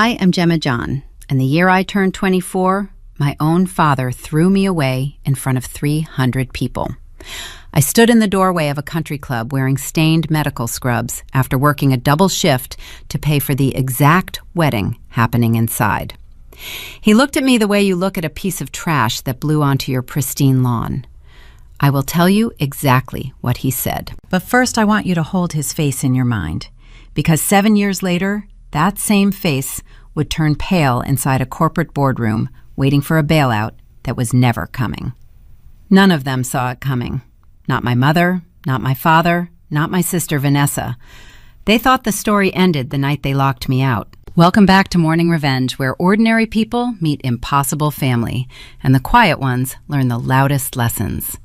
I am Gemma John, and the year I turned 24, my own father threw me away in front of 300 people. I stood in the doorway of a country club wearing stained medical scrubs after working a double shift to pay for the exact wedding happening inside. He looked at me the way you look at a piece of trash that blew onto your pristine lawn. I will tell you exactly what he said. But first I want you to hold his face in your mind, because 7 years later, that same face would turn pale inside a corporate boardroom waiting for a bailout that was never coming. None of them saw it coming. Not my mother, not my father, not my sister Vanessa. They thought the story ended the night they locked me out. Welcome back to Morning Revenge, where ordinary people meet impossible family, and the quiet ones learn the loudest lessons.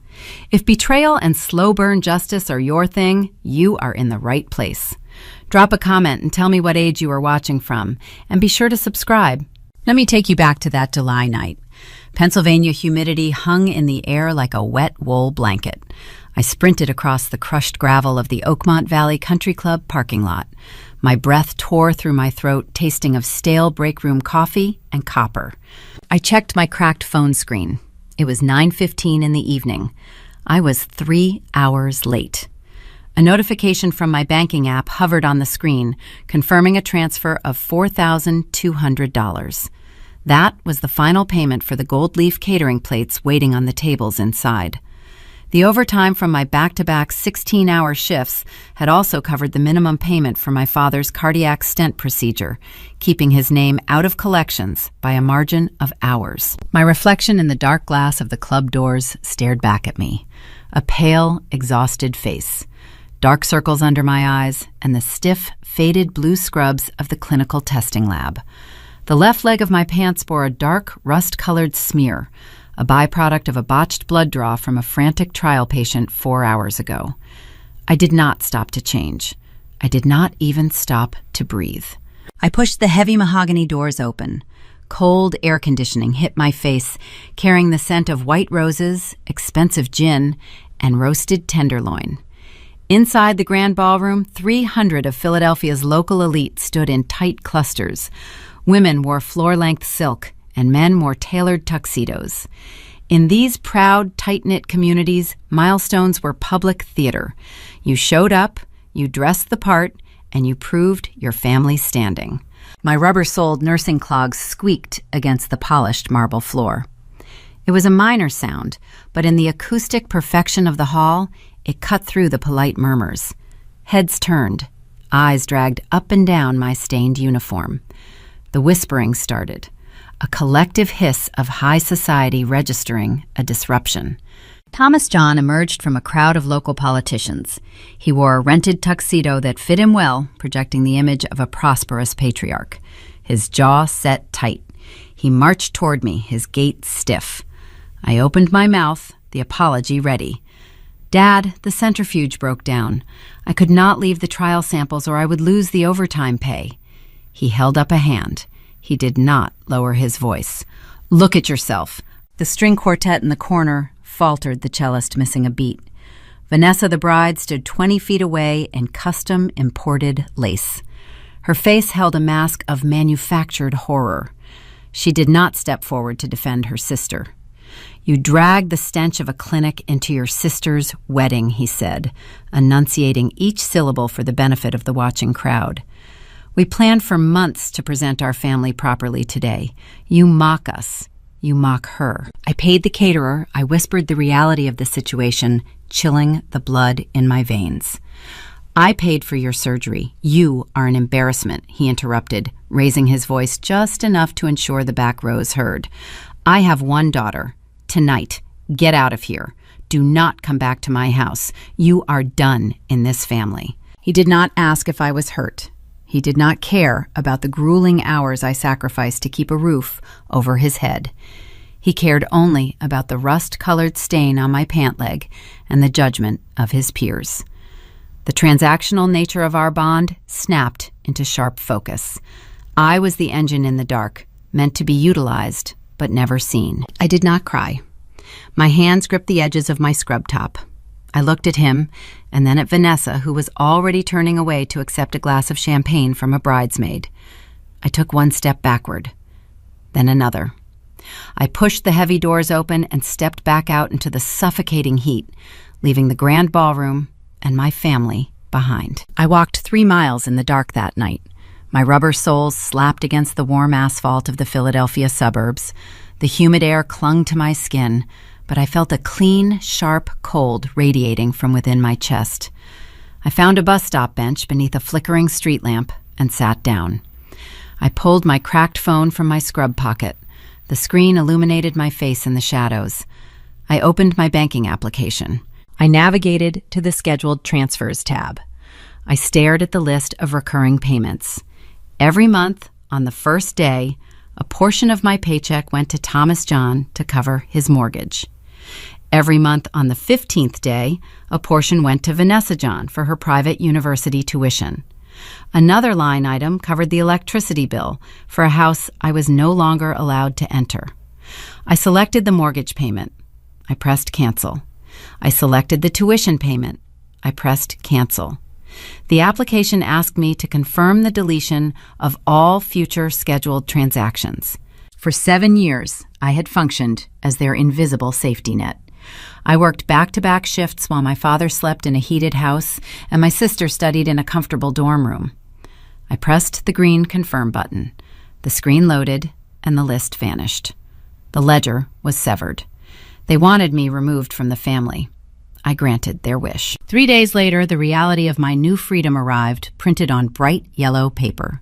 If betrayal and slow burn justice are your thing, you are in the right place. Drop a comment and tell me what age you are watching from, and be sure to subscribe. Let me take you back to that July night. Pennsylvania humidity hung in the air like a wet wool blanket. I sprinted across the crushed gravel of the Oakmont Valley Country Club parking lot. My breath tore through my throat, tasting of stale break room coffee and copper. I checked my cracked phone screen. It was 9:15 in the evening. I was 3 hours late. A notification from my banking app hovered on the screen, confirming a transfer of $4,200. That was the final payment for the gold leaf catering plates waiting on the tables inside. The overtime from my back-to-back 16-hour shifts had also covered the minimum payment for my father's cardiac stent procedure, keeping his name out of collections by a margin of hours. My reflection in the dark glass of the club doors stared back at me, a pale, exhausted face, dark circles under my eyes, and the stiff, faded blue scrubs of the clinical testing lab. The left leg of my pants bore a dark, rust-colored smear, a byproduct of a botched blood draw from a frantic trial patient 4 hours ago. I did not stop to change. I did not even stop to breathe. I pushed the heavy mahogany doors open. Cold air conditioning hit my face, carrying the scent of white roses, expensive gin, and roasted tenderloin. Inside the grand ballroom, 300 of Philadelphia's local elite stood in tight clusters. Women wore floor-length silk, and men wore tailored tuxedos. In these proud, tight-knit communities, milestones were public theater. You showed up, you dressed the part, and you proved your family's standing. My rubber-soled nursing clogs squeaked against the polished marble floor. It was a minor sound, but in the acoustic perfection of the hall, it cut through the polite murmurs. Heads turned, eyes dragged up and down my stained uniform. The whispering started, a collective hiss of high society registering a disruption. Thomas John emerged from a crowd of local politicians. He wore a rented tuxedo that fit him well, projecting the image of a prosperous patriarch. His jaw set tight. He marched toward me, his gait stiff. I opened my mouth, the apology ready. "Dad, the centrifuge broke down. I could not leave the trial samples or I would lose the overtime pay." He held up a hand. He did not lower his voice. "Look at yourself." The string quartet in the corner faltered, the cellist missing a beat. Vanessa the bride stood 20 feet away in custom imported lace. Her face held a mask of manufactured horror. She did not step forward to defend her sister. "You dragged the stench of a clinic into your sister's wedding," he said, enunciating each syllable for the benefit of the watching crowd. "We planned for months to present our family properly today. You mock us. You mock her." I paid the caterer. I whispered the reality of the situation, chilling the blood in my veins. "I paid for your surgery. You are an embarrassment," he interrupted, raising his voice just enough to ensure the back rows heard. "I have one daughter. Tonight, get out of here. Do not come back to my house. You are done in this family." He did not ask if I was hurt. He did not care about the grueling hours I sacrificed to keep a roof over his head. He cared only about the rust-colored stain on my pant leg and the judgment of his peers. The transactional nature of our bond snapped into sharp focus. I was the engine in the dark, meant to be utilized, but never seen. I did not cry. My hands gripped the edges of my scrub top. I looked at him, and then at Vanessa, who was already turning away to accept a glass of champagne from a bridesmaid. I took one step backward, then another. I pushed the heavy doors open and stepped back out into the suffocating heat, leaving the grand ballroom and my family behind. I walked 3 miles in the dark that night. My rubber soles slapped against the warm asphalt of the Philadelphia suburbs. The humid air clung to my skin, but I felt a clean, sharp cold radiating from within my chest. I found a bus stop bench beneath a flickering street lamp and sat down. I pulled my cracked phone from my scrub pocket. The screen illuminated my face in the shadows. I opened my banking application. I navigated to the Scheduled Transfers tab. I stared at the list of recurring payments. Every month, on the first day, a portion of my paycheck went to Thomas John to cover his mortgage. Every month on the 15th day, a portion went to Vanessa John for her private university tuition. Another line item covered the electricity bill for a house I was no longer allowed to enter. I selected the mortgage payment. I pressed cancel. I selected the tuition payment. I pressed cancel. The application asked me to confirm the deletion of all future scheduled transactions. For 7 years, I had functioned as their invisible safety net. I worked back-to-back shifts while my father slept in a heated house and my sister studied in a comfortable dorm room. I pressed the green confirm button. The screen loaded and the list vanished. The ledger was severed. They wanted me removed from the family. I granted their wish. 3 days later, the reality of my new freedom arrived, printed on bright yellow paper.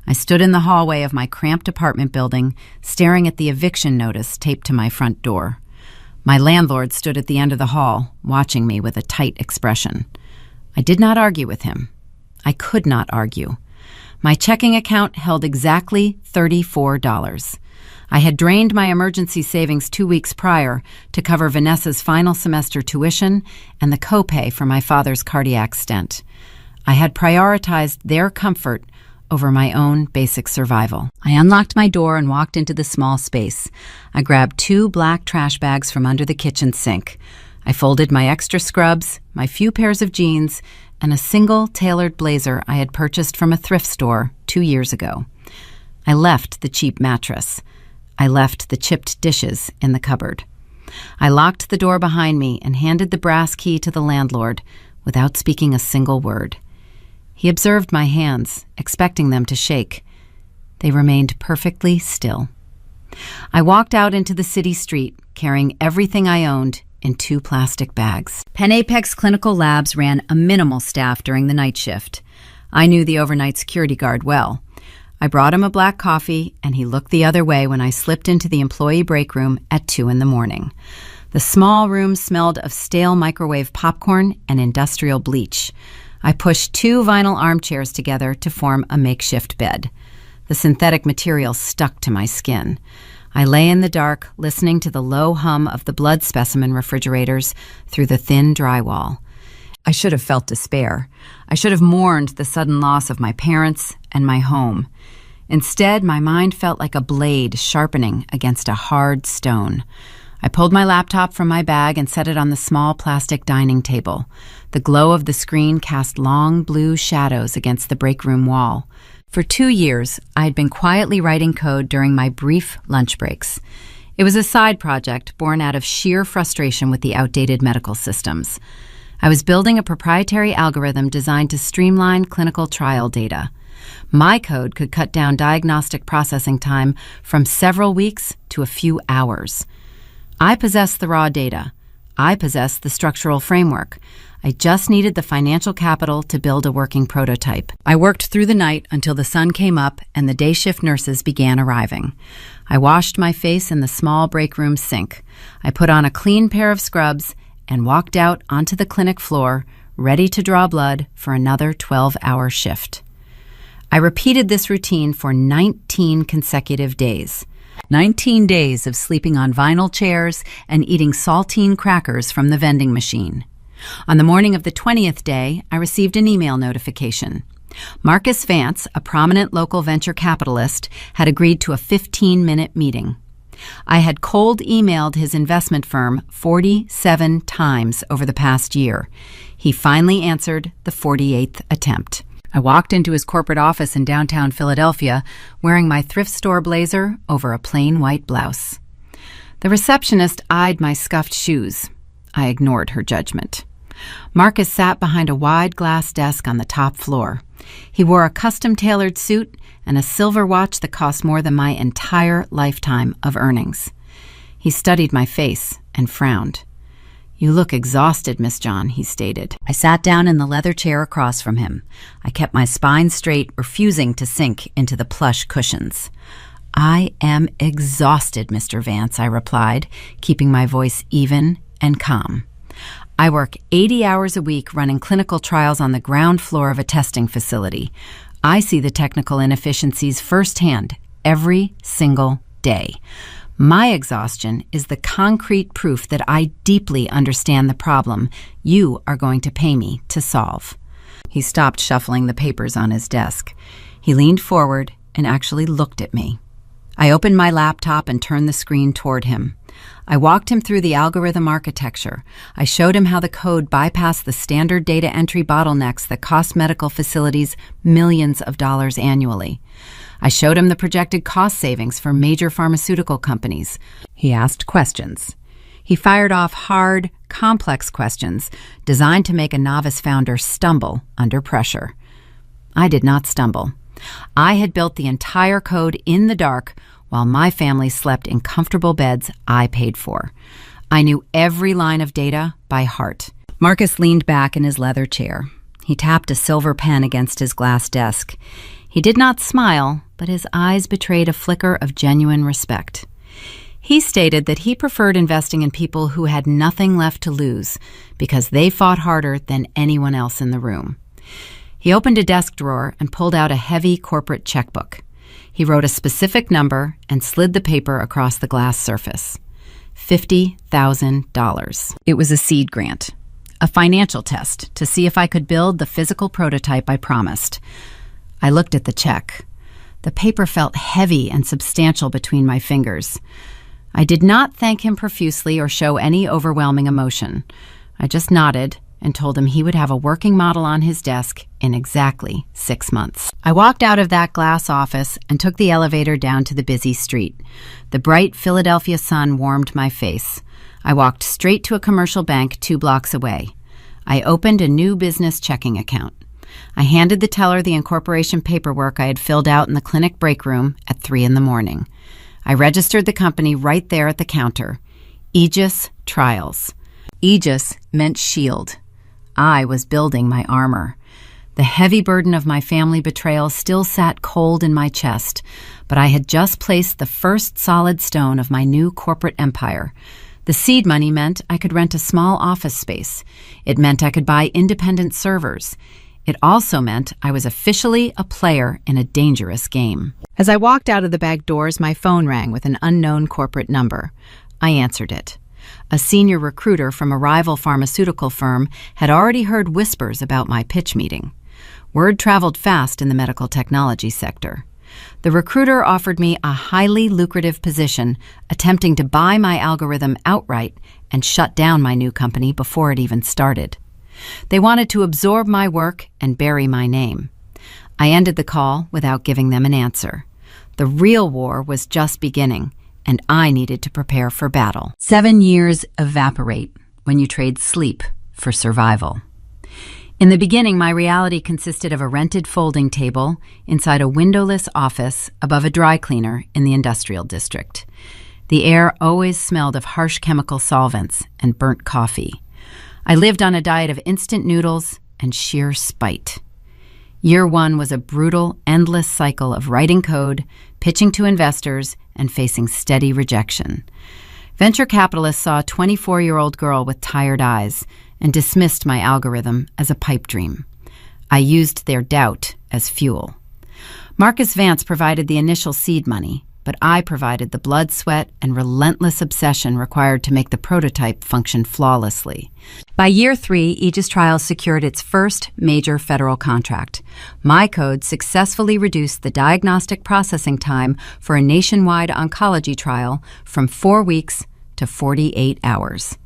I stood in the hallway of my cramped apartment building, staring at the eviction notice taped to my front door. My landlord stood at the end of the hall, watching me with a tight expression. I did not argue with him. I could not argue. My checking account held exactly $34. I had drained my emergency savings 2 weeks prior to cover Vanessa's final semester tuition and the copay for my father's cardiac stent. I had prioritized their comfort over my own basic survival. I unlocked my door and walked into the small space. I grabbed 2 black trash bags from under the kitchen sink. I folded my extra scrubs, my few pairs of jeans, and a single tailored blazer I had purchased from a thrift store 2 years ago. I left the cheap mattress. I left the chipped dishes in the cupboard. I locked the door behind me and handed the brass key to the landlord without speaking a single word. He observed my hands, expecting them to shake. They remained perfectly still. I walked out into the city street, carrying everything I owned in 2 plastic bags. Penn Apex Clinical Labs ran a minimal staff during the night shift. I knew the overnight security guard well. I brought him a black coffee, and he looked the other way when I slipped into the employee break room at 2 a.m. The small room smelled of stale microwave popcorn and industrial bleach. I pushed 2 vinyl armchairs together to form a makeshift bed. The synthetic material stuck to my skin. I lay in the dark, listening to the low hum of the blood specimen refrigerators through the thin drywall. I should have felt despair. I should have mourned the sudden loss of my parents and my home. Instead, my mind felt like a blade sharpening against a hard stone. I pulled my laptop from my bag and set it on the small plastic dining table. The glow of the screen cast long blue shadows against the break room wall. For 2 years, I had been quietly writing code during my brief lunch breaks. It was a side project born out of sheer frustration with the outdated medical systems. I was building a proprietary algorithm designed to streamline clinical trial data. My code could cut down diagnostic processing time from several weeks to a few hours. I possessed the raw data. I possessed the structural framework. I just needed the financial capital to build a working prototype. I worked through the night until the sun came up and the day shift nurses began arriving. I washed my face in the small break room sink. I put on a clean pair of scrubs and walked out onto the clinic floor, ready to draw blood for another 12-hour shift. I repeated this routine for 19 consecutive days. 19 days of sleeping on vinyl chairs and eating saltine crackers from the vending machine. On the morning of the 20th day, I received an email notification. Marcus Vance, a prominent local venture capitalist, had agreed to a 15-minute meeting. I had cold emailed his investment firm 47 times over the past year. He finally answered the 48th attempt. I walked into his corporate office in downtown Philadelphia wearing my thrift store blazer over a plain white blouse. The receptionist eyed my scuffed shoes. I ignored her judgment. Marcus sat behind a wide glass desk on the top floor. He wore a custom-tailored suit and a silver watch that cost more than my entire lifetime of earnings. He studied my face and frowned. "You look exhausted, Miss John," he stated. I sat down in the leather chair across from him. I kept my spine straight, refusing to sink into the plush cushions. "I am exhausted, Mr. Vance," I replied, keeping my voice even and calm. "I work 80 hours a week running clinical trials on the ground floor of a testing facility. I see the technical inefficiencies firsthand every single day. My exhaustion is the concrete proof that I deeply understand the problem you are going to pay me to solve." He stopped shuffling the papers on his desk. He leaned forward and actually looked at me. I opened my laptop and turned the screen toward him. I walked him through the algorithm architecture. I showed him how the code bypassed the standard data entry bottlenecks that cost medical facilities millions of dollars annually. I showed him the projected cost savings for major pharmaceutical companies. He asked questions. He fired off hard, complex questions designed to make a novice founder stumble under pressure. I did not stumble. I had built the entire code in the dark while my family slept in comfortable beds I paid for. I knew every line of data by heart. Marcus leaned back in his leather chair. He tapped a silver pen against his glass desk. He did not smile, but his eyes betrayed a flicker of genuine respect. He stated that he preferred investing in people who had nothing left to lose because they fought harder than anyone else in the room. He opened a desk drawer and pulled out a heavy corporate checkbook. He wrote a specific number and slid the paper across the glass surface. $50,000. It was a seed grant, a financial test to see if I could build the physical prototype I promised. I looked at the check. The paper felt heavy and substantial between my fingers. I did not thank him profusely or show any overwhelming emotion. I just nodded and told him he would have a working model on his desk in exactly 6 months. I walked out of that glass office and took the elevator down to the busy street. The bright Philadelphia sun warmed my face. I walked straight to a commercial bank 2 blocks away. I opened a new business checking account. I handed the teller the incorporation paperwork I had filled out in the clinic break room at 3 a.m. I registered the company right there at the counter. Aegis Trials. Aegis meant shield. I was building my armor. The heavy burden of my family betrayal still sat cold in my chest, but I had just placed the first solid stone of my new corporate empire. The seed money meant I could rent a small office space. It meant I could buy independent servers. It also meant I was officially a player in a dangerous game. As I walked out of the back doors, my phone rang with an unknown corporate number. I answered it. A senior recruiter from a rival pharmaceutical firm had already heard whispers about my pitch meeting. Word traveled fast in the medical technology sector. The recruiter offered me a highly lucrative position, attempting to buy my algorithm outright and shut down my new company before it even started. They wanted to absorb my work and bury my name. I ended the call without giving them an answer. The real war was just beginning, and I needed to prepare for battle. 7 years evaporate when you trade sleep for survival. In the beginning, my reality consisted of a rented folding table inside a windowless office above a dry cleaner in the industrial district. The air always smelled of harsh chemical solvents and burnt coffee. I lived on a diet of instant noodles and sheer spite. Year 1 was a brutal, endless cycle of writing code, pitching to investors, and facing steady rejection. Venture capitalists saw a 24-year-old girl with tired eyes and dismissed my algorithm as a pipe dream. I used their doubt as fuel. Marcus Vance provided the initial seed money, but I provided the blood, sweat, and relentless obsession required to make the prototype function flawlessly. By year 3, Aegis Trials secured its first major federal contract. My code successfully reduced the diagnostic processing time for a nationwide oncology trial from 4 weeks to 48 hours.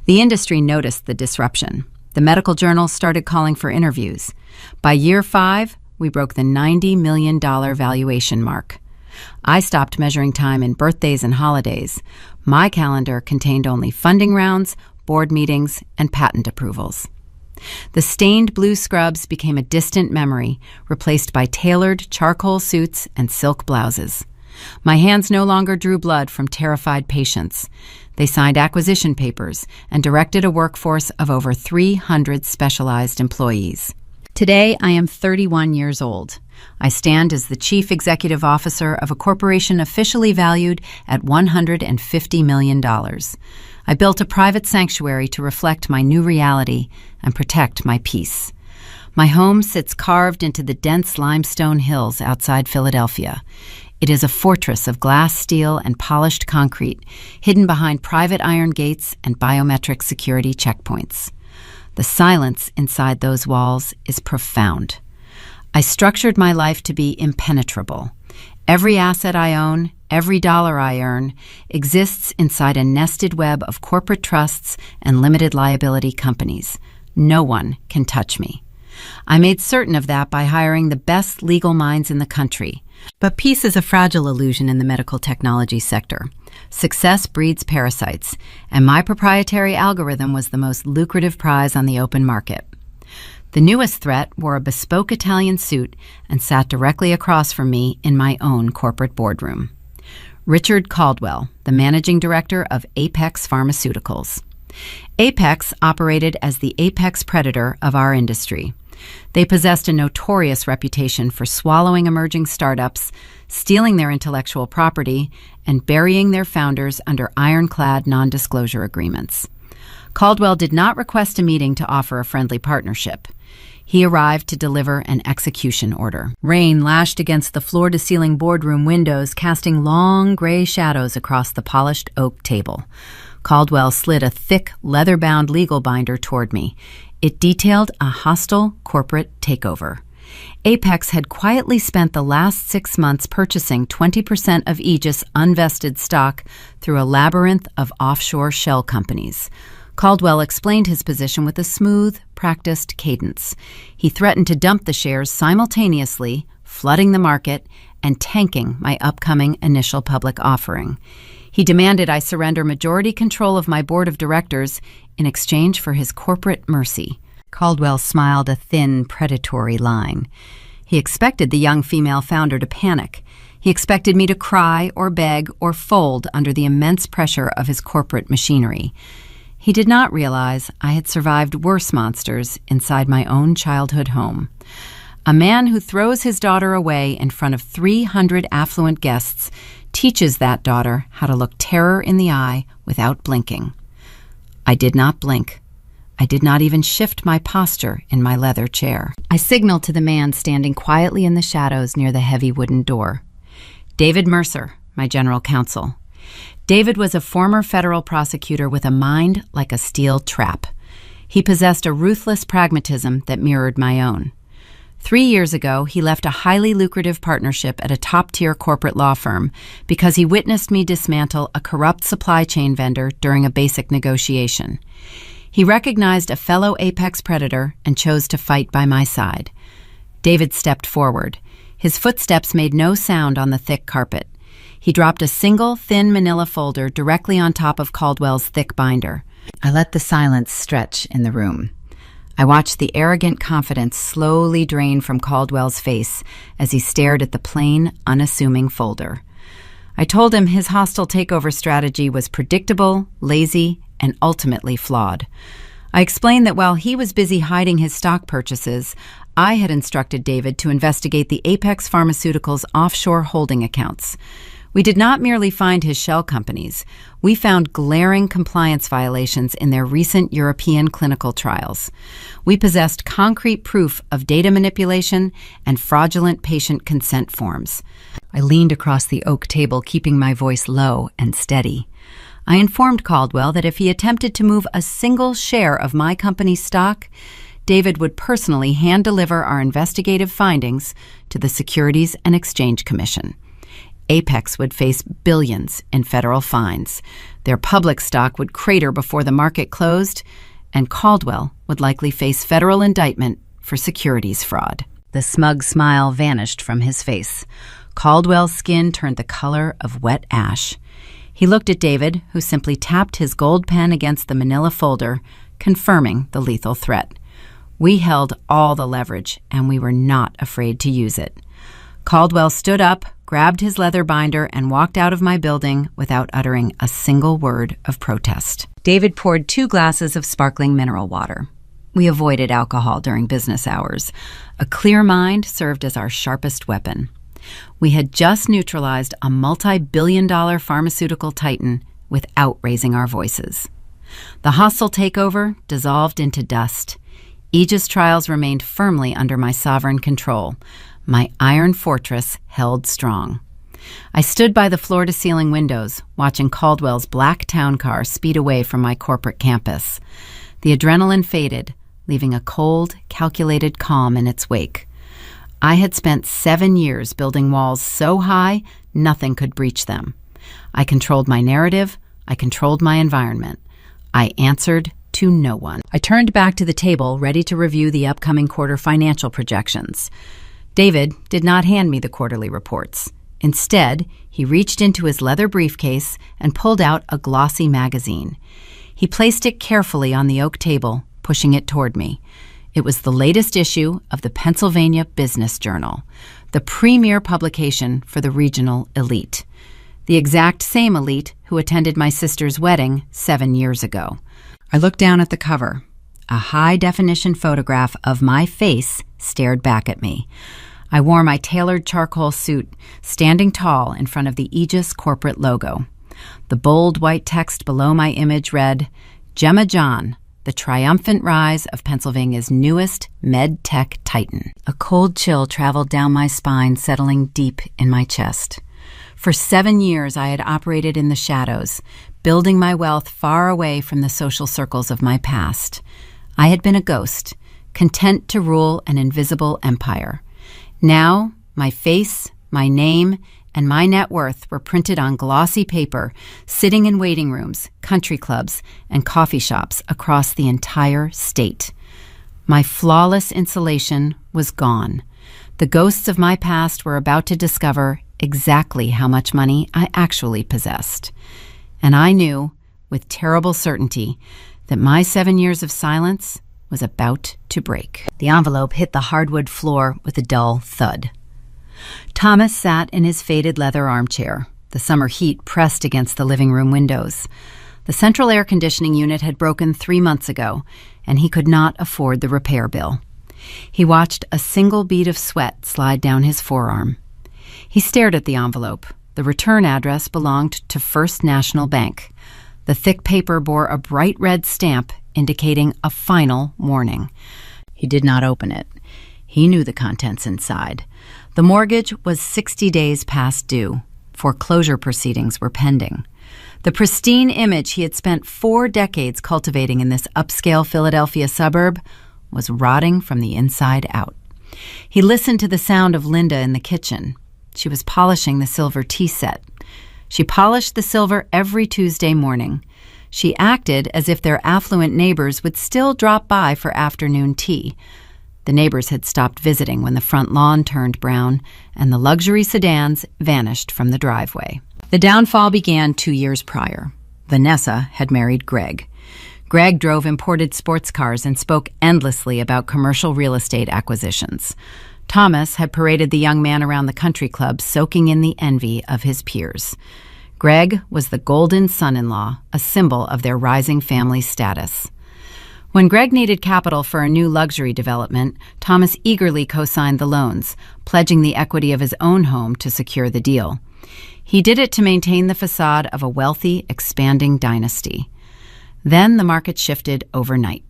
The industry noticed the disruption. The medical journals started calling for interviews. By year 5, we broke the $90 million valuation mark. I stopped measuring time in birthdays and holidays. My calendar contained only funding rounds, board meetings, and patent approvals. The stained blue scrubs became a distant memory, replaced by tailored charcoal suits and silk blouses. My hands no longer drew blood from terrified patients. They signed acquisition papers and directed a workforce of over 300 specialized employees. Today, I am 31 years old. I stand as the chief executive officer of a corporation officially valued at $150 million. I built a private sanctuary to reflect my new reality and protect my peace. My home sits carved into the dense limestone hills outside Philadelphia. It is a fortress of glass, steel, and polished concrete, hidden behind private iron gates and biometric security checkpoints. The silence inside those walls is profound. I structured my life to be impenetrable. Every asset I own, every dollar I earn, exists inside a nested web of corporate trusts and limited liability companies. No one can touch me. I made certain of that by hiring the best legal minds in the country. But peace is a fragile illusion in the medical technology sector. Success breeds parasites, and my proprietary algorithm was the most lucrative prize on the open market. The newest threat wore a bespoke Italian suit and sat directly across from me in my own corporate boardroom. Richard Caldwell, the managing director of Apex Pharmaceuticals. Apex operated as the apex predator of our industry. They possessed a notorious reputation for swallowing emerging startups, stealing their intellectual property, and burying their founders under ironclad non-disclosure agreements. Caldwell did not request a meeting to offer a friendly partnership. He arrived to deliver an execution order. Rain lashed against the floor-to-ceiling boardroom windows, casting long gray shadows across the polished oak table. Caldwell slid a thick, leather-bound legal binder toward me. It detailed a hostile corporate takeover. Apex had quietly spent the last 6 months purchasing 20% of Aegis unvested stock through a labyrinth of offshore shell companies. Caldwell explained his position with a smooth, practiced cadence. He threatened to dump the shares simultaneously, flooding the market and tanking my upcoming initial public offering. He demanded I surrender majority control of my board of directors in exchange for his corporate mercy. Caldwell smiled a thin, predatory line. He expected the young female founder to panic. He expected me to cry or beg or fold under the immense pressure of his corporate machinery. He did not realize I had survived worse monsters inside my own childhood home. A man who throws his daughter away in front of 300 affluent guests teaches that daughter how to look terror in the eye without blinking. I did not blink. I did not even shift my posture in my leather chair. I signaled to the man standing quietly in the shadows near the heavy wooden door. David Mercer, my general counsel. David was a former federal prosecutor with a mind like a steel trap. He possessed a ruthless pragmatism that mirrored my own. 3 years ago, he left a highly lucrative partnership at a top-tier corporate law firm because he witnessed me dismantle a corrupt supply chain vendor during a basic negotiation. He recognized a fellow apex predator and chose to fight by my side. David stepped forward. His footsteps made no sound on the thick carpet. He dropped a single, thin manila folder directly on top of Caldwell's thick binder. I let the silence stretch in the room. I watched the arrogant confidence slowly drain from Caldwell's face as he stared at the plain, unassuming folder. I told him his hostile takeover strategy was predictable, lazy, and ultimately flawed. I explained that while he was busy hiding his stock purchases, I had instructed David to investigate the Apex Pharmaceuticals offshore holding accounts. We did not merely find his shell companies. We found glaring compliance violations in their recent European clinical trials. We possessed concrete proof of data manipulation and fraudulent patient consent forms. I leaned across the oak table, keeping my voice low and steady. I informed Caldwell that if he attempted to move a single share of my company's stock, David would personally hand-deliver our investigative findings to the Securities and Exchange Commission. Apex would face billions in federal fines. Their public stock would crater before the market closed, and Caldwell would likely face federal indictment for securities fraud. The smug smile vanished from his face. Caldwell's skin turned the color of wet ash. He looked at David, who simply tapped his gold pen against the manila folder, confirming the lethal threat. We held all the leverage, and we were not afraid to use it. Caldwell stood up, grabbed his leather binder, and walked out of my building without uttering a single word of protest. David poured 2 glasses of sparkling mineral water. We avoided alcohol during business hours. A clear mind served as our sharpest weapon. We had just neutralized a multi-billion-dollar pharmaceutical titan without raising our voices. The hostile takeover dissolved into dust. Aegis trials remained firmly under my sovereign control. My iron fortress held strong. I stood by the floor-to-ceiling windows, watching Caldwell's black town car speed away from my corporate campus. The adrenaline faded, leaving a cold, calculated calm in its wake. I had spent 7 years building walls so high, nothing could breach them. I controlled my narrative. I controlled my environment. I answered to no one. I turned back to the table, ready to review the upcoming quarter financial projections. David did not hand me the quarterly reports. Instead, he reached into his leather briefcase and pulled out a glossy magazine. He placed it carefully on the oak table, pushing it toward me. It was the latest issue of the Pennsylvania Business Journal, the premier publication for the regional elite. The exact same elite who attended my sister's wedding 7 years ago. I looked down at the cover. A high-definition photograph of my face stared back at me. I wore my tailored charcoal suit, standing tall in front of the Aegis corporate logo. The bold white text below my image read, "Gemma John, the triumphant rise of Pennsylvania's newest med tech titan." A cold chill traveled down my spine, settling deep in my chest. For 7 years, I had operated in the shadows, building my wealth far away from the social circles of my past. I had been a ghost, content to rule an invisible empire. Now, my face, my name, and my net worth were printed on glossy paper, sitting in waiting rooms, country clubs, and coffee shops across the entire state. My flawless insulation was gone. The ghosts of my past were about to discover exactly how much money I actually possessed. And I knew, with terrible certainty, that my 7 years of silence was about to break. The envelope hit the hardwood floor with a dull thud. Thomas sat in his faded leather armchair, the summer heat pressed against the living room windows. The central air conditioning unit had broken 3 months ago, and he could not afford the repair bill. He watched a single bead of sweat slide down his forearm. He stared at the envelope. The return address belonged to First National Bank. The thick paper bore a bright red stamp indicating a final warning. He did not open it. He knew the contents inside. The mortgage was 60 days past due. Foreclosure proceedings were pending. The pristine image he had spent 4 decades cultivating in this upscale Philadelphia suburb was rotting from the inside out. He listened to the sound of Linda in the kitchen. She was polishing the silver tea set. She polished the silver every Tuesday morning. She acted as if their affluent neighbors would still drop by for afternoon tea. The neighbors had stopped visiting when the front lawn turned brown and the luxury sedans vanished from the driveway. The downfall began 2 years prior. Vanessa had married Greg. Greg drove imported sports cars and spoke endlessly about commercial real estate acquisitions. Thomas had paraded the young man around the country club, soaking in the envy of his peers. Greg was the golden son-in-law, a symbol of their rising family status. When Greg needed capital for a new luxury development, Thomas eagerly co-signed the loans, pledging the equity of his own home to secure the deal. He did it to maintain the facade of a wealthy, expanding dynasty. Then the market shifted overnight.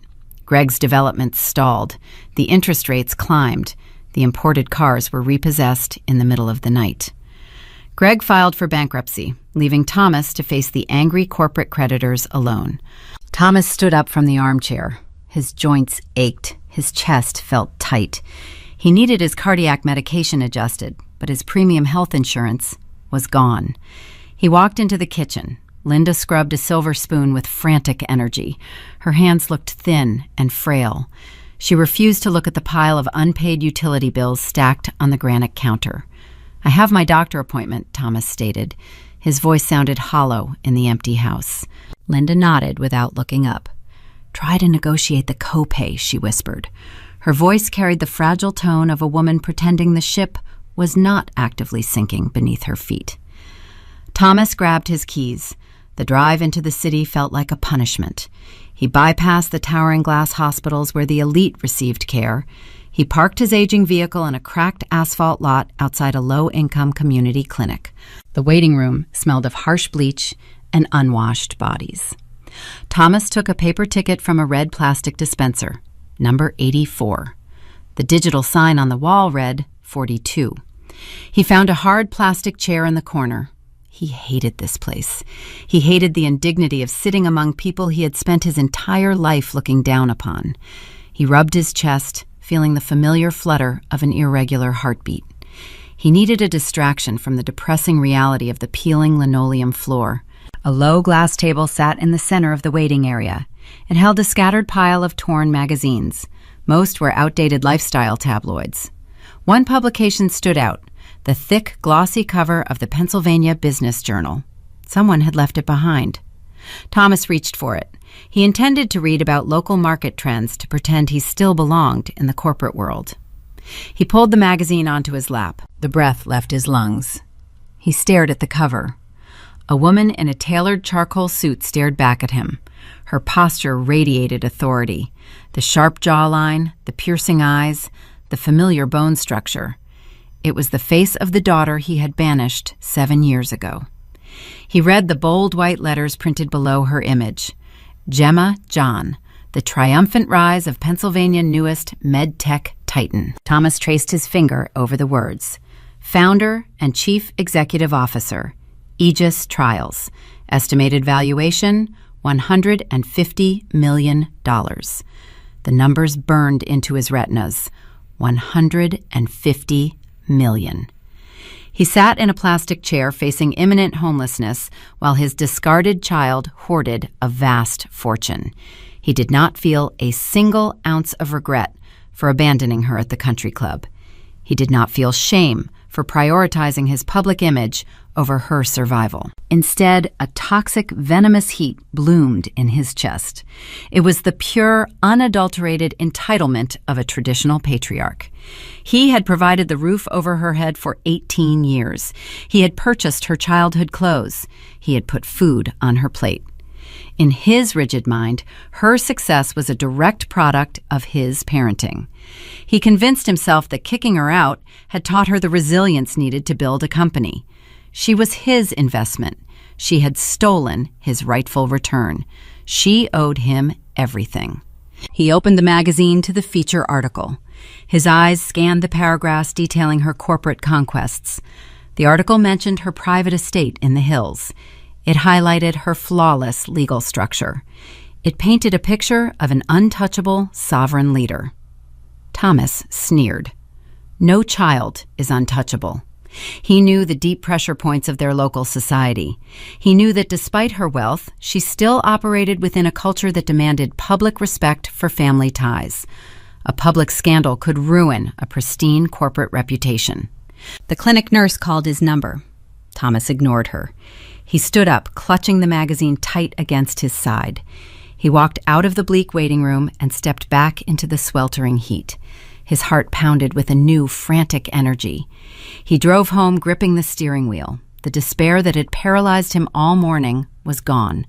Greg's development stalled. The interest rates climbed. The imported cars were repossessed in the middle of the night. Greg filed for bankruptcy, leaving Thomas to face the angry corporate creditors alone. Thomas stood up from the armchair. His joints ached. His chest felt tight. He needed his cardiac medication adjusted, but his premium health insurance was gone. He walked into the kitchen. Linda scrubbed a silver spoon with frantic energy. Her hands looked thin and frail. She refused to look at the pile of unpaid utility bills stacked on the granite counter. "I have my doctor appointment," Thomas stated. His voice sounded hollow in the empty house. Linda nodded without looking up. "Try to negotiate the copay," she whispered. Her voice carried the fragile tone of a woman pretending the ship was not actively sinking beneath her feet. Thomas grabbed his keys. The drive into the city felt like a punishment. He bypassed the towering glass hospitals where the elite received care. He parked his aging vehicle in a cracked asphalt lot outside a low-income community clinic. The waiting room smelled of harsh bleach and unwashed bodies. Thomas took a paper ticket from a red plastic dispenser, number 84. The digital sign on the wall read 42. He found a hard plastic chair in the corner. He hated this place. He hated the indignity of sitting among people he had spent his entire life looking down upon. He rubbed his chest, feeling the familiar flutter of an irregular heartbeat. He needed a distraction from the depressing reality of the peeling linoleum floor. A low glass table sat in the center of the waiting area. It held a scattered pile of torn magazines. Most were outdated lifestyle tabloids. One publication stood out, the thick, glossy cover of the Pennsylvania Business Journal. Someone had left it behind. Thomas reached for it. He intended to read about local market trends to pretend he still belonged in the corporate world. He pulled the magazine onto his lap. The breath left his lungs. He stared at the cover. A woman in a tailored charcoal suit stared back at him. Her posture radiated authority. The sharp jawline, the piercing eyes, the familiar bone structure. It was the face of the daughter he had banished 7 years ago. He read the bold white letters printed below her image. Gemma John, the triumphant rise of Pennsylvania's newest med-tech titan. Thomas traced his finger over the words. Founder and Chief Executive Officer, Aegis Trials. Estimated valuation, $150 million. The numbers burned into his retinas. $150 million. He sat in a plastic chair facing imminent homelessness while his discarded child hoarded a vast fortune. He did not feel a single ounce of regret for abandoning her at the country club. He did not feel shame for prioritizing his public image over her survival. Instead, a toxic, venomous heat bloomed in his chest. It was the pure, unadulterated entitlement of a traditional patriarch. He had provided the roof over her head for 18 years. He had purchased her childhood clothes. He had put food on her plate. In his rigid mind, her success was a direct product of his parenting. He convinced himself that kicking her out had taught her the resilience needed to build a company. She was his investment. She had stolen his rightful return. She owed him everything. He opened the magazine to the feature article. His eyes scanned the paragraphs detailing her corporate conquests. The article mentioned her private estate in the hills. It highlighted her flawless legal structure. It painted a picture of an untouchable sovereign leader. Thomas sneered. No child is untouchable. He knew the deep pressure points of their local society. He knew that despite her wealth, she still operated within a culture that demanded public respect for family ties. A public scandal could ruin a pristine corporate reputation. The clinic nurse called his number. Thomas ignored her. He stood up, clutching the magazine tight against his side. He walked out of the bleak waiting room and stepped back into the sweltering heat. His heart pounded with a new, frantic energy. He drove home, gripping the steering wheel. The despair that had paralyzed him all morning was gone.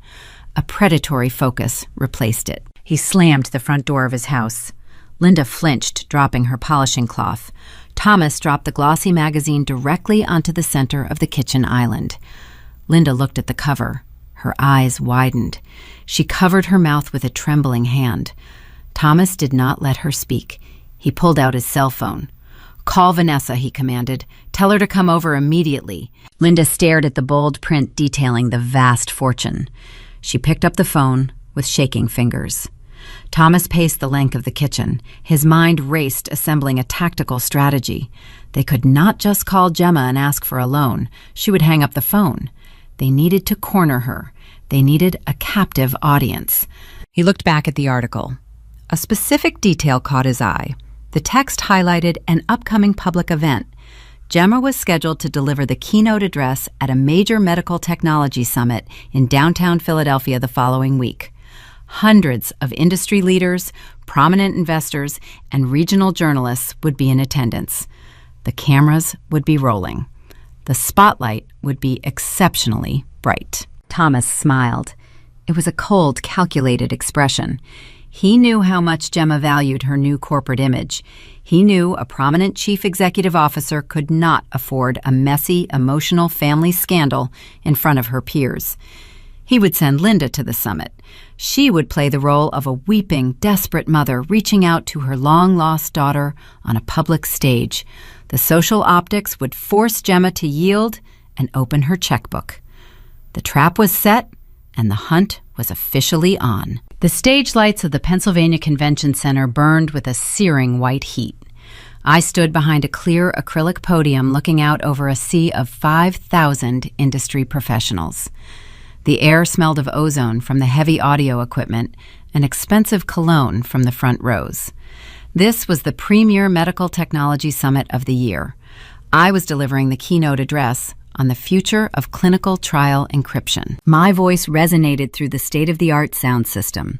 A predatory focus replaced it. He slammed the front door of his house. Linda flinched, dropping her polishing cloth. Thomas dropped the glossy magazine directly onto the center of the kitchen island. Linda looked at the cover. Her eyes widened. She covered her mouth with a trembling hand. Thomas did not let her speak. He pulled out his cell phone. "Call Vanessa," he commanded. "Tell her to come over immediately." Linda stared at the bold print detailing the vast fortune. She picked up the phone with shaking fingers. Thomas paced the length of the kitchen. His mind raced, assembling a tactical strategy. They could not just call Gemma and ask for a loan. She would hang up the phone. They needed to corner her, They needed a captive audience. He looked back at the article. A specific detail caught his eye. The text highlighted an upcoming public event. Gemma was scheduled to deliver the keynote address at a major medical technology summit in downtown Philadelphia the following week. Hundreds of industry leaders, prominent investors, and regional journalists would be in attendance. The cameras would be rolling. The spotlight would be exceptionally bright. Thomas smiled. It was a cold, calculated expression. He knew how much Gemma valued her new corporate image. He knew a prominent chief executive officer could not afford a messy, emotional family scandal in front of her peers. He would send Linda to the summit. She would play the role of a weeping, desperate mother reaching out to her long-lost daughter on a public stage. The social optics would force Gemma to yield and open her checkbook. The trap was set, and the hunt was officially on. The stage lights of the Pennsylvania Convention Center burned with a searing white heat. I stood behind a clear acrylic podium looking out over a sea of 5,000 industry professionals. The air smelled of ozone from the heavy audio equipment and expensive cologne from the front rows. This was the premier medical technology summit of the year. I was delivering the keynote address on the future of clinical trial encryption. My voice resonated through the state-of-the-art sound system.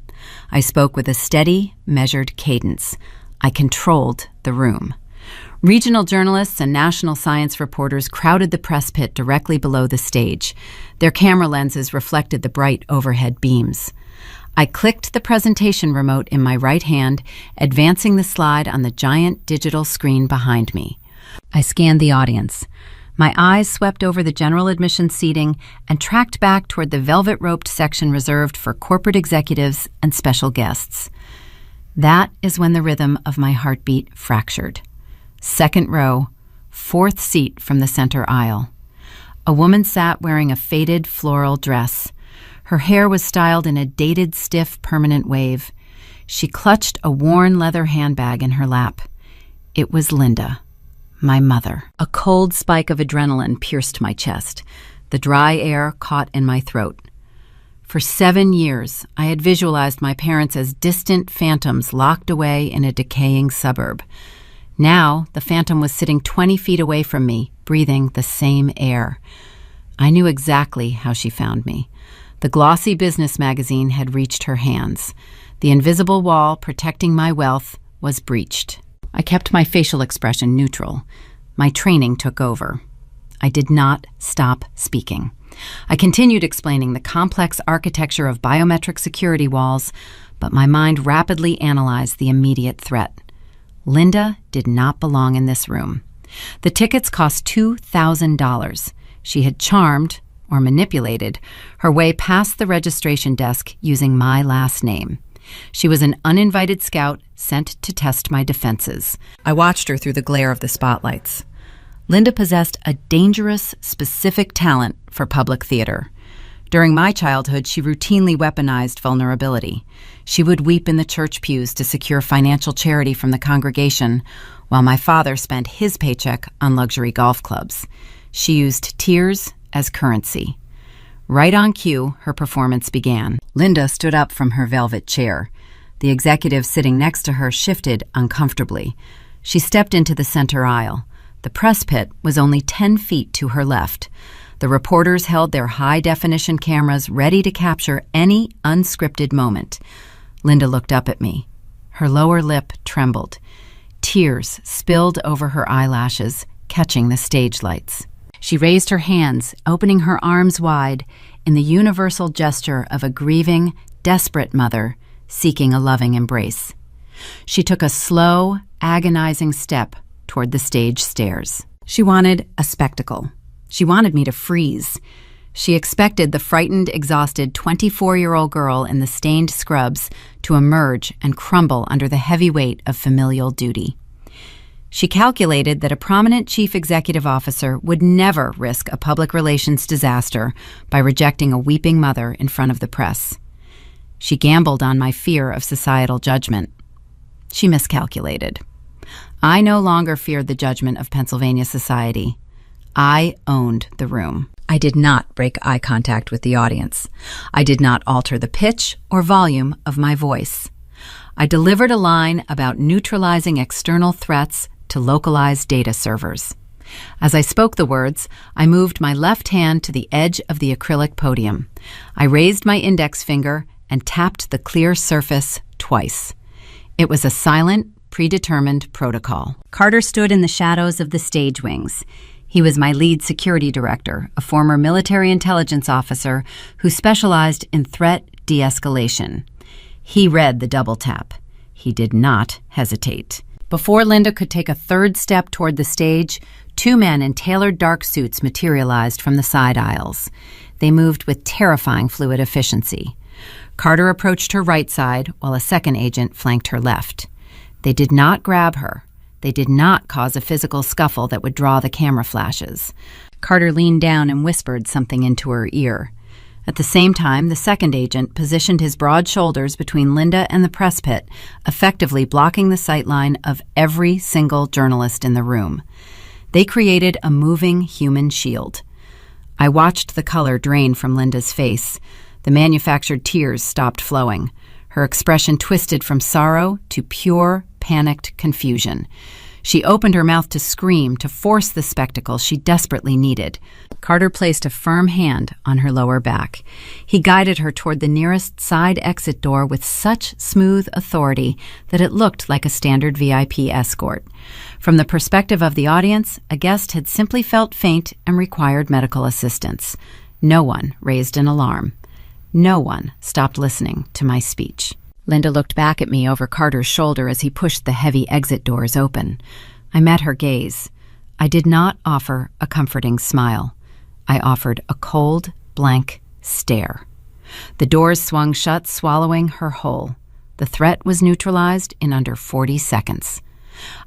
I spoke with a steady, measured cadence. I controlled the room. Regional journalists and national science reporters crowded the press pit directly below the stage. Their camera lenses reflected the bright overhead beams. I clicked the presentation remote in my right hand, advancing the slide on the giant digital screen behind me. I scanned the audience. My eyes swept over the general admission seating and tracked back toward the velvet-roped section reserved for corporate executives and special guests. That is when the rhythm of my heartbeat fractured. Second row, fourth seat from the center aisle. A woman sat wearing a faded floral dress. Her hair was styled in a dated, stiff, permanent wave. She clutched a worn leather handbag in her lap. It was Linda, my mother. A cold spike of adrenaline pierced my chest. The dry air caught in my throat. For 7 years, I had visualized my parents as distant phantoms locked away in a decaying suburb. Now, the phantom was sitting 20 feet away from me, breathing the same air. I knew exactly how she found me. The glossy business magazine had reached her hands. The invisible wall protecting my wealth was breached. I kept my facial expression neutral. My training took over. I did not stop speaking. I continued explaining the complex architecture of biometric security walls, but my mind rapidly analyzed the immediate threat. Linda did not belong in this room. The tickets cost $2,000. She had charmed, or manipulated, her way past the registration desk using my last name. She was an uninvited scout sent to test my defenses. I watched her through the glare of the spotlights. Linda possessed a dangerous, specific talent for public theater. During my childhood, she routinely weaponized vulnerability. She would weep in the church pews to secure financial charity from the congregation, while my father spent his paycheck on luxury golf clubs. She used tears as currency. Right on cue, her performance began. Linda stood up from her velvet chair. The executive sitting next to her shifted uncomfortably. She stepped into the center aisle. The press pit was only 10 feet to her left. The reporters held their high-definition cameras ready to capture any unscripted moment. Linda looked up at me. Her lower lip trembled. Tears spilled over her eyelashes, catching the stage lights. She raised her hands, opening her arms wide in the universal gesture of a grieving, desperate mother seeking a loving embrace. She took a slow, agonizing step toward the stage stairs. She wanted a spectacle. She wanted me to freeze. She expected the frightened, exhausted 24-year-old girl in the stained scrubs to emerge and crumble under the heavy weight of familial duty. She calculated that a prominent chief executive officer would never risk a public relations disaster by rejecting a weeping mother in front of the press. She gambled on my fear of societal judgment. She miscalculated. I no longer feared the judgment of Pennsylvania society. I owned the room. I did not break eye contact with the audience. I did not alter the pitch or volume of my voice. I delivered a line about neutralizing external threats to localized data servers. As I spoke the words, I moved my left hand to the edge of the acrylic podium. I raised my index finger and tapped the clear surface twice. It was a silent, predetermined protocol. Carter stood in the shadows of the stage wings. He was my lead security director, a former military intelligence officer who specialized in threat de-escalation. He read the double tap. He did not hesitate. Before Linda could take a third step toward the stage, two men in tailored dark suits materialized from the side aisles. They moved with terrifying fluid efficiency. Carter approached her right side, while a second agent flanked her left. They did not grab her. They did not cause a physical scuffle that would draw the camera flashes. Carter leaned down and whispered something into her ear. At the same time, the second agent positioned his broad shoulders between Linda and the press pit, effectively blocking the sightline of every single journalist in the room. They created a moving human shield. I watched the color drain from Linda's face. The manufactured tears stopped flowing. Her expression twisted from sorrow to pure, panicked confusion. She opened her mouth to scream, to force the spectacle she desperately needed. Carter placed a firm hand on her lower back. He guided her toward the nearest side exit door with such smooth authority that it looked like a standard VIP escort. From the perspective of the audience, a guest had simply felt faint and required medical assistance. No one raised an alarm. No one stopped listening to my speech. Linda looked back at me over Carter's shoulder as he pushed the heavy exit doors open. I met her gaze. I did not offer a comforting smile. I offered a cold, blank stare. The doors swung shut, swallowing her whole. The threat was neutralized in under 40 seconds.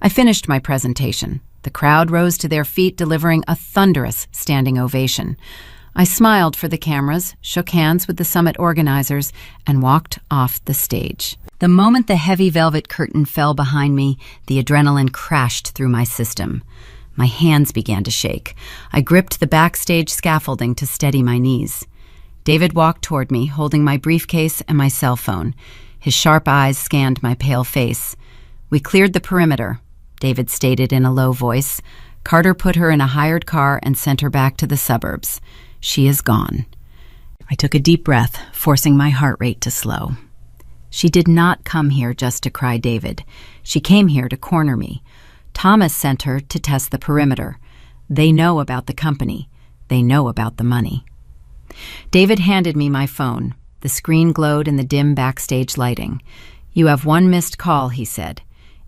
I finished my presentation. The crowd rose to their feet, delivering a thunderous standing ovation. I smiled for the cameras, shook hands with the summit organizers, and walked off the stage. The moment the heavy velvet curtain fell behind me, the adrenaline crashed through my system. My hands began to shake. I gripped the backstage scaffolding to steady my knees. David walked toward me, holding my briefcase and my cell phone. His sharp eyes scanned my pale face. We cleared the perimeter, David stated in a low voice. Carter put her in a hired car and sent her back to the suburbs. She is gone. I took a deep breath, forcing my heart rate to slow. She did not come here just to cry David. She came here to corner me. Thomas sent her to test the perimeter. They know about the company. They know about the money. David handed me my phone. The screen glowed in the dim backstage lighting. "You have one missed call," he said.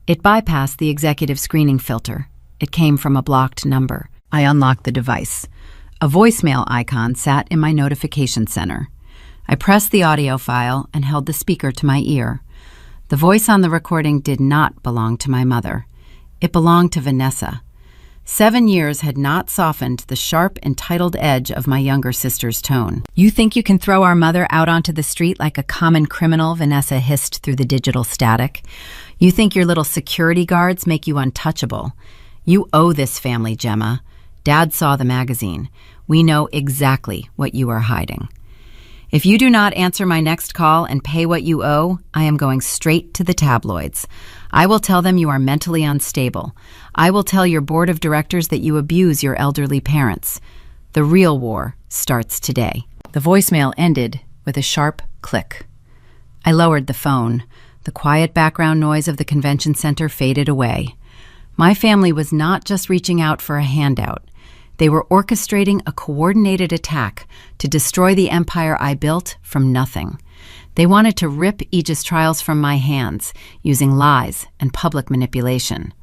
It bypassed the executive screening filter. It came from a blocked number. I unlocked the device. A voicemail icon sat in my notification center. I pressed the audio file and held the speaker to my ear. The voice on the recording did not belong to my mother. It belonged to Vanessa. 7 years had not softened the sharp, entitled edge of my younger sister's tone. "You think you can throw our mother out onto the street like a common criminal?" Vanessa hissed through the digital static. "You think your little security guards make you untouchable? You owe this family, Gemma. Dad saw the magazine. We know exactly what you are hiding. If you do not answer my next call and pay what you owe, I am going straight to the tabloids. I will tell them you are mentally unstable. I will tell your board of directors that you abuse your elderly parents. The real war starts today." The voicemail ended with a sharp click. I lowered the phone. The quiet background noise of the convention center faded away. My family was not just reaching out for a handout. They were orchestrating a coordinated attack to destroy the empire I built from nothing. They wanted to rip Aegis trials from my hands, using lies and public manipulation.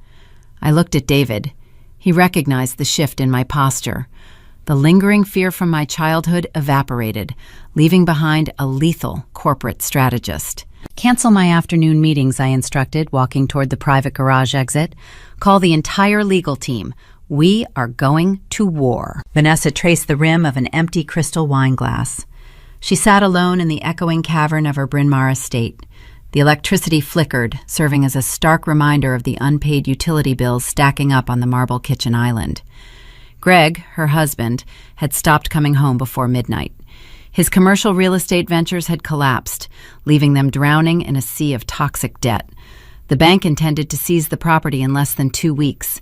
I looked at David. He recognized the shift in my posture. The lingering fear from my childhood evaporated, leaving behind a lethal corporate strategist. "Cancel my afternoon meetings," I instructed, walking toward the private garage exit. "Call the entire legal team. We are going to war." Vanessa traced the rim of an empty crystal wine glass. She sat alone in the echoing cavern of her Bryn Mawr estate. The electricity flickered, serving as a stark reminder of the unpaid utility bills stacking up on the marble kitchen island. Greg, her husband, had stopped coming home before midnight. His commercial real estate ventures had collapsed, leaving them drowning in a sea of toxic debt. The bank intended to seize the property in less than 2 weeks.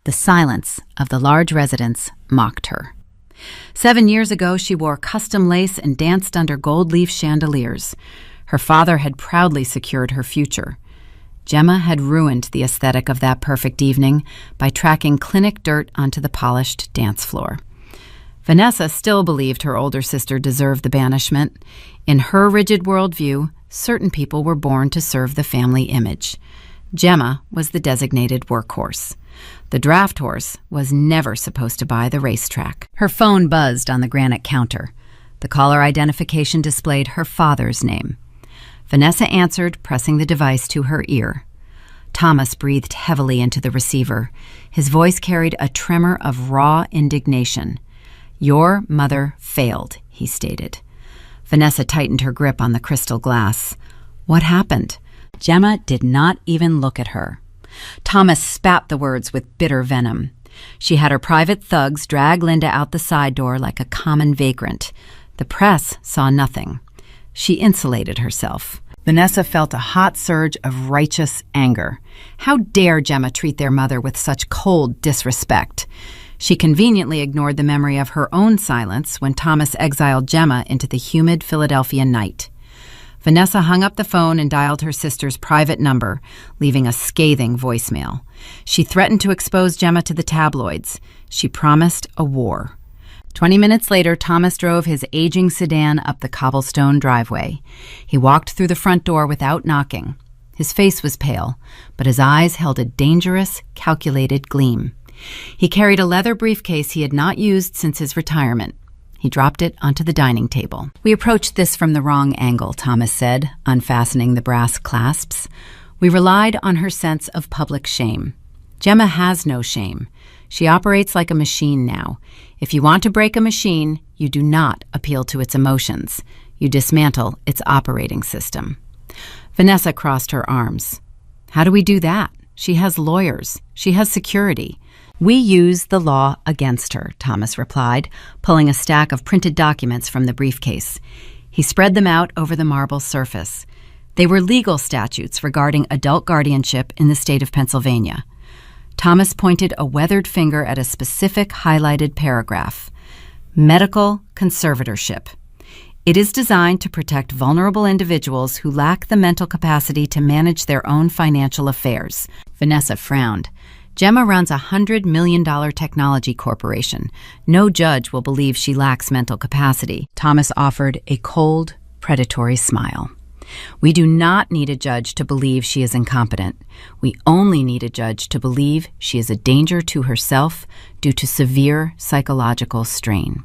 The silence of the large residence mocked her. 7 years ago, she wore custom lace and danced under gold leaf chandeliers. Her father had proudly secured her future. Gemma had ruined the aesthetic of that perfect evening by tracking clinic dirt onto the polished dance floor. Vanessa still believed her older sister deserved the banishment. In her rigid worldview, certain people were born to serve the family image. Gemma was the designated workhorse. The draft horse was never supposed to buy the racetrack. Her phone buzzed on the granite counter. The caller identification displayed her father's name. Vanessa answered, pressing the device to her ear. Thomas breathed heavily into the receiver. His voice carried a tremor of raw indignation. "Your mother failed," he stated. Vanessa tightened her grip on the crystal glass. What happened? Gemma did not even look at her. Thomas spat the words with bitter venom. She had her private thugs drag Linda out the side door like a common vagrant. The press saw nothing. She insulated herself. Vanessa felt a hot surge of righteous anger. How dare Gemma treat their mother with such cold disrespect? She conveniently ignored the memory of her own silence when Thomas exiled Gemma into the humid Philadelphia night. Vanessa hung up the phone and dialed her sister's private number, leaving a scathing voicemail. She threatened to expose Gemma to the tabloids. She promised a war. 20 minutes later, Thomas drove his aging sedan up the cobblestone driveway. He walked through the front door without knocking. His face was pale, but his eyes held a dangerous, calculated gleam. He carried a leather briefcase he had not used since his retirement. He dropped it onto the dining table. "We approached this from the wrong angle," Thomas said, unfastening the brass clasps. "We relied on her sense of public shame. Gemma has no shame. She operates like a machine now. If you want to break a machine, you do not appeal to its emotions. You dismantle its operating system." Vanessa crossed her arms. "How do we do that? She has lawyers. She has security." "We use the law against her," Thomas replied, pulling a stack of printed documents from the briefcase. He spread them out over the marble surface. They were legal statutes regarding adult guardianship in the state of Pennsylvania. Thomas pointed a weathered finger at a specific highlighted paragraph. Medical conservatorship. It is designed to protect vulnerable individuals who lack the mental capacity to manage their own financial affairs. Vanessa frowned. Gemma runs a $100 million technology corporation. No judge will believe she lacks mental capacity. Thomas offered a cold, predatory smile. "We do not need a judge to believe she is incompetent. We only need a judge to believe she is a danger to herself due to severe psychological strain."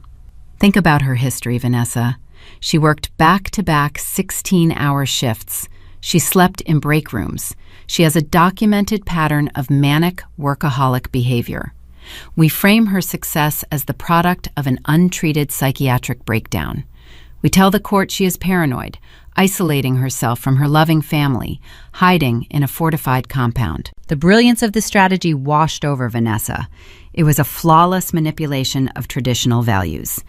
Think about her history, Vanessa. She worked back-to-back 16-hour shifts. She slept in break rooms. She has a documented pattern of manic workaholic behavior. We frame her success as the product of an untreated psychiatric breakdown. We tell the court she is paranoid, isolating herself from her loving family, hiding in a fortified compound. The brilliance of the strategy washed over Vanessa. It was a flawless manipulation of traditional values.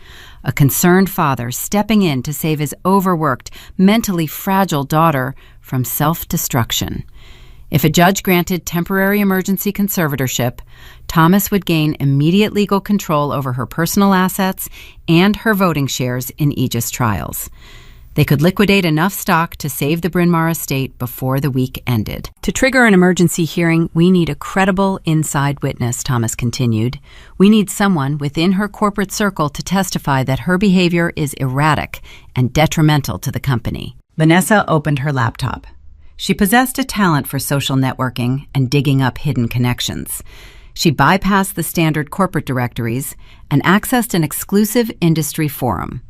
A concerned father stepping in to save his overworked, mentally fragile daughter from self-destruction. If a judge granted temporary emergency conservatorship, Thomas would gain immediate legal control over her personal assets and her voting shares in Aegis trials. They could liquidate enough stock to save the Bryn Mawr estate before the week ended. "To trigger an emergency hearing, we need a credible inside witness," Thomas continued. "We need someone within her corporate circle to testify that her behavior is erratic and detrimental to the company." Vanessa opened her laptop. She possessed a talent for social networking and digging up hidden connections. She bypassed the standard corporate directories and accessed an exclusive industry forum.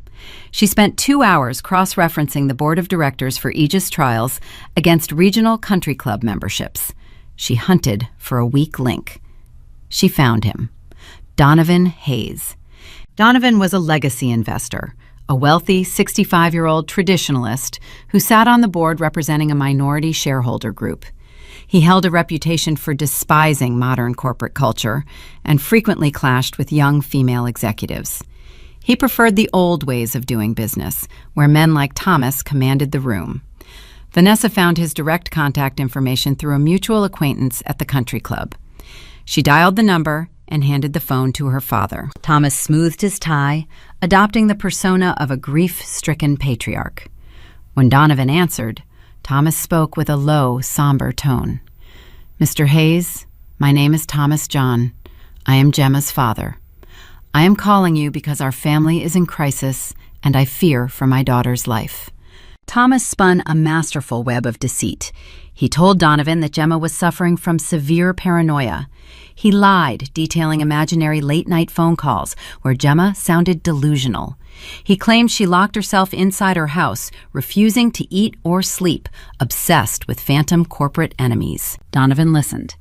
She spent 2 hours cross-referencing the board of directors for Aegis trials against regional country club memberships. She hunted for a weak link. She found him. Donovan Hayes. Donovan was a legacy investor, a wealthy 65-year-old traditionalist who sat on the board representing a minority shareholder group. He held a reputation for despising modern corporate culture and frequently clashed with young female executives. He preferred the old ways of doing business, where men like Thomas commanded the room. Vanessa found his direct contact information through a mutual acquaintance at the country club. She dialed the number and handed the phone to her father. Thomas smoothed his tie, adopting the persona of a grief-stricken patriarch. When Donovan answered, Thomas spoke with a low, somber tone. "Mr. Hayes, my name is Thomas John. I am Gemma's father. I am calling you because our family is in crisis and I fear for my daughter's life." Thomas spun a masterful web of deceit. He told Donovan that Gemma was suffering from severe paranoia. He lied, detailing imaginary late-night phone calls where Gemma sounded delusional. He claimed she locked herself inside her house, refusing to eat or sleep, obsessed with phantom corporate enemies. Donovan listened.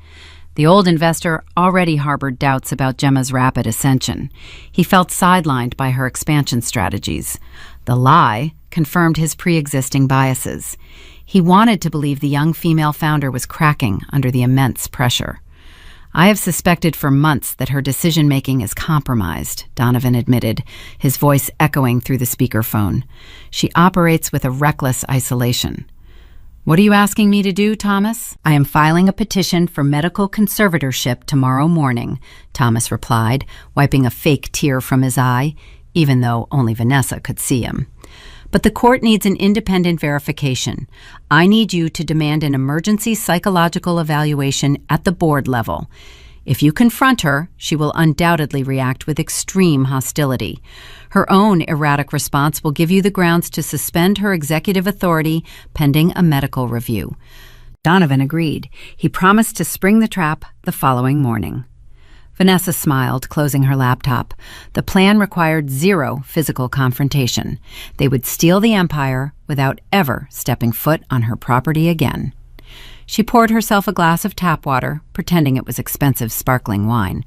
The old investor already harbored doubts about Gemma's rapid ascension. He felt sidelined by her expansion strategies. The lie confirmed his pre-existing biases. He wanted to believe the young female founder was cracking under the immense pressure. "I have suspected for months that her decision-making is compromised," Donovan admitted, his voice echoing through the speakerphone. "She operates with a reckless isolation." "What are you asking me to do, Thomas?" "I am filing a petition for medical conservatorship tomorrow morning," Thomas replied, wiping a fake tear from his eye, even though only Vanessa could see him. "But the court needs an independent verification. I need you to demand an emergency psychological evaluation at the board level. If you confront her, she will undoubtedly react with extreme hostility. Her own erratic response will give you the grounds to suspend her executive authority pending a medical review." Donovan agreed. He promised to spring the trap the following morning. Vanessa smiled, closing her laptop. The plan required zero physical confrontation. They would steal the empire without ever stepping foot on her property again. She poured herself a glass of tap water, pretending it was expensive sparkling wine.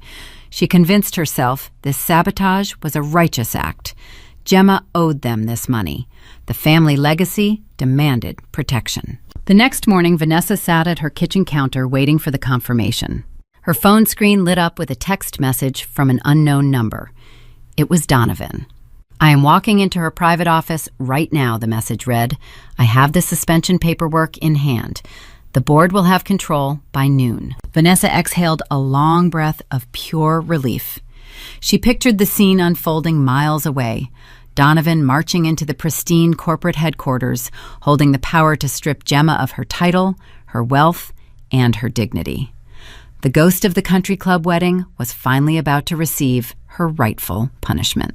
She convinced herself this sabotage was a righteous act. Gemma owed them this money. The family legacy demanded protection. The next morning, Vanessa sat at her kitchen counter waiting for the confirmation. Her phone screen lit up with a text message from an unknown number. It was Donovan. "I am walking into her private office right now," the message read. "I have the suspension paperwork in hand. The board will have control by noon." Vanessa exhaled a long breath of pure relief. She pictured the scene unfolding miles away. Donovan marching into the pristine corporate headquarters, holding the power to strip Gemma of her title, her wealth, and her dignity. The ghost of the country club wedding was finally about to receive her rightful punishment.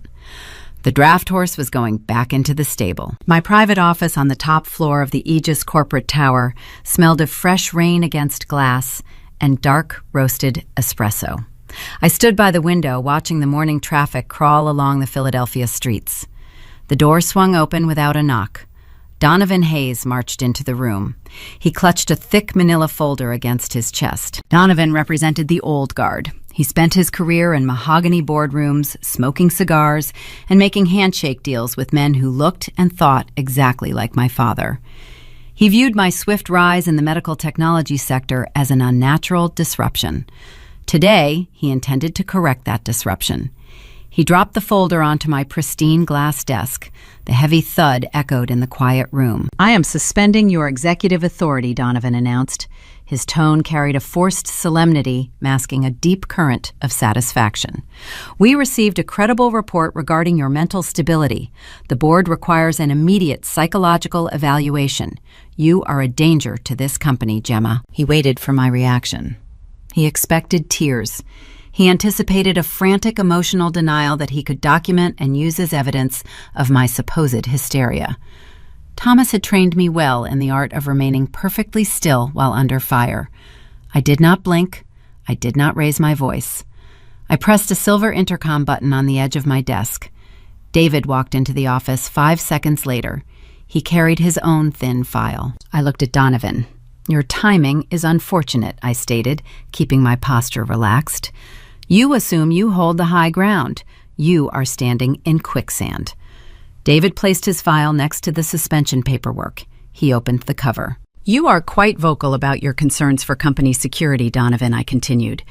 The draft horse was going back into the stable. My private office on the top floor of the Aegis corporate tower smelled of fresh rain against glass and dark roasted espresso. I stood by the window watching the morning traffic crawl along the Philadelphia streets. The door swung open without a knock. Donovan Hayes marched into the room. He clutched a thick manila folder against his chest. Donovan represented the old guard. He spent his career in mahogany boardrooms, smoking cigars, and making handshake deals with men who looked and thought exactly like my father. He viewed my swift rise in the medical technology sector as an unnatural disruption. Today, he intended to correct that disruption. He dropped the folder onto my pristine glass desk. The heavy thud echoed in the quiet room. "I am suspending your executive authority," Donovan announced. His tone carried a forced solemnity, masking a deep current of satisfaction. "We received a credible report regarding your mental stability. The board requires an immediate psychological evaluation. You are a danger to this company, Gemma." He waited for my reaction. He expected tears. He anticipated a frantic emotional denial that he could document and use as evidence of my supposed hysteria. Thomas had trained me well in the art of remaining perfectly still while under fire. I did not blink. I did not raise my voice. I pressed a silver intercom button on the edge of my desk. David walked into the office 5 seconds later. He carried his own thin file. I looked at Donovan. "Your timing is unfortunate," I stated, keeping my posture relaxed. "You assume you hold the high ground. You are standing in quicksand." David placed his file next to the suspension paperwork. He opened the cover. You are quite vocal about your concerns for company security, Donovan, I continued.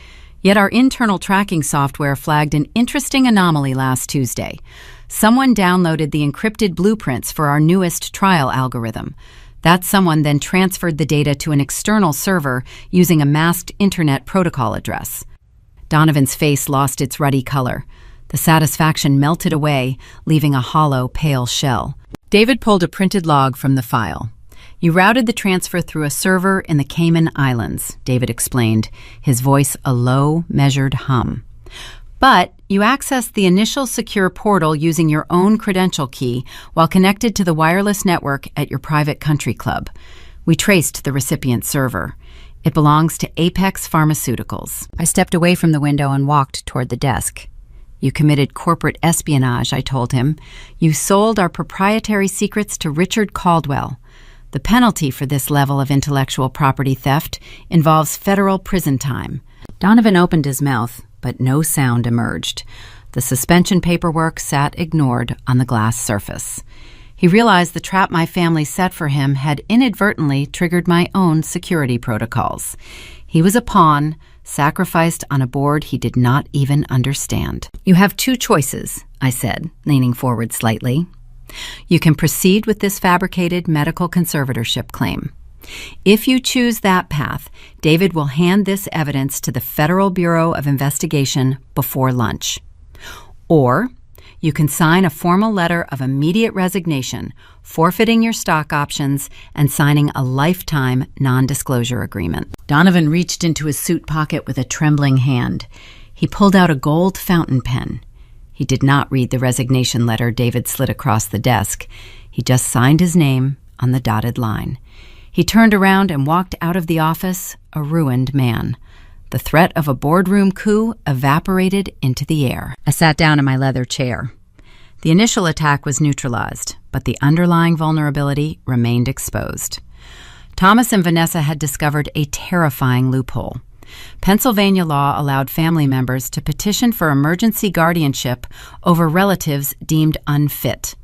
Yet our internal tracking software flagged an interesting anomaly last Tuesday. Someone downloaded the encrypted blueprints for our newest trial algorithm. That someone then transferred the data to an external server using a masked internet protocol address. Donovan's face lost its ruddy color. The satisfaction melted away, leaving a hollow, pale shell. David pulled a printed log from the file. You routed the transfer through a server in the Cayman Islands, David explained, his voice a low, measured hum. But you accessed the initial secure portal using your own credential key while connected to the wireless network at your private country club. We traced the recipient server. It belongs to Apex Pharmaceuticals. I stepped away from the window and walked toward the desk. You committed corporate espionage, I told him. You sold our proprietary secrets to Richard Caldwell. The penalty for this level of intellectual property theft involves federal prison time. Donovan opened his mouth, but no sound emerged. The suspension paperwork sat ignored on the glass surface. He realized the trap my family set for him had inadvertently triggered my own security protocols. He was a pawn, sacrificed on a board he did not even understand. You have two choices, I said, leaning forward slightly. You can proceed with this fabricated medical conservatorship claim. If you choose that path, David will hand this evidence to the Federal Bureau of Investigation before lunch. Or you can sign a formal letter of immediate resignation, forfeiting your stock options and signing a lifetime non-disclosure agreement. Donovan reached into his suit pocket with a trembling hand. He pulled out a gold fountain pen. He did not read the resignation letter David slid across the desk. He just signed his name on the dotted line. He turned around and walked out of the office, a ruined man. The threat of a boardroom coup evaporated into the air. I sat down in my leather chair. The initial attack was neutralized, but the underlying vulnerability remained exposed. Thomas and Vanessa had discovered a terrifying loophole. Pennsylvania law allowed family members to petition for emergency guardianship over relatives deemed unfit.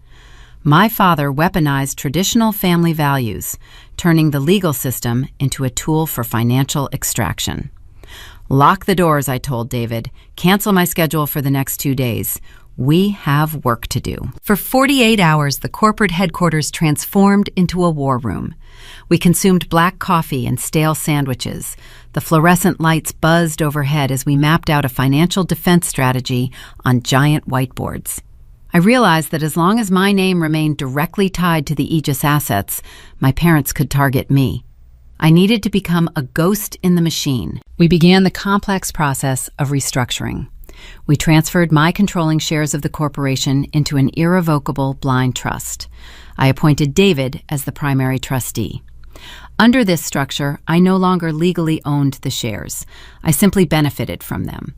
My father weaponized traditional family values, turning the legal system into a tool for financial extraction. Lock the doors, I told David. Cancel my schedule for the next 2 days. We have work to do. For 48 hours, the corporate headquarters transformed into a war room. We consumed black coffee and stale sandwiches. The fluorescent lights buzzed overhead as we mapped out a financial defense strategy on giant whiteboards. I realized that as long as my name remained directly tied to the Aegis assets, my parents could target me. I needed to become a ghost in the machine. We began the complex process of restructuring. We transferred my controlling shares of the corporation into an irrevocable blind trust. I appointed David as the primary trustee. Under this structure, I no longer legally owned the shares. I simply benefited from them.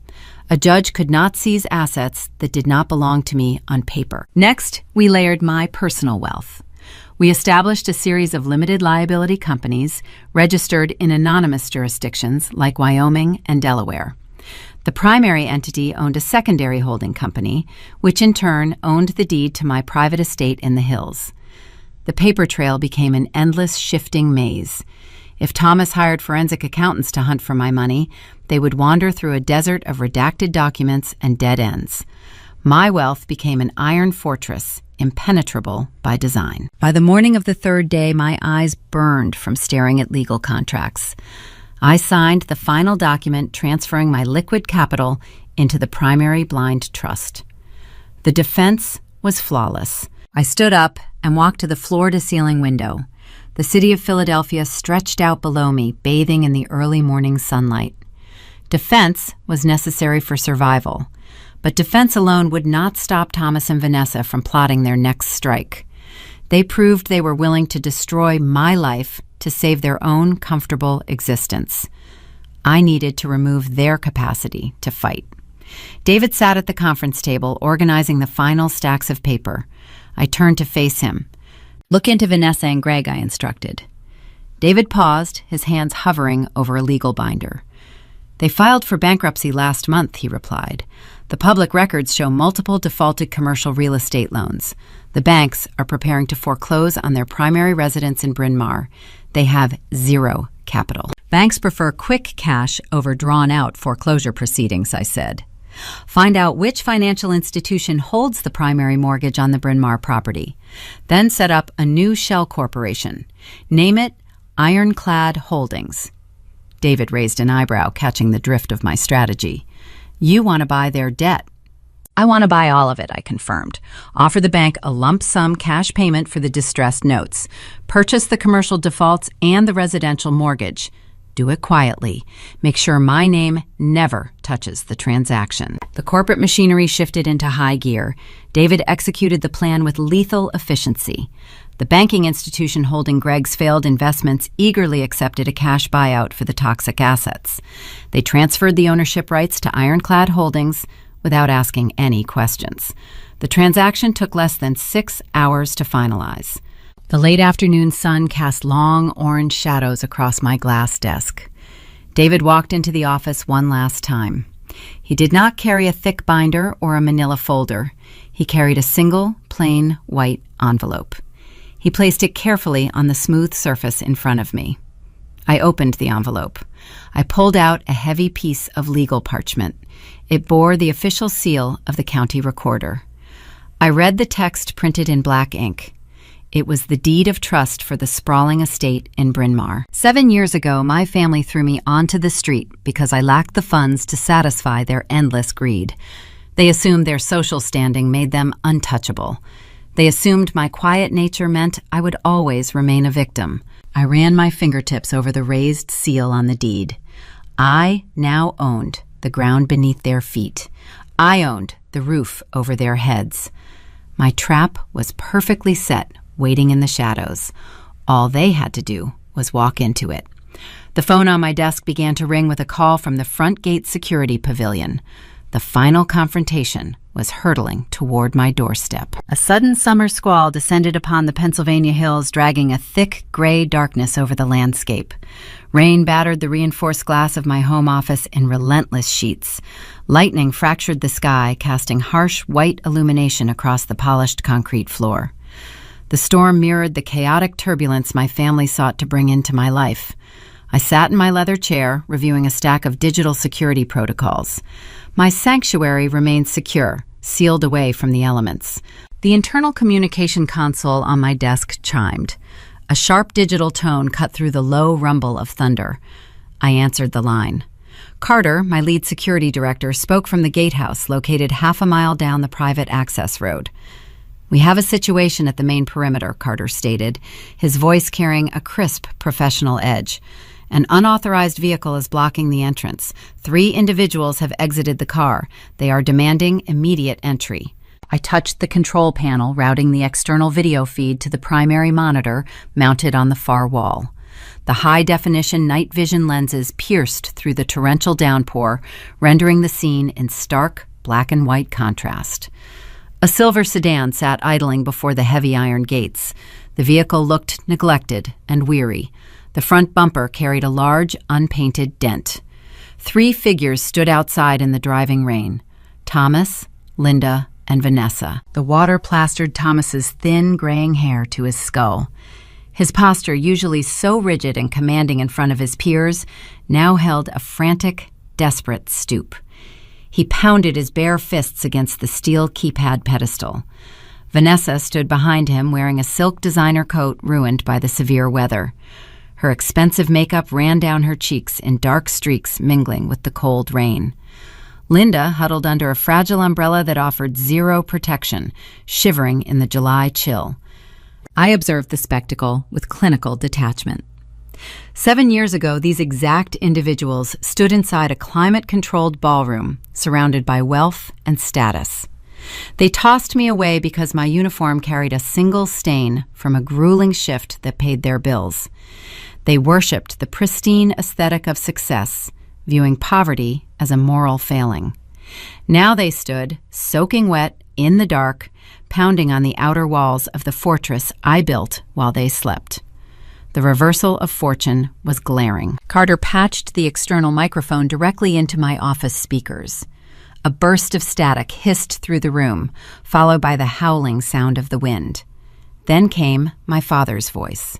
A judge could not seize assets that did not belong to me on paper. Next, we layered my personal wealth. We established a series of limited liability companies registered in anonymous jurisdictions like Wyoming and Delaware. The primary entity owned a secondary holding company, which in turn owned the deed to my private estate in the hills. The paper trail became an endless shifting maze. If Thomas hired forensic accountants to hunt for my money, they would wander through a desert of redacted documents and dead ends. My wealth became an iron fortress, impenetrable by design. By the morning of the third day, my eyes burned from staring at legal contracts. I signed the final document transferring my liquid capital into the primary blind trust. The defense was flawless. I stood up and walked to the floor-to-ceiling window. The city of Philadelphia stretched out below me, bathing in the early morning sunlight. Defense was necessary for survival, but defense alone would not stop Thomas and Vanessa from plotting their next strike. They proved they were willing to destroy my life to save their own comfortable existence. I needed to remove their capacity to fight. David sat at the conference table, organizing the final stacks of paper. I turned to face him. Look into Vanessa and Greg, I instructed. David paused, his hands hovering over a legal binder. They filed for bankruptcy last month, he replied. The public records show multiple defaulted commercial real estate loans. The banks are preparing to foreclose on their primary residence in Bryn Mawr. They have zero capital. Banks prefer quick cash over drawn-out foreclosure proceedings, I said. Find out which financial institution holds the primary mortgage on the Bryn Mawr property. Then set up a new shell corporation. Name it Ironclad Holdings. David raised an eyebrow, catching the drift of my strategy. You want to buy their debt. I want to buy all of it, I confirmed. Offer the bank a lump sum cash payment for the distressed notes. Purchase the commercial defaults and the residential mortgage. Do it quietly. Make sure my name never touches the transaction. The corporate machinery shifted into high gear. David executed the plan with lethal efficiency. The banking institution holding Greg's failed investments eagerly accepted a cash buyout for the toxic assets. They transferred the ownership rights to Ironclad Holdings without asking any questions. The transaction took less than 6 hours to finalize. The late afternoon sun cast long orange shadows across my glass desk. David walked into the office one last time. He did not carry a thick binder or a manila folder. He carried a single, plain, white envelope. He placed it carefully on the smooth surface in front of me. I opened the envelope. I pulled out a heavy piece of legal parchment. It bore the official seal of the county recorder. I read the text printed in black ink. It was the deed of trust for the sprawling estate in Bryn Mawr. 7 years ago, my family threw me onto the street because I lacked the funds to satisfy their endless greed. They assumed their social standing made them untouchable. They assumed my quiet nature meant I would always remain a victim. I ran my fingertips over the raised seal on the deed. I now owned the ground beneath their feet. I owned the roof over their heads. My trap was perfectly set, waiting in the shadows. All they had to do was walk into it. The phone on my desk began to ring with a call from the front gate security pavilion. The final confrontation was hurtling toward my doorstep. A sudden summer squall descended upon the Pennsylvania hills, dragging a thick gray darkness over the landscape. Rain battered the reinforced glass of my home office in relentless sheets. Lightning fractured the sky, casting harsh white illumination across the polished concrete floor. The storm mirrored the chaotic turbulence my family sought to bring into my life. I sat in my leather chair, reviewing a stack of digital security protocols. My sanctuary remained secure, sealed away from the elements. The internal communication console on my desk chimed. A sharp digital tone cut through the low rumble of thunder. I answered the line. Carter, my lead security director, spoke from the gatehouse located half a mile down the private access road. We have a situation at the main perimeter, Carter stated, his voice carrying a crisp professional edge. An unauthorized vehicle is blocking the entrance. 3 individuals have exited the car. They are demanding immediate entry. I touched the control panel, routing the external video feed to the primary monitor mounted on the far wall. The high-definition night vision lenses pierced through the torrential downpour, rendering the scene in stark black and white contrast. A silver sedan sat idling before the heavy iron gates. The vehicle looked neglected and weary. The front bumper carried a large, unpainted dent. 3 figures stood outside in the driving rain: Thomas, Linda, and Vanessa. The water plastered Thomas's thin, graying hair to his skull. His posture, usually so rigid and commanding in front of his peers, now held a frantic, desperate stoop. He pounded his bare fists against the steel keypad pedestal. Vanessa stood behind him, wearing a silk designer coat ruined by the severe weather. Her expensive makeup ran down her cheeks in dark streaks mingling with the cold rain. Linda huddled under a fragile umbrella that offered zero protection, shivering in the July chill. I observed the spectacle with clinical detachment. 7 years ago, these exact individuals stood inside a climate-controlled ballroom, surrounded by wealth and status. They tossed me away because my uniform carried a single stain from a grueling shift that paid their bills. They worshipped the pristine aesthetic of success, viewing poverty as a moral failing. Now they stood, soaking wet, in the dark, pounding on the outer walls of the fortress I built while they slept. The reversal of fortune was glaring. Carter patched the external microphone directly into my office speakers. A burst of static hissed through the room, followed by the howling sound of the wind. Then came my father's voice.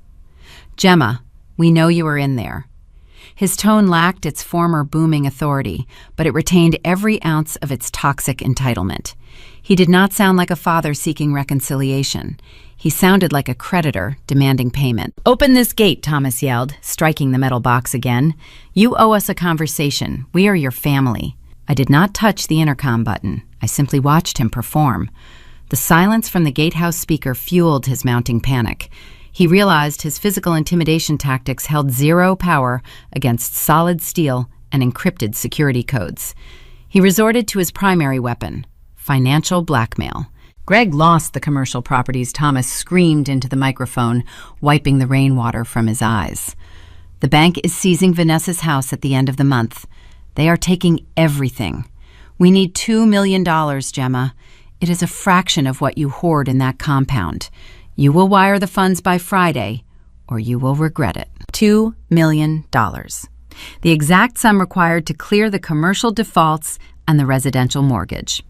"Gemma, We know you are in there." His tone lacked its former booming authority, but it retained every ounce of its toxic entitlement. He did not sound like a father seeking reconciliation. He sounded like a creditor demanding payment. "Open this gate," Thomas yelled, striking the metal box again. "You owe us a conversation. We are your family." I did not touch the intercom button. I simply watched him perform. The silence from the gatehouse speaker fueled his mounting panic. He realized his physical intimidation tactics held zero power against solid steel and encrypted security codes. He resorted to his primary weapon, financial blackmail. "Greg lost the commercial properties," Thomas screamed into the microphone, wiping the rainwater from his eyes. "The bank is seizing Vanessa's house at the end of the month. They are taking everything. We need $2 million, Gemma. It is a fraction of what you hoard in that compound. You will wire the funds by Friday, or you will regret it." $2 million. The exact sum required to clear the commercial defaults and the residential mortgage.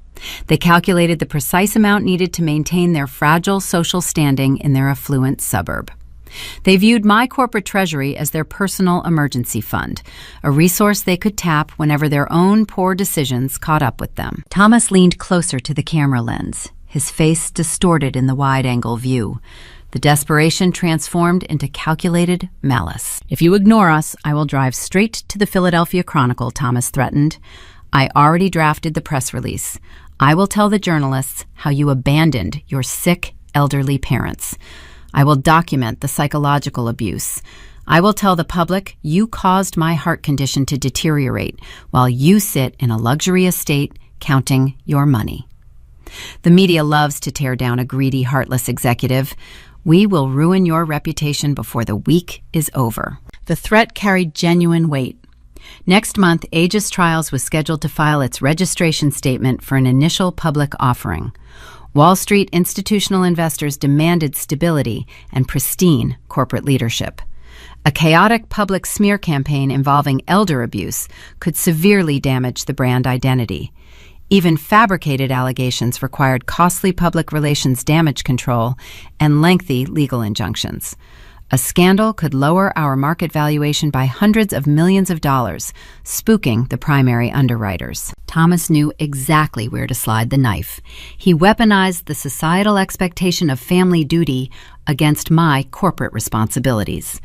They calculated the precise amount needed to maintain their fragile social standing in their affluent suburb. They viewed my corporate treasury as their personal emergency fund, a resource they could tap whenever their own poor decisions caught up with them. Thomas leaned closer to the camera lens, his face distorted in the wide-angle view. The desperation transformed into calculated malice. "If you ignore us, I will drive straight to the Philadelphia Chronicle," Thomas threatened. "I already drafted the press release. I will tell the journalists how you abandoned your sick, elderly parents. I will document the psychological abuse. I will tell the public you caused my heart condition to deteriorate while you sit in a luxury estate counting your money." The media loves to tear down a greedy, heartless executive. "We will ruin your reputation before the week is over." The threat carried genuine weight. Next month, Aegis Trials was scheduled to file its registration statement for an initial public offering. Wall Street institutional investors demanded stability and pristine corporate leadership. A chaotic public smear campaign involving elder abuse could severely damage the brand identity. Even fabricated allegations required costly public relations damage control and lengthy legal injunctions. A scandal could lower our market valuation by hundreds of millions of dollars, spooking the primary underwriters. Thomas knew exactly where to slide the knife. He weaponized the societal expectation of family duty against my corporate responsibilities.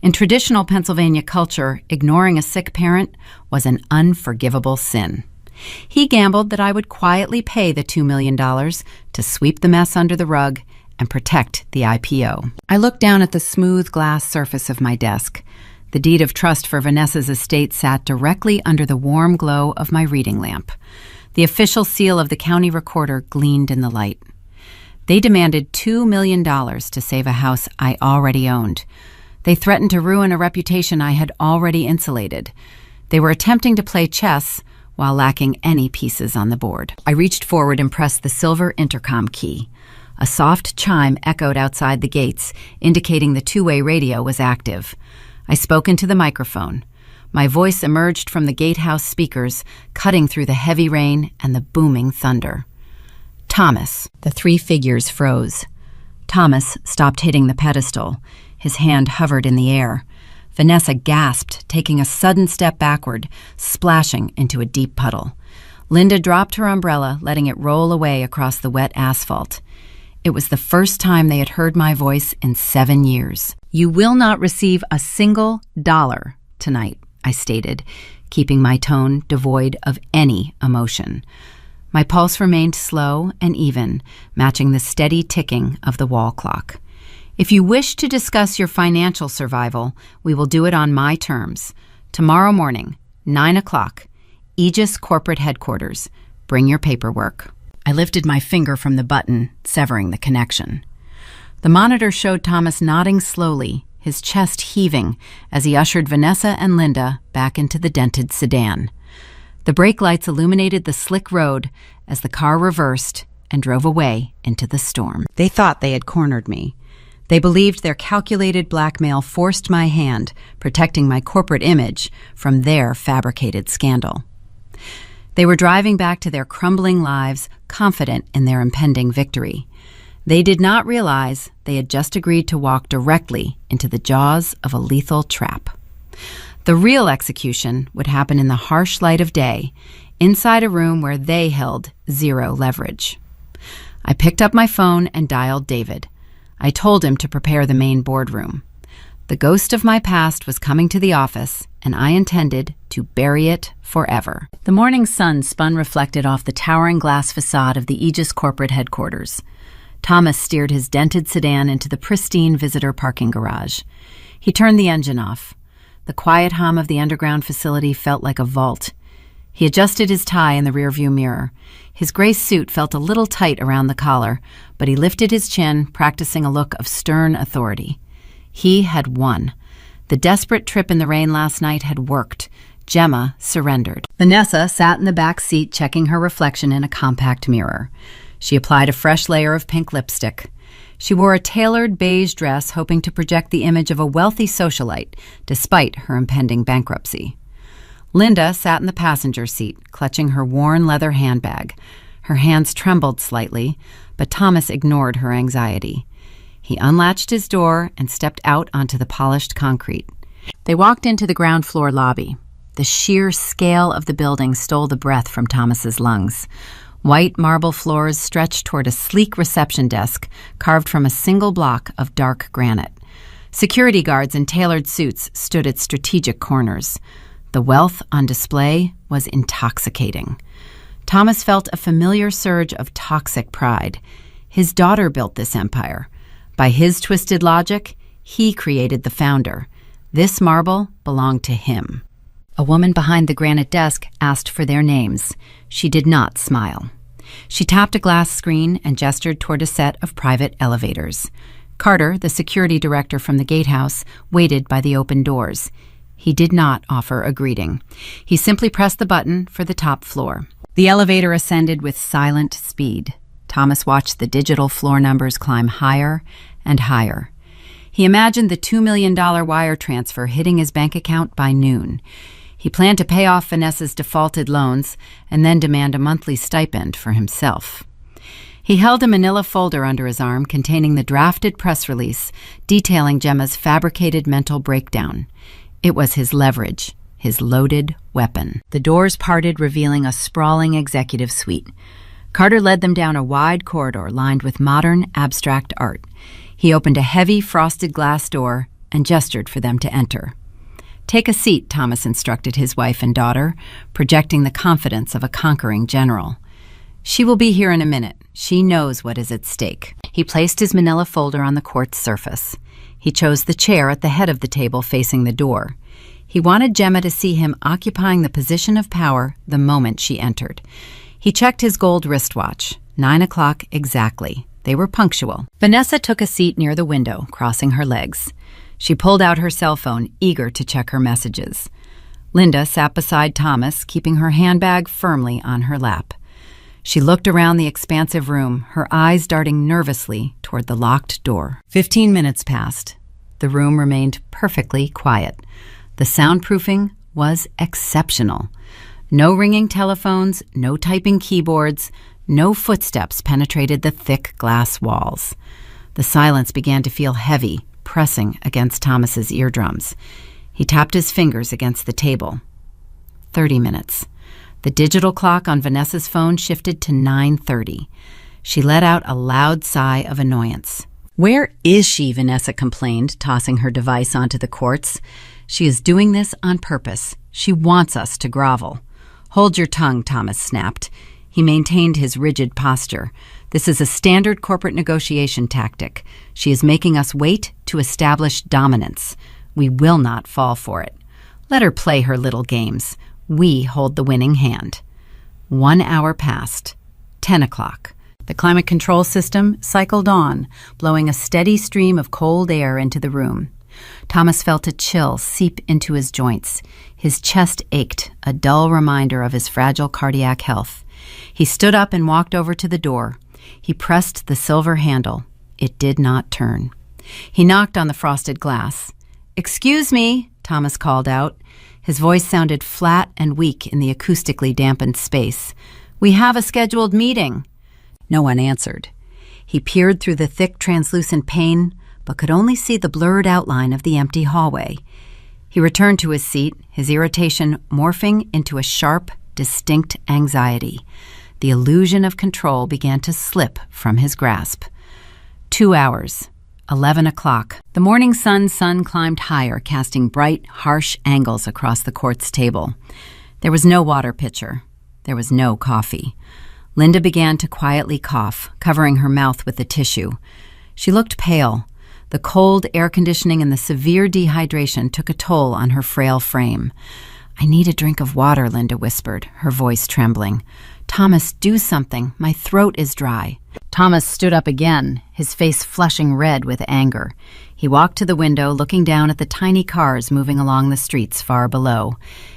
In traditional Pennsylvania culture, ignoring a sick parent was an unforgivable sin. He gambled that I would quietly pay the $2 million to sweep the mess under the rug and protect the IPO. I looked down at the smooth glass surface of my desk. The deed of trust for Vanessa's estate sat directly under the warm glow of my reading lamp. The official seal of the county recorder gleamed in the light. They demanded $2 million to save a house I already owned. They threatened to ruin a reputation I had already insulated. They were attempting to play chess while lacking any pieces on the board. I reached forward and pressed the silver intercom key. A soft chime echoed outside the gates, indicating the two-way radio was active. I spoke into the microphone. My voice emerged from the gatehouse speakers, cutting through the heavy rain and the booming thunder. "Thomas." The three figures froze. Thomas stopped hitting the pedestal. His hand hovered in the air. Vanessa gasped, taking a sudden step backward, splashing into a deep puddle. Linda dropped her umbrella, letting it roll away across the wet asphalt. It was the first time they had heard my voice in 7 years. "You will not receive a single dollar tonight," I stated, keeping my tone devoid of any emotion. My pulse remained slow and even, matching the steady ticking of the wall clock. "If you wish to discuss your financial survival, we will do it on my terms. Tomorrow morning, 9 o'clock, Aegis Corporate Headquarters. Bring your paperwork." I lifted my finger from the button, severing the connection. The monitor showed Thomas nodding slowly, his chest heaving as he ushered Vanessa and Linda back into the dented sedan. The brake lights illuminated the slick road as the car reversed and drove away into the storm. They thought they had cornered me. They believed their calculated blackmail forced my hand, protecting my corporate image from their fabricated scandal. They were driving back to their crumbling lives, confident in their impending victory. They did not realize they had just agreed to walk directly into the jaws of a lethal trap. The real execution would happen in the harsh light of day, inside a room where they held zero leverage. I picked up my phone and dialed David. I told him to prepare the main boardroom. The ghost of my past was coming to the office, and I intended to bury it forever. The morning sun spun reflected off the towering glass facade of the Aegis corporate headquarters. Thomas steered his dented sedan into the pristine visitor parking garage. He turned the engine off. The quiet hum of the underground facility felt like a vault. He adjusted his tie in the rearview mirror. His gray suit felt a little tight around the collar, but he lifted his chin, practicing a look of stern authority. He had won. The desperate trip in the rain last night had worked. Gemma surrendered. Vanessa sat in the back seat, checking her reflection in a compact mirror. She applied a fresh layer of pink lipstick. She wore a tailored beige dress, hoping to project the image of a wealthy socialite, despite her impending bankruptcy. Linda sat in the passenger seat, clutching her worn leather handbag. Her hands trembled slightly, but Thomas ignored her anxiety. He unlatched his door and stepped out onto the polished concrete. They walked into the ground floor lobby. The sheer scale of the building stole the breath from Thomas's lungs. White marble floors stretched toward a sleek reception desk carved from a single block of dark granite. Security guards in tailored suits stood at strategic corners. The wealth on display was intoxicating. Thomas felt a familiar surge of toxic pride. His daughter built this empire. By his twisted logic, he created the founder. This marble belonged to him. A woman behind the granite desk asked for their names. She did not smile. She tapped a glass screen and gestured toward a set of private elevators. Carter, the security director from the gatehouse, waited by the open doors. He did not offer a greeting. He simply pressed the button for the top floor. The elevator ascended with silent speed. Thomas watched the digital floor numbers climb higher and higher. He imagined the $2 million wire transfer hitting his bank account by noon. He planned to pay off Vanessa's defaulted loans and then demand a monthly stipend for himself. He held a manila folder under his arm containing the drafted press release detailing Gemma's fabricated mental breakdown. It was his leverage, his loaded weapon. The doors parted, revealing a sprawling executive suite. Carter led them down a wide corridor lined with modern, abstract art. He opened a heavy, frosted glass door and gestured for them to enter. "Take a seat," Thomas instructed his wife and daughter, projecting the confidence of a conquering general. "She will be here in a minute. She knows what is at stake." He placed his manila folder on the quartz surface. He chose the chair at the head of the table facing the door. He wanted Gemma to see him occupying the position of power the moment she entered. He checked his gold wristwatch. 9 o'clock exactly. They were punctual. Vanessa took a seat near the window, crossing her legs. She pulled out her cell phone, eager to check her messages. Linda sat beside Thomas, keeping her handbag firmly on her lap. She looked around the expansive room, her eyes darting nervously toward the locked door. 15 minutes passed. The room remained perfectly quiet. The soundproofing was exceptional. No ringing telephones, no typing keyboards, no footsteps penetrated the thick glass walls. The silence began to feel heavy, pressing against Thomas's eardrums. He tapped his fingers against the table. 30 minutes. The digital clock on Vanessa's phone shifted to 9:30. She let out a loud sigh of annoyance. "Where is she?" Vanessa complained, tossing her device onto the quartz. "She is doing this on purpose. She wants us to grovel." "Hold your tongue," Thomas snapped. He maintained his rigid posture. "This is a standard corporate negotiation tactic. She is making us wait to establish dominance. We will not fall for it. Let her play her little games. We hold the winning hand." 1 hour passed. 10 o'clock. The climate control system cycled on, blowing a steady stream of cold air into the room. Thomas felt a chill seep into his joints. His chest ached, a dull reminder of his fragile cardiac health. He stood up and walked over to the door. He pressed the silver handle. It did not turn. He knocked on the frosted glass. "Excuse me," Thomas called out. His voice sounded flat and weak in the acoustically dampened space. "We have a scheduled meeting." No one answered. He peered through the thick, translucent pane, but could only see the blurred outline of the empty hallway. He returned to his seat, his irritation morphing into a sharp, distinct anxiety. The illusion of control began to slip from his grasp. 2 hours. 11 o'clock. The morning sun climbed higher, casting bright, harsh angles across the quartz table. There was no water pitcher. There was no coffee. Linda began to quietly cough, covering her mouth with the tissue. She looked pale. The cold air conditioning and the severe dehydration took a toll on her frail frame. "I need a drink of water," Linda whispered, her voice trembling. "Thomas, do something. My throat is dry." Thomas stood up again, his face flushing red with anger. He walked to the window, looking down at the tiny cars moving along the streets far below.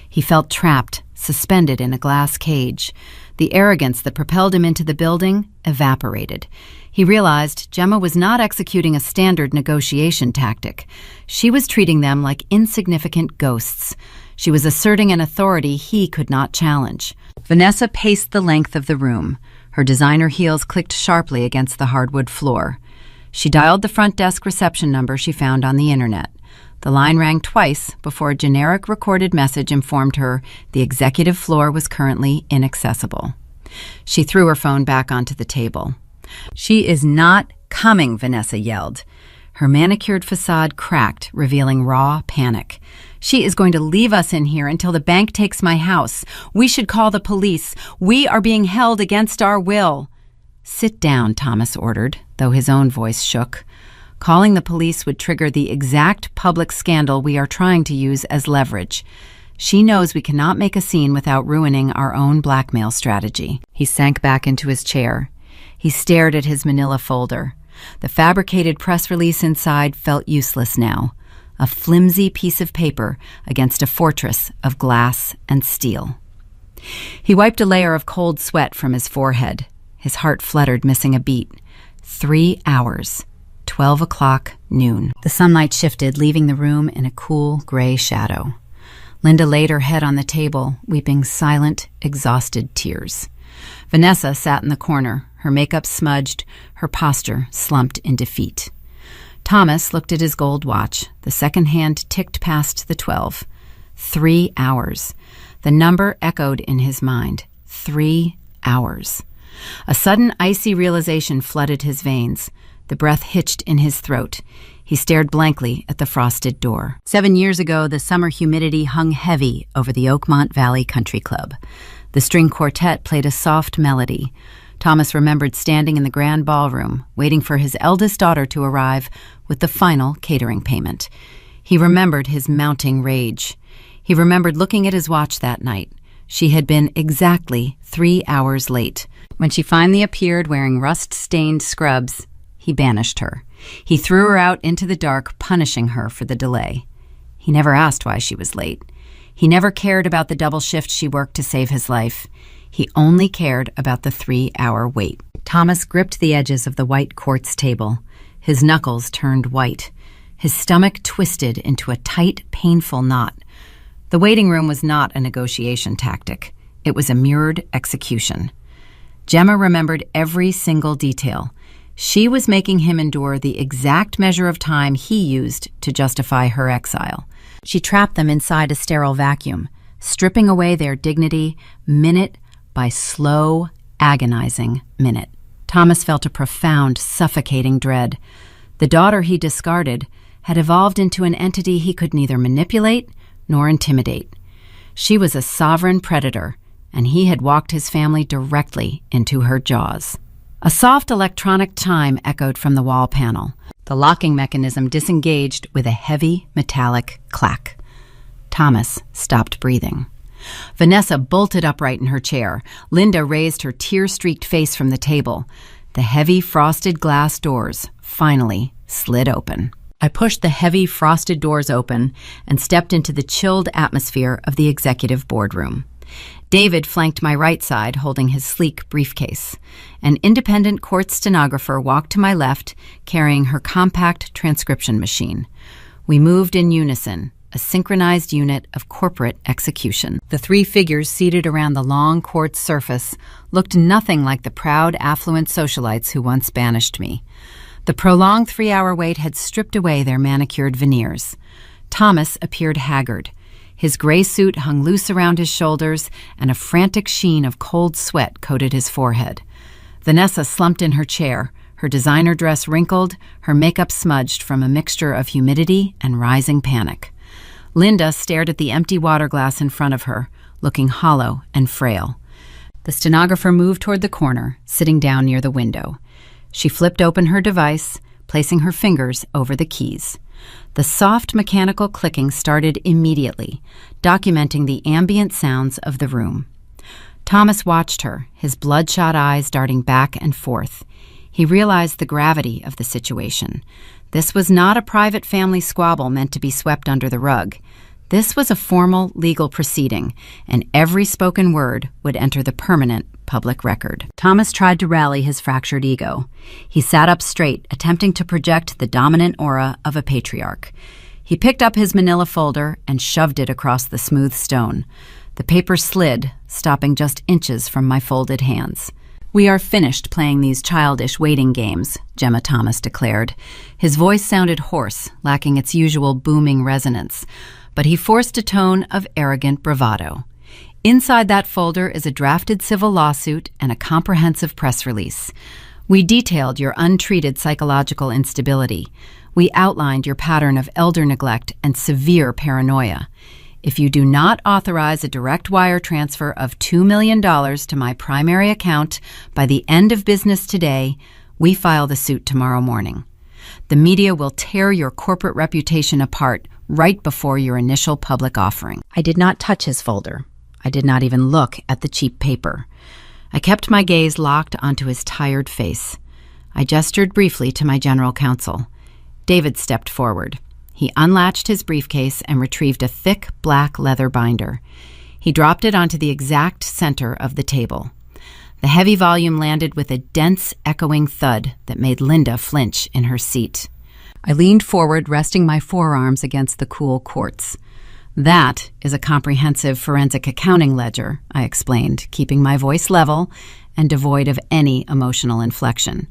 He felt trapped, suspended in a glass cage. The arrogance that propelled him into the building evaporated. He realized Gemma was not executing a standard negotiation tactic. She was treating them like insignificant ghosts. She was asserting an authority he could not challenge. Vanessa paced the length of the room. Her designer heels clicked sharply against the hardwood floor. She dialed the front desk reception number she found on the internet. The line rang twice before a generic recorded message informed her the executive floor was currently inaccessible. She threw her phone back onto the table. "She is not coming," Vanessa yelled. Her manicured facade cracked, revealing raw panic. "She is going to leave us in here until the bank takes my house. We should call the police. We are being held against our will." "Sit down," Thomas ordered, though his own voice shook. Calling the police would trigger the exact public scandal we are trying to use as leverage. She knows we cannot make a scene without ruining our own blackmail strategy. He sank back into his chair. He stared at his manila folder. The fabricated press release inside felt useless now, a flimsy piece of paper against a fortress of glass and steel. He wiped a layer of cold sweat from his forehead. His heart fluttered, missing a beat. 3 hours. 12 o'clock, noon. The sunlight shifted, leaving the room in a cool, gray shadow. Linda laid her head on the table, weeping silent, exhausted tears. Vanessa sat in the corner, her makeup smudged, her posture slumped in defeat. Thomas looked at his gold watch. The second hand ticked past the 12. 3 hours. The number echoed in his mind. 3 hours. A sudden icy realization flooded his veins. The breath hitched in his throat. He stared blankly at the frosted door. 7 years ago, the summer humidity hung heavy over the Oakmont Valley Country Club. The string quartet played a soft melody. Thomas remembered standing in the grand ballroom, waiting for his eldest daughter to arrive with the final catering payment. He remembered his mounting rage. He remembered looking at his watch that night. She had been exactly 3 hours late. When she finally appeared wearing rust-stained scrubs, he banished her. He threw her out into the dark, punishing her for the delay. He never asked why she was late. He never cared about the double shift she worked to save his life. He only cared about the 3-hour wait. Thomas gripped the edges of the white quartz table. His knuckles turned white. His stomach twisted into a tight, painful knot. The waiting room was not a negotiation tactic. It was a mirrored execution. Gemma remembered every single detail. She was making him endure the exact measure of time he used to justify her exile. She trapped them inside a sterile vacuum, stripping away their dignity minute by slow, agonizing minute. Thomas felt a profound, suffocating dread. The daughter he discarded had evolved into an entity he could neither manipulate nor intimidate. She was a sovereign predator, and he had walked his family directly into her jaws. A soft electronic chime echoed from the wall panel. The locking mechanism disengaged with a heavy metallic clack. Thomas stopped breathing. Vanessa bolted upright in her chair. Linda raised her tear-streaked face from the table. The heavy frosted glass doors finally slid open. I pushed the heavy frosted doors open and stepped into the chilled atmosphere of the executive boardroom. David flanked my right side, holding his sleek briefcase. An independent court stenographer walked to my left, carrying her compact transcription machine. We moved in unison, a synchronized unit of corporate execution. The three figures seated around the long quartz surface looked nothing like the proud, affluent socialites who once banished me. The prolonged 3-hour wait had stripped away their manicured veneers. Thomas appeared haggard. His gray suit hung loose around his shoulders, and a frantic sheen of cold sweat coated his forehead. Vanessa slumped in her chair, her designer dress wrinkled, her makeup smudged from a mixture of humidity and rising panic. Linda stared at the empty water glass in front of her, looking hollow and frail. The stenographer moved toward the corner, sitting down near the window. She flipped open her device, placing her fingers over the keys. The soft mechanical clicking started immediately, documenting the ambient sounds of the room. Thomas watched her, his bloodshot eyes darting back and forth. He realized the gravity of the situation. This was not a private family squabble meant to be swept under the rug. This was a formal legal proceeding, and every spoken word would enter the permanent public record. Thomas tried to rally his fractured ego. He sat up straight, attempting to project the dominant aura of a patriarch. He picked up his manila folder and shoved it across the smooth stone. The paper slid, stopping just inches from my folded hands. "We are finished playing these childish waiting games," Gemma Thomas declared. His voice sounded hoarse, lacking its usual booming resonance, but he forced a tone of arrogant bravado. "Inside that folder is a drafted civil lawsuit and a comprehensive press release. We detailed your untreated psychological instability. We outlined your pattern of elder neglect and severe paranoia. If you do not authorize a direct wire transfer of $2 million to my primary account by the end of business today, we file the suit tomorrow morning. The media will tear your corporate reputation apart right before your initial public offering." I did not touch his folder. I did not even look at the cheap paper. I kept my gaze locked onto his tired face. I gestured briefly to my general counsel. David stepped forward. He unlatched his briefcase and retrieved a thick black leather binder. He dropped it onto the exact center of the table. The heavy volume landed with a dense, echoing thud that made Linda flinch in her seat. I leaned forward, resting my forearms against the cool quartz. "That is a comprehensive forensic accounting ledger," I explained, keeping my voice level and devoid of any emotional inflection.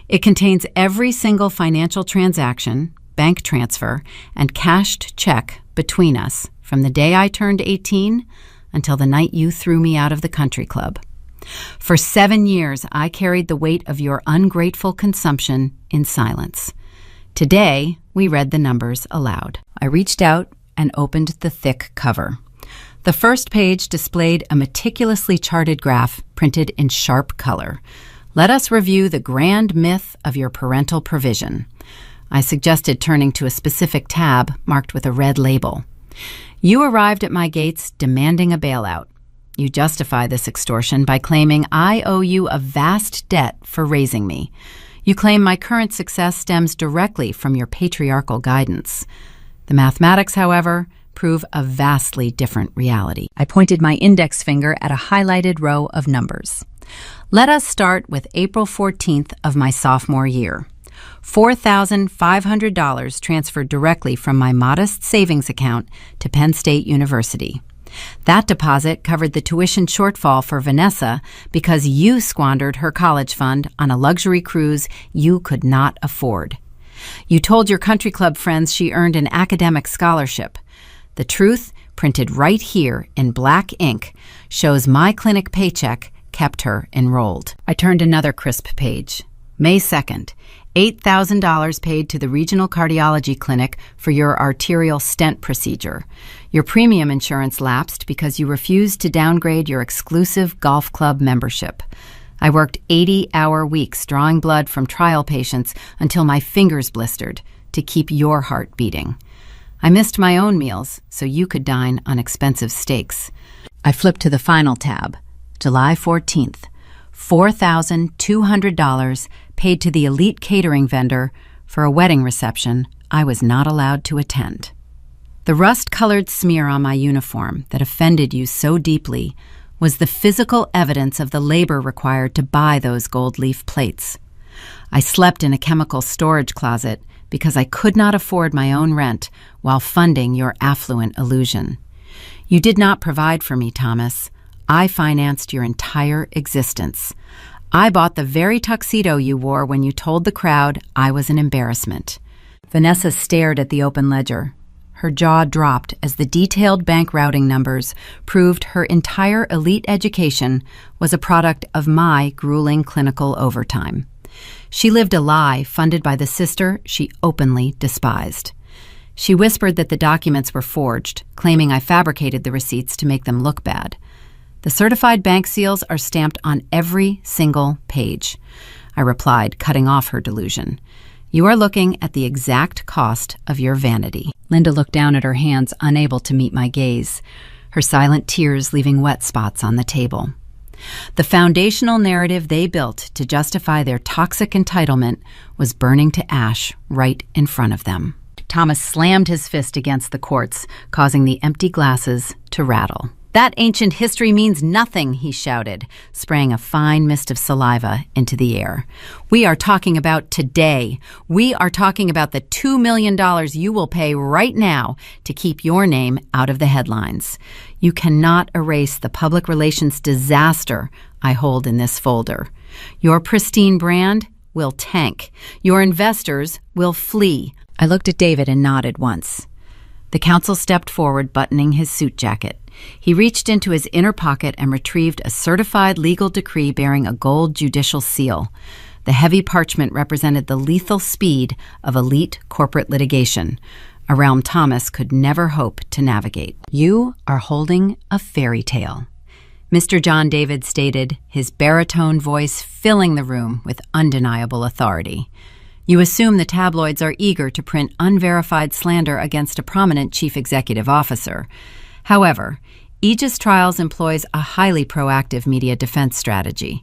"It contains every single financial transaction, bank transfer, and cashed check between us from the day I turned 18 until the night you threw me out of the country club. For 7 years, I carried the weight of your ungrateful consumption in silence. Today, we read the numbers aloud." I reached out and opened the thick cover. The first page displayed a meticulously charted graph printed in sharp color. "Let us review the grand myth of your parental provision." I suggested turning to a specific tab marked with a red label. "You arrived at my gates demanding a bailout. You justify this extortion by claiming I owe you a vast debt for raising me. You claim my current success stems directly from your patriarchal guidance. The mathematics, however, prove a vastly different reality." I pointed my index finger at a highlighted row of numbers. "Let us start with April 14th of my sophomore year. $4,500 transferred directly from my modest savings account to Penn State University. That deposit covered the tuition shortfall for Vanessa because you squandered her college fund on a luxury cruise you could not afford. You told your country club friends she earned an academic scholarship. The truth, printed right here in black ink, shows my clinic paycheck kept her enrolled." I turned another crisp page. May 2nd, $8,000 paid to the regional cardiology clinic for your arterial stent procedure. Your premium insurance lapsed because you refused to downgrade your exclusive golf club membership. I worked 80-hour weeks drawing blood from trial patients until my fingers blistered to keep your heart beating. I missed my own meals so you could dine on expensive steaks. I flipped to the final tab. July 14th, $4,200 paid to the elite catering vendor for a wedding reception I was not allowed to attend. The rust-colored smear on my uniform that offended you so deeply was the physical evidence of the labor required to buy those gold leaf plates. I slept in a chemical storage closet because I could not afford my own rent while funding your affluent illusion. You did not provide for me, Thomas. I financed your entire existence. I bought the very tuxedo you wore when you told the crowd I was an embarrassment." Vanessa stared at the open ledger. Her jaw dropped as the detailed bank routing numbers proved her entire elite education was a product of my grueling clinical overtime. She lived a lie funded by the sister she openly despised. She whispered that the documents were forged, claiming I fabricated the receipts to make them look bad. "The certified bank seals are stamped on every single page," I replied, cutting off her delusion. "You are looking at the exact cost of your vanity." Linda looked down at her hands, unable to meet my gaze, her silent tears leaving wet spots on the table. The foundational narrative they built to justify their toxic entitlement was burning to ash right in front of them. Thomas slammed his fist against the quartz, causing the empty glasses to rattle. "That ancient history means nothing," he shouted, spraying a fine mist of saliva into the air. "We are talking about today. We are talking about the $2 million you will pay right now to keep your name out of the headlines. You cannot erase the public relations disaster I hold in this folder. Your pristine brand will tank. Your investors will flee." I looked at David and nodded once. The counsel stepped forward, buttoning his suit jacket. He reached into his inner pocket and retrieved a certified legal decree bearing a gold judicial seal. The heavy parchment represented the lethal speed of elite corporate litigation, a realm Thomas could never hope to navigate. "You are holding a fairy tale," Mr. John David stated, his baritone voice filling the room with undeniable authority. "You assume the tabloids are eager to print unverified slander against a prominent chief executive officer. However, Aegis Trials employs a highly proactive media defense strategy.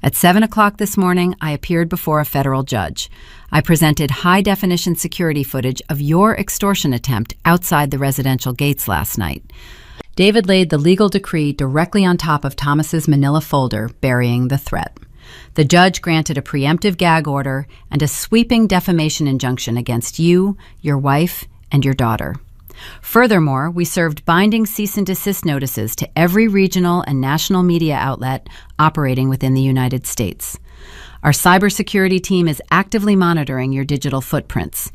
At 7 o'clock this morning, I appeared before a federal judge. I presented high-definition security footage of your extortion attempt outside the residential gates last night." David laid the legal decree directly on top of Thomas's manila folder, burying the threat. The judge granted a preemptive gag order and a sweeping defamation injunction against you, your wife, and your daughter. Furthermore, we served binding cease and desist notices to every regional and national media outlet operating within the United States. Our cybersecurity team is actively monitoring your digital footprints.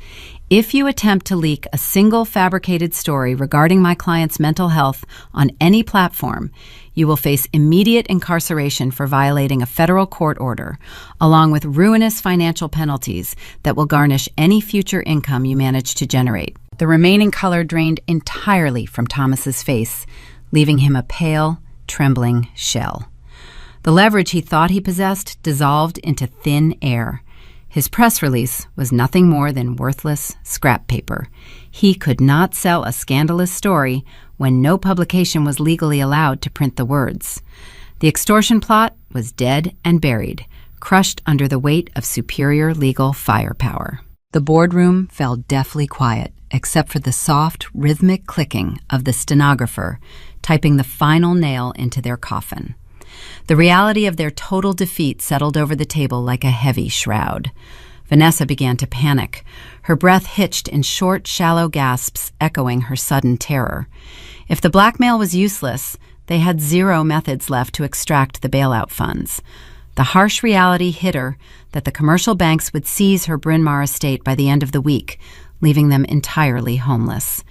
If you attempt to leak a single fabricated story regarding my client's mental health on any platform, you will face immediate incarceration for violating a federal court order, along with ruinous financial penalties that will garnish any future income you manage to generate. The remaining color drained entirely from Thomas's face, leaving him a pale, trembling shell. The leverage he thought he possessed dissolved into thin air. His press release was nothing more than worthless scrap paper. He could not sell a scandalous story when no publication was legally allowed to print the words. The extortion plot was dead and buried, crushed under the weight of superior legal firepower. The boardroom fell deathly quiet, except for the soft, rhythmic clicking of the stenographer typing the final nail into their coffin. The reality of their total defeat settled over the table like a heavy shroud. Vanessa began to panic. Her breath hitched in short, shallow gasps, echoing her sudden terror. If the blackmail was useless, they had zero methods left to extract the bailout funds. The harsh reality hit her that the commercial banks would seize her Bryn Mawr estate by the end of the week, leaving them entirely homeless.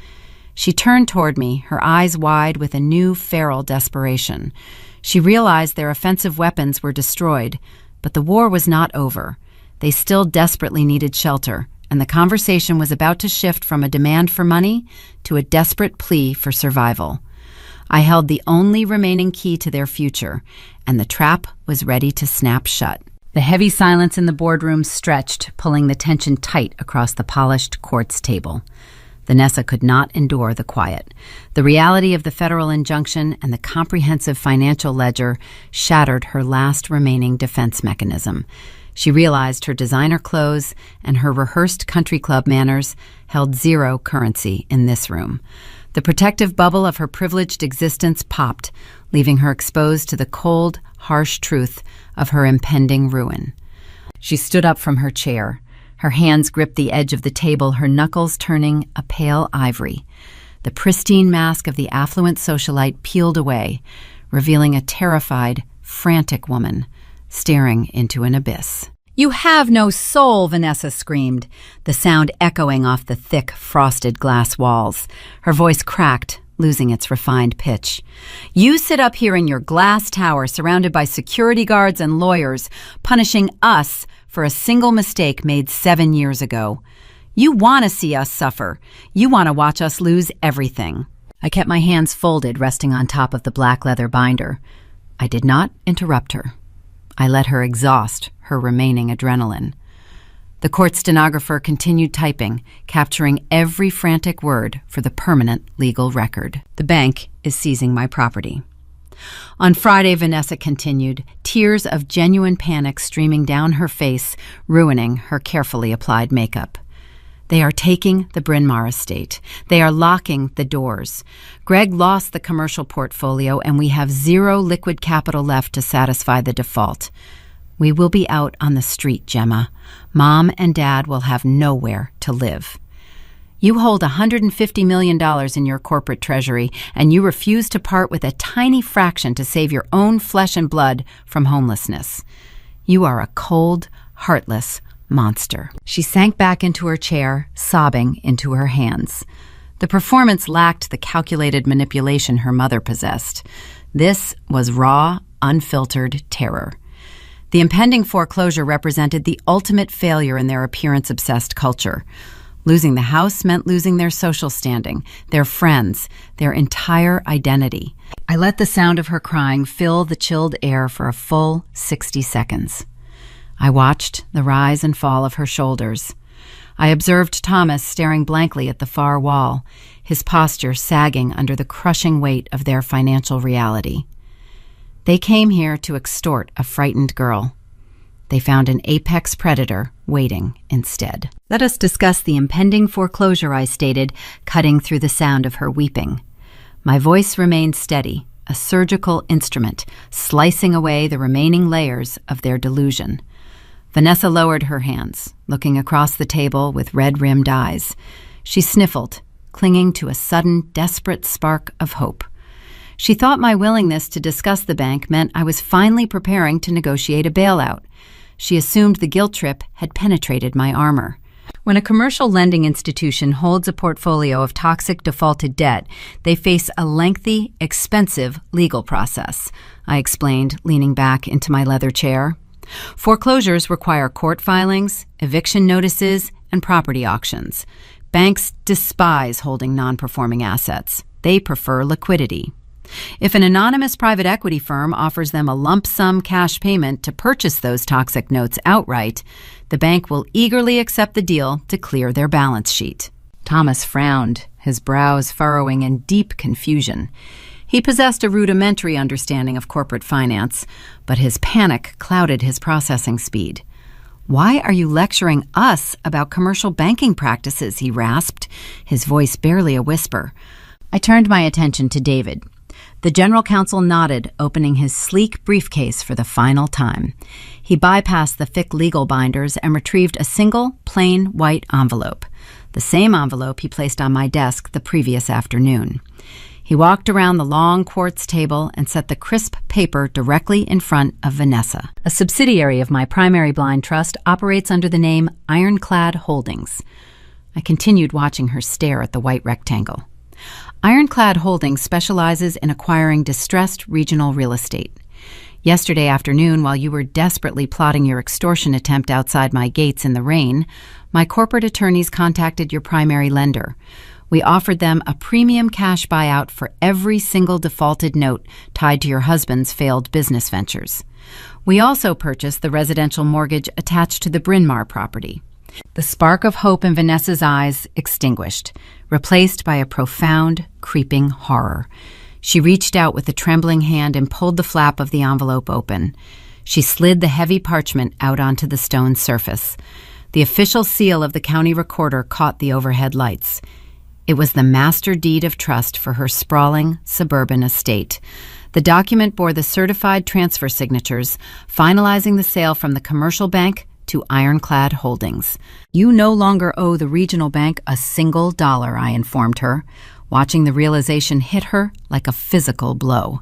She turned toward me, her eyes wide with a new feral desperation. She realized their offensive weapons were destroyed, but the war was not over. They still desperately needed shelter, and the conversation was about to shift from a demand for money to a desperate plea for survival. I held the only remaining key to their future, and the trap was ready to snap shut. The heavy silence in the boardroom stretched, pulling the tension tight across the polished quartz table. Vanessa could not endure the quiet. The reality of the federal injunction and the comprehensive financial ledger shattered her last remaining defense mechanism. She realized her designer clothes and her rehearsed country club manners held zero currency in this room. The protective bubble of her privileged existence popped, leaving her exposed to the cold, harsh truth of her impending ruin. She stood up from her chair, Her hands gripped the edge of the table, her knuckles turning a pale ivory. The pristine mask of the affluent socialite peeled away, revealing a terrified, frantic woman staring into an abyss. "You have no soul," Vanessa screamed, the sound echoing off the thick, frosted glass walls. Her voice cracked, losing its refined pitch. "You sit up here in your glass tower surrounded by security guards and lawyers, punishing us for a single mistake made 7 years ago. You want to see us suffer. You want to watch us lose everything." I kept my hands folded, resting on top of the black leather binder. I did not interrupt her. I let her exhaust her remaining adrenaline. The court stenographer continued typing, capturing every frantic word for the permanent legal record. "The bank is seizing my property." On Friday, Vanessa continued, tears of genuine panic streaming down her face, ruining her carefully applied makeup. "They are taking the Bryn Mawr estate. They are locking the doors. Greg lost the commercial portfolio, and we have zero liquid capital left to satisfy the default. We will be out on the street, Gemma. Mom and Dad will have nowhere to live. You hold $150 million in your corporate treasury, and you refuse to part with a tiny fraction to save your own flesh and blood from homelessness. You are a cold, heartless monster." She sank back into her chair, sobbing into her hands. The performance lacked the calculated manipulation her mother possessed. This was raw, unfiltered terror. The impending foreclosure represented the ultimate failure in their appearance-obsessed culture. Losing the house meant losing their social standing, their friends, their entire identity. I let the sound of her crying fill the chilled air for a full 60 seconds. I watched the rise and fall of her shoulders. I observed Thomas staring blankly at the far wall, his posture sagging under the crushing weight of their financial reality. They came here to extort a frightened girl. They found an apex predator waiting instead. "Let us discuss the impending foreclosure," I stated, cutting through the sound of her weeping. My voice remained steady, a surgical instrument, slicing away the remaining layers of their delusion. Vanessa lowered her hands, looking across the table with red-rimmed eyes. She sniffled, clinging to a sudden, desperate spark of hope. She thought my willingness to discuss the bank meant I was finally preparing to negotiate a bailout. She assumed the guilt trip had penetrated my armor. When a commercial lending institution holds a portfolio of toxic defaulted debt, they face a lengthy, expensive legal process, I explained, leaning back into my leather chair. Foreclosures require court filings, eviction notices, and property auctions. Banks despise holding non-performing assets. They prefer liquidity. If an anonymous private equity firm offers them a lump sum cash payment to purchase those toxic notes outright, the bank will eagerly accept the deal to clear their balance sheet. Thomas frowned, his brows furrowing in deep confusion. He possessed a rudimentary understanding of corporate finance, but his panic clouded his processing speed. "Why are you lecturing us about commercial banking practices?" he rasped, his voice barely a whisper. I turned my attention to David. The general counsel nodded, opening his sleek briefcase for the final time. He bypassed the thick legal binders and retrieved a single, plain white envelope, the same envelope he placed on my desk the previous afternoon. He walked around the long quartz table and set the crisp paper directly in front of Vanessa. "A subsidiary of my primary blind trust operates under the name Ironclad Holdings." I continued watching her stare at the white rectangle. Ironclad Holdings specializes in acquiring distressed regional real estate. Yesterday afternoon, while you were desperately plotting your extortion attempt outside my gates in the rain, my corporate attorneys contacted your primary lender. We offered them a premium cash buyout for every single defaulted note tied to your husband's failed business ventures. We also purchased the residential mortgage attached to the Bryn Mawr property. The spark of hope in Vanessa's eyes extinguished, replaced by a profound, creeping horror. She reached out with a trembling hand and pulled the flap of the envelope open. She slid the heavy parchment out onto the stone surface. The official seal of the county recorder caught the overhead lights. It was the master deed of trust for her sprawling suburban estate. The document bore the certified transfer signatures, finalizing the sale from the commercial bank to Ironclad Holdings. You no longer owe the regional bank a single dollar, I informed her, watching the realization hit her like a physical blow.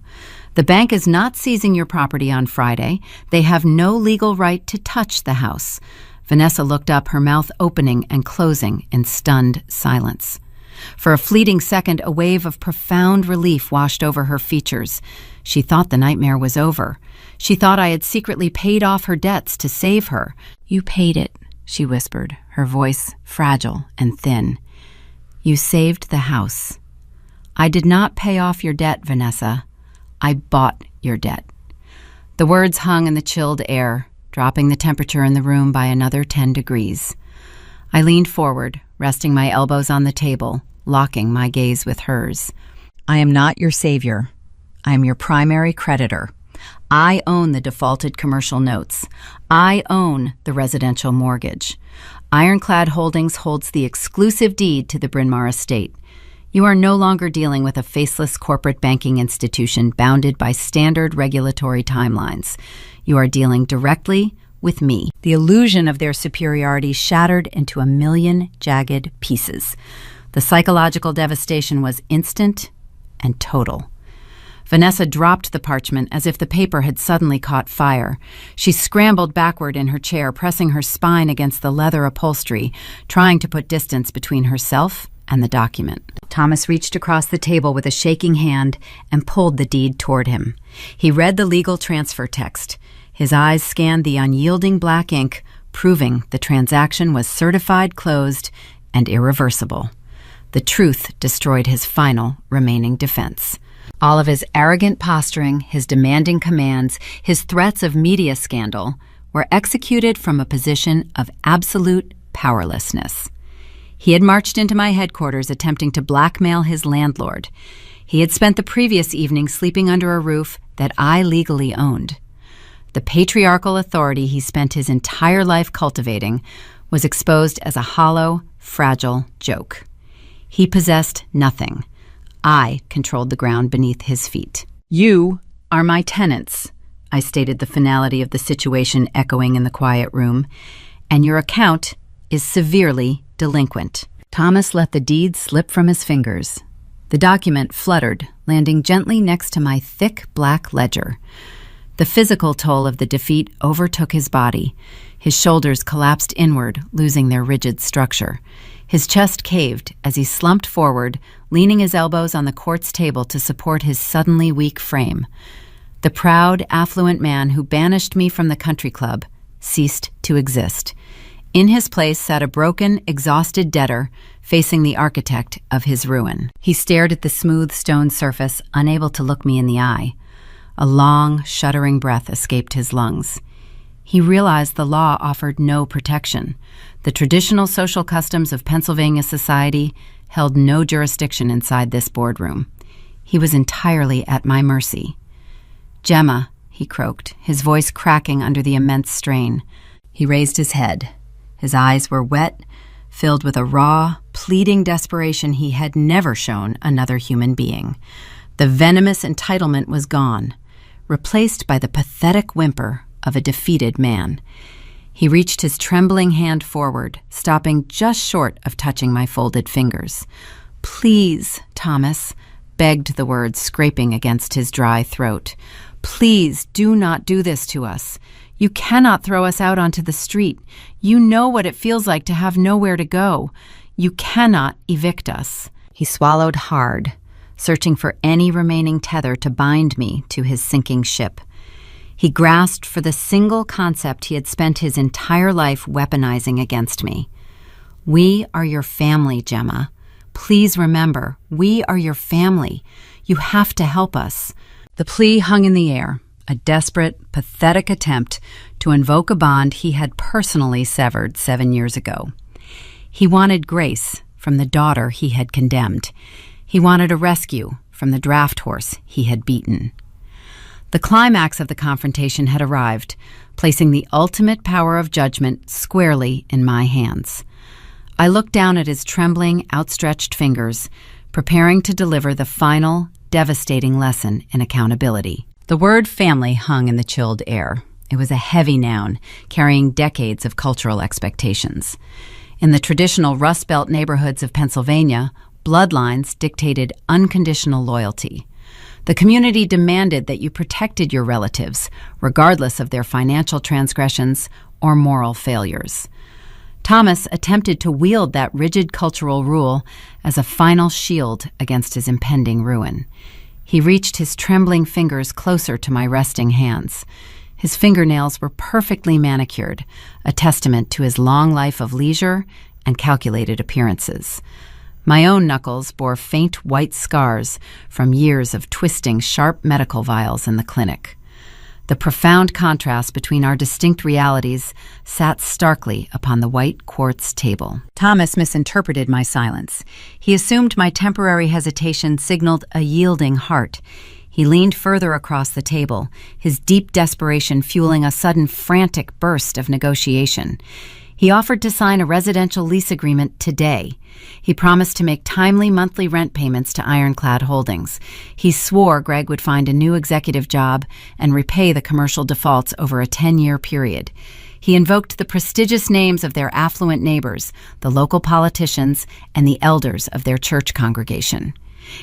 The bank is not seizing your property on Friday. They have no legal right to touch the house. Vanessa looked up, her mouth opening and closing in stunned silence. For a fleeting second, a wave of profound relief washed over her features. She thought the nightmare was over. She thought I had secretly paid off her debts to save her. You paid it, she whispered, her voice fragile and thin. You saved the house. I did not pay off your debt, Vanessa. I bought your debt. The words hung in the chilled air, dropping the temperature in the room by another 10 degrees. I leaned forward, resting my elbows on the table, locking my gaze with hers. I am not your savior. I am your primary creditor. I own the defaulted commercial notes. I own the residential mortgage. Ironclad Holdings holds the exclusive deed to the Bryn Mawr estate. You are no longer dealing with a faceless corporate banking institution bounded by standard regulatory timelines. You are dealing directly with me. The illusion of their superiority shattered into a million jagged pieces. The psychological devastation was instant and total. Vanessa dropped the parchment as if the paper had suddenly caught fire. She scrambled backward in her chair, pressing her spine against the leather upholstery, trying to put distance between herself and the document. Thomas reached across the table with a shaking hand and pulled the deed toward him. He read the legal transfer text. His eyes scanned the unyielding black ink, proving the transaction was certified, closed, and irreversible. The truth destroyed his final remaining defense. All of his arrogant posturing, his demanding commands, his threats of media scandal were executed from a position of absolute powerlessness. He had marched into my headquarters attempting to blackmail his landlord. He had spent the previous evening sleeping under a roof that I legally owned. The patriarchal authority he spent his entire life cultivating was exposed as a hollow, fragile joke. He possessed nothing. I controlled the ground beneath his feet. You are my tenants, I stated, the finality of the situation echoing in the quiet room, and your account is severely delinquent. Thomas let the deed slip from his fingers. The document fluttered, landing gently next to my thick black ledger. The physical toll of the defeat overtook his body. His shoulders collapsed inward, losing their rigid structure. His chest caved as he slumped forward, leaning his elbows on the quartz table to support his suddenly weak frame. The proud, affluent man who banished me from the country club ceased to exist. In his place sat a broken, exhausted debtor facing the architect of his ruin. He stared at the smooth stone surface, unable to look me in the eye. A long, shuddering breath escaped his lungs. He realized the law offered no protection. The traditional social customs of Pennsylvania society held no jurisdiction inside this boardroom. He was entirely at my mercy. "Gemma," he croaked, his voice cracking under the immense strain. He raised his head. His eyes were wet, filled with a raw, pleading desperation he had never shown another human being. The venomous entitlement was gone, replaced by the pathetic whimper of a defeated man. He reached his trembling hand forward, stopping just short of touching my folded fingers. "Please, Thomas," begged the words scraping against his dry throat. "Please do not do this to us. You cannot throw us out onto the street. You know what it feels like to have nowhere to go. You cannot evict us." He swallowed hard, searching for any remaining tether to bind me to his sinking ship. He grasped for the single concept he had spent his entire life weaponizing against me. "We are your family, Gemma. Please remember, we are your family. You have to help us." The plea hung in the air, a desperate, pathetic attempt to invoke a bond he had personally severed 7 years ago. He wanted grace from the daughter he had condemned. He wanted a rescue from the draft horse he had beaten. The climax of the confrontation had arrived, placing the ultimate power of judgment squarely in my hands. I looked down at his trembling, outstretched fingers, preparing to deliver the final, devastating lesson in accountability. The word family hung in the chilled air. It was a heavy noun, carrying decades of cultural expectations. In the traditional Rust Belt neighborhoods of Pennsylvania, bloodlines dictated unconditional loyalty. The community demanded that you protected your relatives, regardless of their financial transgressions or moral failures. Thomas attempted to wield that rigid cultural rule as a final shield against his impending ruin. He reached his trembling fingers closer to my resting hands. His fingernails were perfectly manicured, a testament to his long life of leisure and calculated appearances. My own knuckles bore faint white scars from years of twisting sharp medical vials in the clinic. The profound contrast between our distinct realities sat starkly upon the white quartz table. Thomas misinterpreted my silence. He assumed my temporary hesitation signaled a yielding heart. He leaned further across the table, his deep desperation fueling a sudden frantic burst of negotiation. He offered to sign a residential lease agreement today. He promised to make timely monthly rent payments to Ironclad Holdings. He swore Greg would find a new executive job and repay the commercial defaults over a 10-year period. He invoked the prestigious names of their affluent neighbors, the local politicians, and the elders of their church congregation.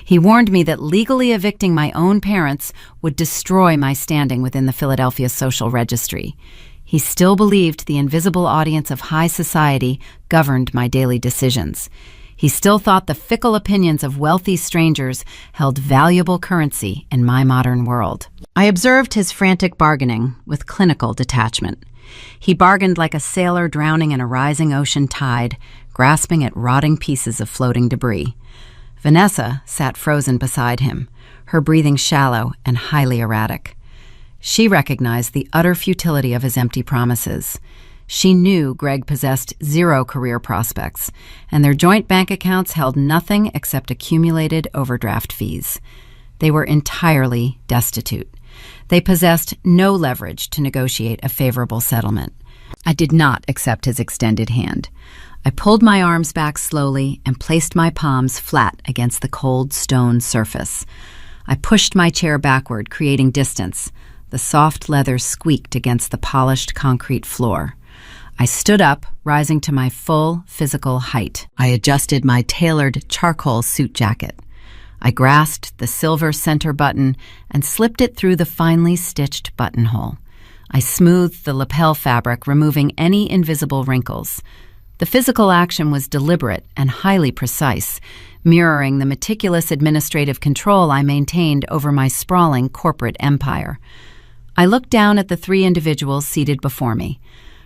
He warned me that legally evicting my own parents would destroy my standing within the Philadelphia Social Registry. He still believed the invisible audience of high society governed my daily decisions. He still thought the fickle opinions of wealthy strangers held valuable currency in my modern world. I observed his frantic bargaining with clinical detachment. He bargained like a sailor drowning in a rising ocean tide, grasping at rotting pieces of floating debris. Vanessa sat frozen beside him, her breathing shallow and highly erratic. She recognized the utter futility of his empty promises. She knew Greg possessed zero career prospects, and their joint bank accounts held nothing except accumulated overdraft fees. They were entirely destitute. They possessed no leverage to negotiate a favorable settlement. I did not accept his extended hand. I pulled my arms back slowly and placed my palms flat against the cold stone surface. I pushed my chair backward, creating distance. The soft leather squeaked against the polished concrete floor. I stood up, rising to my full physical height. I adjusted my tailored charcoal suit jacket. I grasped the silver center button and slipped it through the finely stitched buttonhole. I smoothed the lapel fabric, removing any invisible wrinkles. The physical action was deliberate and highly precise, mirroring the meticulous administrative control I maintained over my sprawling corporate empire. I looked down at the three individuals seated before me.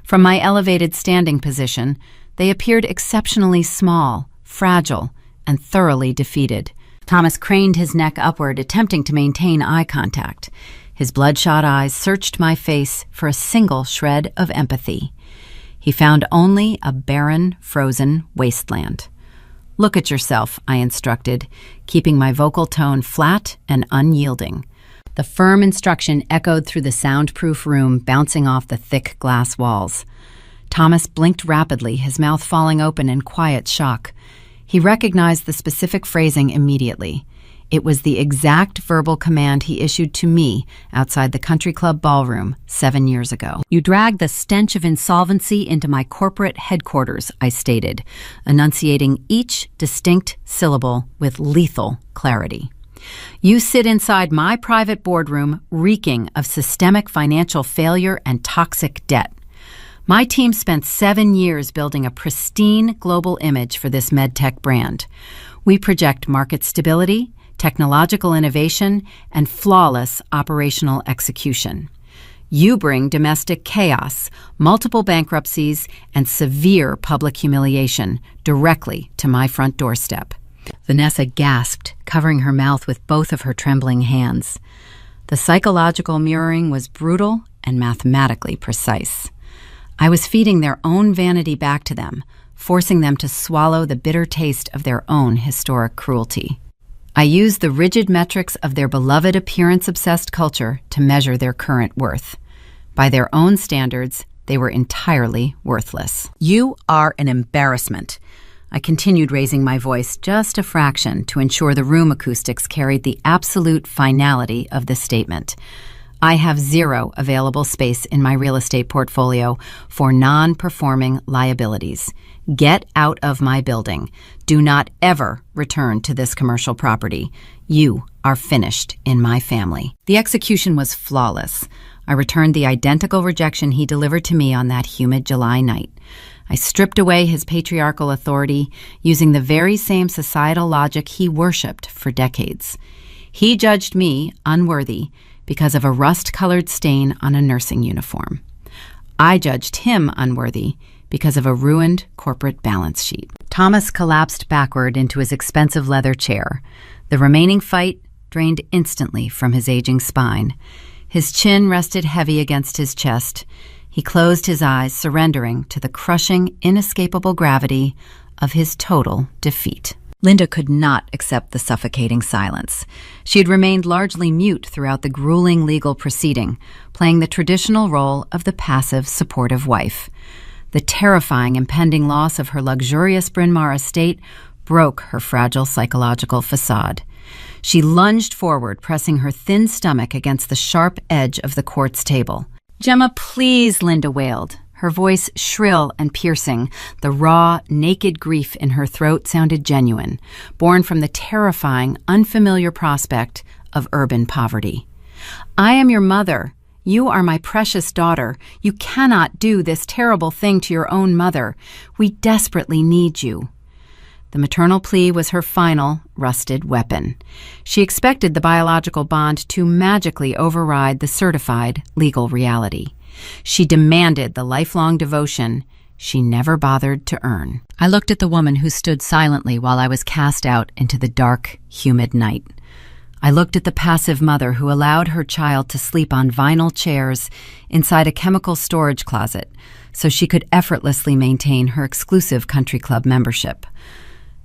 From my elevated standing position, they appeared exceptionally small, fragile, and thoroughly defeated. Thomas craned his neck upward, attempting to maintain eye contact. His bloodshot eyes searched my face for a single shred of empathy. He found only a barren, frozen wasteland. "Look at yourself," I instructed, keeping my vocal tone flat and unyielding. The firm instruction echoed through the soundproof room, bouncing off the thick glass walls. Thomas blinked rapidly, his mouth falling open in quiet shock. He recognized the specific phrasing immediately. It was the exact verbal command he issued to me outside the country club ballroom 7 years ago. "You dragged the stench of insolvency into my corporate headquarters," I stated, enunciating each distinct syllable with lethal clarity. "You sit inside my private boardroom reeking of systemic financial failure and toxic debt. My team spent 7 years building a pristine global image for this medtech brand. We project market stability, technological innovation, and flawless operational execution. You bring domestic chaos, multiple bankruptcies, and severe public humiliation directly to my front doorstep." Vanessa gasped, covering her mouth with both of her trembling hands. The psychological mirroring was brutal and mathematically precise. I was feeding their own vanity back to them, forcing them to swallow the bitter taste of their own historic cruelty. I used the rigid metrics of their beloved appearance-obsessed culture to measure their current worth. By their own standards, they were entirely worthless. "You are an embarrassment." I continued, raising my voice just a fraction to ensure the room acoustics carried the absolute finality of the statement. I have zero available space in my real estate portfolio for non-performing liabilities. Get out of my building. Do not ever return to this commercial property. You are finished in my family." The execution was flawless. I returned the identical rejection he delivered to me on that humid July night. I stripped away his patriarchal authority using the very same societal logic he worshipped for decades. He judged me unworthy because of a rust-colored stain on a nursing uniform. I judged him unworthy because of a ruined corporate balance sheet. Thomas collapsed backward into his expensive leather chair. The remaining fight drained instantly from his aging spine. His chin rested heavy against his chest. He closed his eyes, surrendering to the crushing, inescapable gravity of his total defeat. Linda could not accept the suffocating silence. She had remained largely mute throughout the grueling legal proceeding, playing the traditional role of the passive, supportive wife. The terrifying impending loss of her luxurious Bryn Mawr estate broke her fragile psychological facade. She lunged forward, pressing her thin stomach against the sharp edge of the court's table. "Gemma, please," Linda wailed, her voice shrill and piercing. The raw, naked grief in her throat sounded genuine, born from the terrifying, unfamiliar prospect of urban poverty. "I am your mother. You are my precious daughter. You cannot do this terrible thing to your own mother. We desperately need you." The maternal plea was her final, rusted weapon. She expected the biological bond to magically override the certified legal reality. She demanded the lifelong devotion she never bothered to earn. I looked at the woman who stood silently while I was cast out into the dark, humid night. I looked at the passive mother who allowed her child to sleep on vinyl chairs inside a chemical storage closet so she could effortlessly maintain her exclusive country club membership.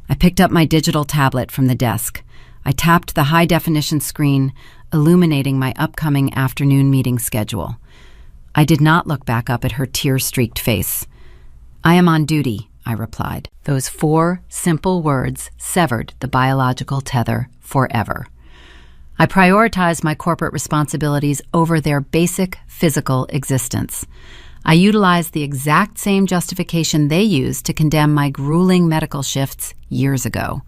I picked up my digital tablet from the desk. I tapped the high-definition screen, illuminating my upcoming afternoon meeting schedule. I did not look back up at her tear-streaked face. "I am on duty," I replied. Those 4 simple words severed the biological tether forever. I prioritized my corporate responsibilities over their basic physical existence. I utilized the exact same justification they used to condemn my grueling medical shifts years ago.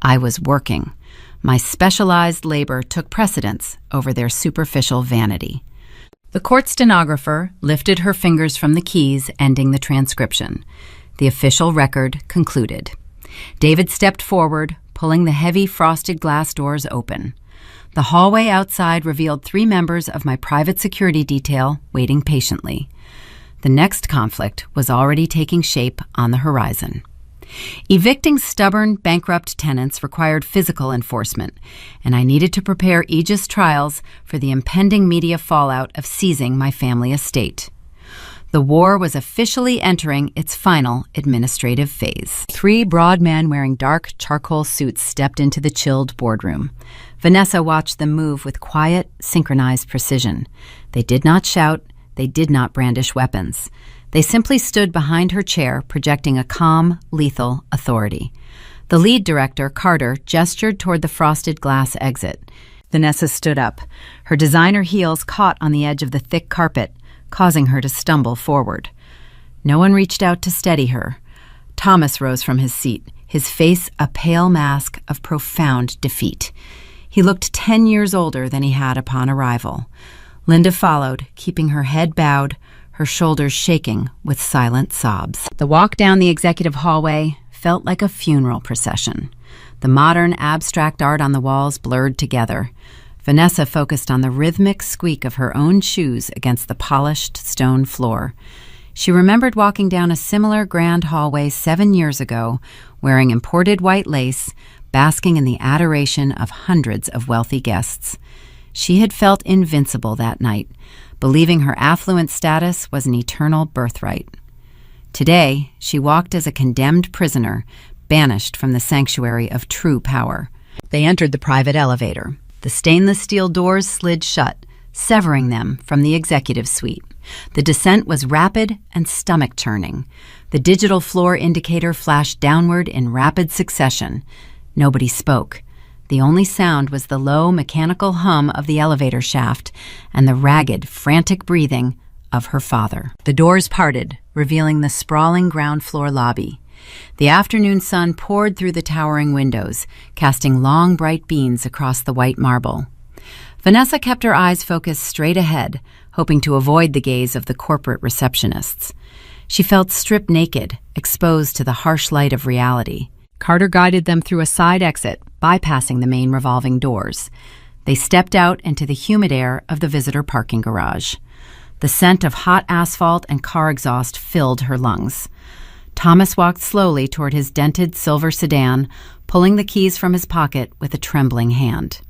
I was working. My specialized labor took precedence over their superficial vanity. The court stenographer lifted her fingers from the keys, ending the transcription. The official record concluded. David stepped forward, pulling the heavy frosted glass doors open. The hallway outside revealed 3 members of my private security detail waiting patiently. The next conflict was already taking shape on the horizon. Evicting stubborn, bankrupt tenants required physical enforcement, and I needed to prepare Aegis trials for the impending media fallout of seizing my family estate. The war was officially entering its final administrative phase. 3 broad men wearing dark charcoal suits stepped into the chilled boardroom. Vanessa watched them move with quiet, synchronized precision. They did not shout. They did not brandish weapons. They simply stood behind her chair, projecting a calm, lethal authority. The lead director, Carter, gestured toward the frosted glass exit. Vanessa stood up. Her designer heels caught on the edge of the thick carpet, causing her to stumble forward. No one reached out to steady her. Thomas rose from his seat, his face a pale mask of profound defeat. He looked 10 years older than he had upon arrival. Linda followed, keeping her head bowed, her shoulders shaking with silent sobs. The walk down the executive hallway felt like a funeral procession. The modern, abstract art on the walls blurred together. Vanessa focused on the rhythmic squeak of her own shoes against the polished stone floor. She remembered walking down a similar grand hallway 7 years ago, wearing imported white lace, basking in the adoration of hundreds of wealthy guests. She had felt invincible that night, believing her affluent status was an eternal birthright. Today, she walked as a condemned prisoner, banished from the sanctuary of true power. They entered the private elevator. The stainless steel doors slid shut, severing them from the executive suite. The descent was rapid and stomach-churning. The digital floor indicator flashed downward in rapid succession. Nobody spoke. The only sound was the low mechanical hum of the elevator shaft and the ragged, frantic breathing of her father. The doors parted, revealing the sprawling ground floor lobby. The afternoon sun poured through the towering windows, casting long, bright beams across the white marble. Vanessa kept her eyes focused straight ahead, hoping to avoid the gaze of the corporate receptionists. She felt stripped naked, exposed to the harsh light of reality. Carter guided them through a side exit, bypassing the main revolving doors. They stepped out into the humid air of the visitor parking garage. The scent of hot asphalt and car exhaust filled her lungs. Thomas walked slowly toward his dented silver sedan, pulling the keys from his pocket with a trembling hand.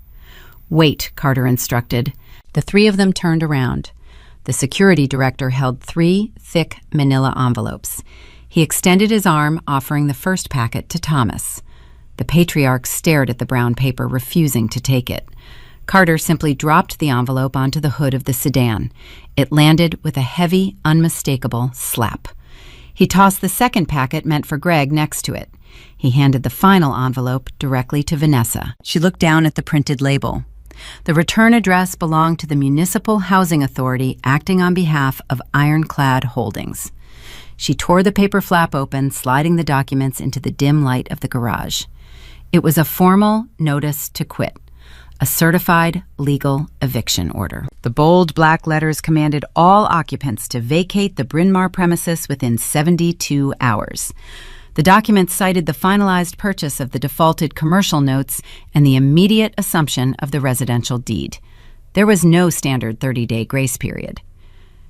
"Wait," Carter instructed. The three of them turned around. The security director held 3 thick manila envelopes. He extended his arm, offering the first packet to Thomas. The patriarch stared at the brown paper, refusing to take it. Carter simply dropped the envelope onto the hood of the sedan. It landed with a heavy, unmistakable slap. He tossed the second packet meant for Greg next to it. He handed the final envelope directly to Vanessa. She looked down at the printed label. The return address belonged to the Municipal Housing Authority acting on behalf of Ironclad Holdings. She tore the paper flap open, sliding the documents into the dim light of the garage. It was a formal notice to quit, a certified legal eviction order. The bold black letters commanded all occupants to vacate the Bryn Mawr premises within 72 hours. The document cited the finalized purchase of the defaulted commercial notes and the immediate assumption of the residential deed. There was no standard 30-day grace period.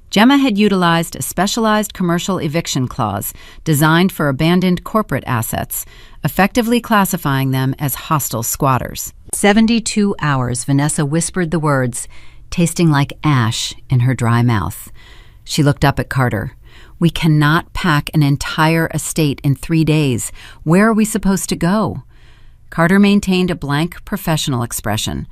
Gemma had utilized a specialized commercial eviction clause designed for abandoned corporate assets, effectively classifying them as hostile squatters. 72 hours, Vanessa whispered the words, tasting like ash in her dry mouth. She looked up at Carter. "We cannot pack an entire estate in 3 days. Where are we supposed to go?" Carter maintained a blank professional expression.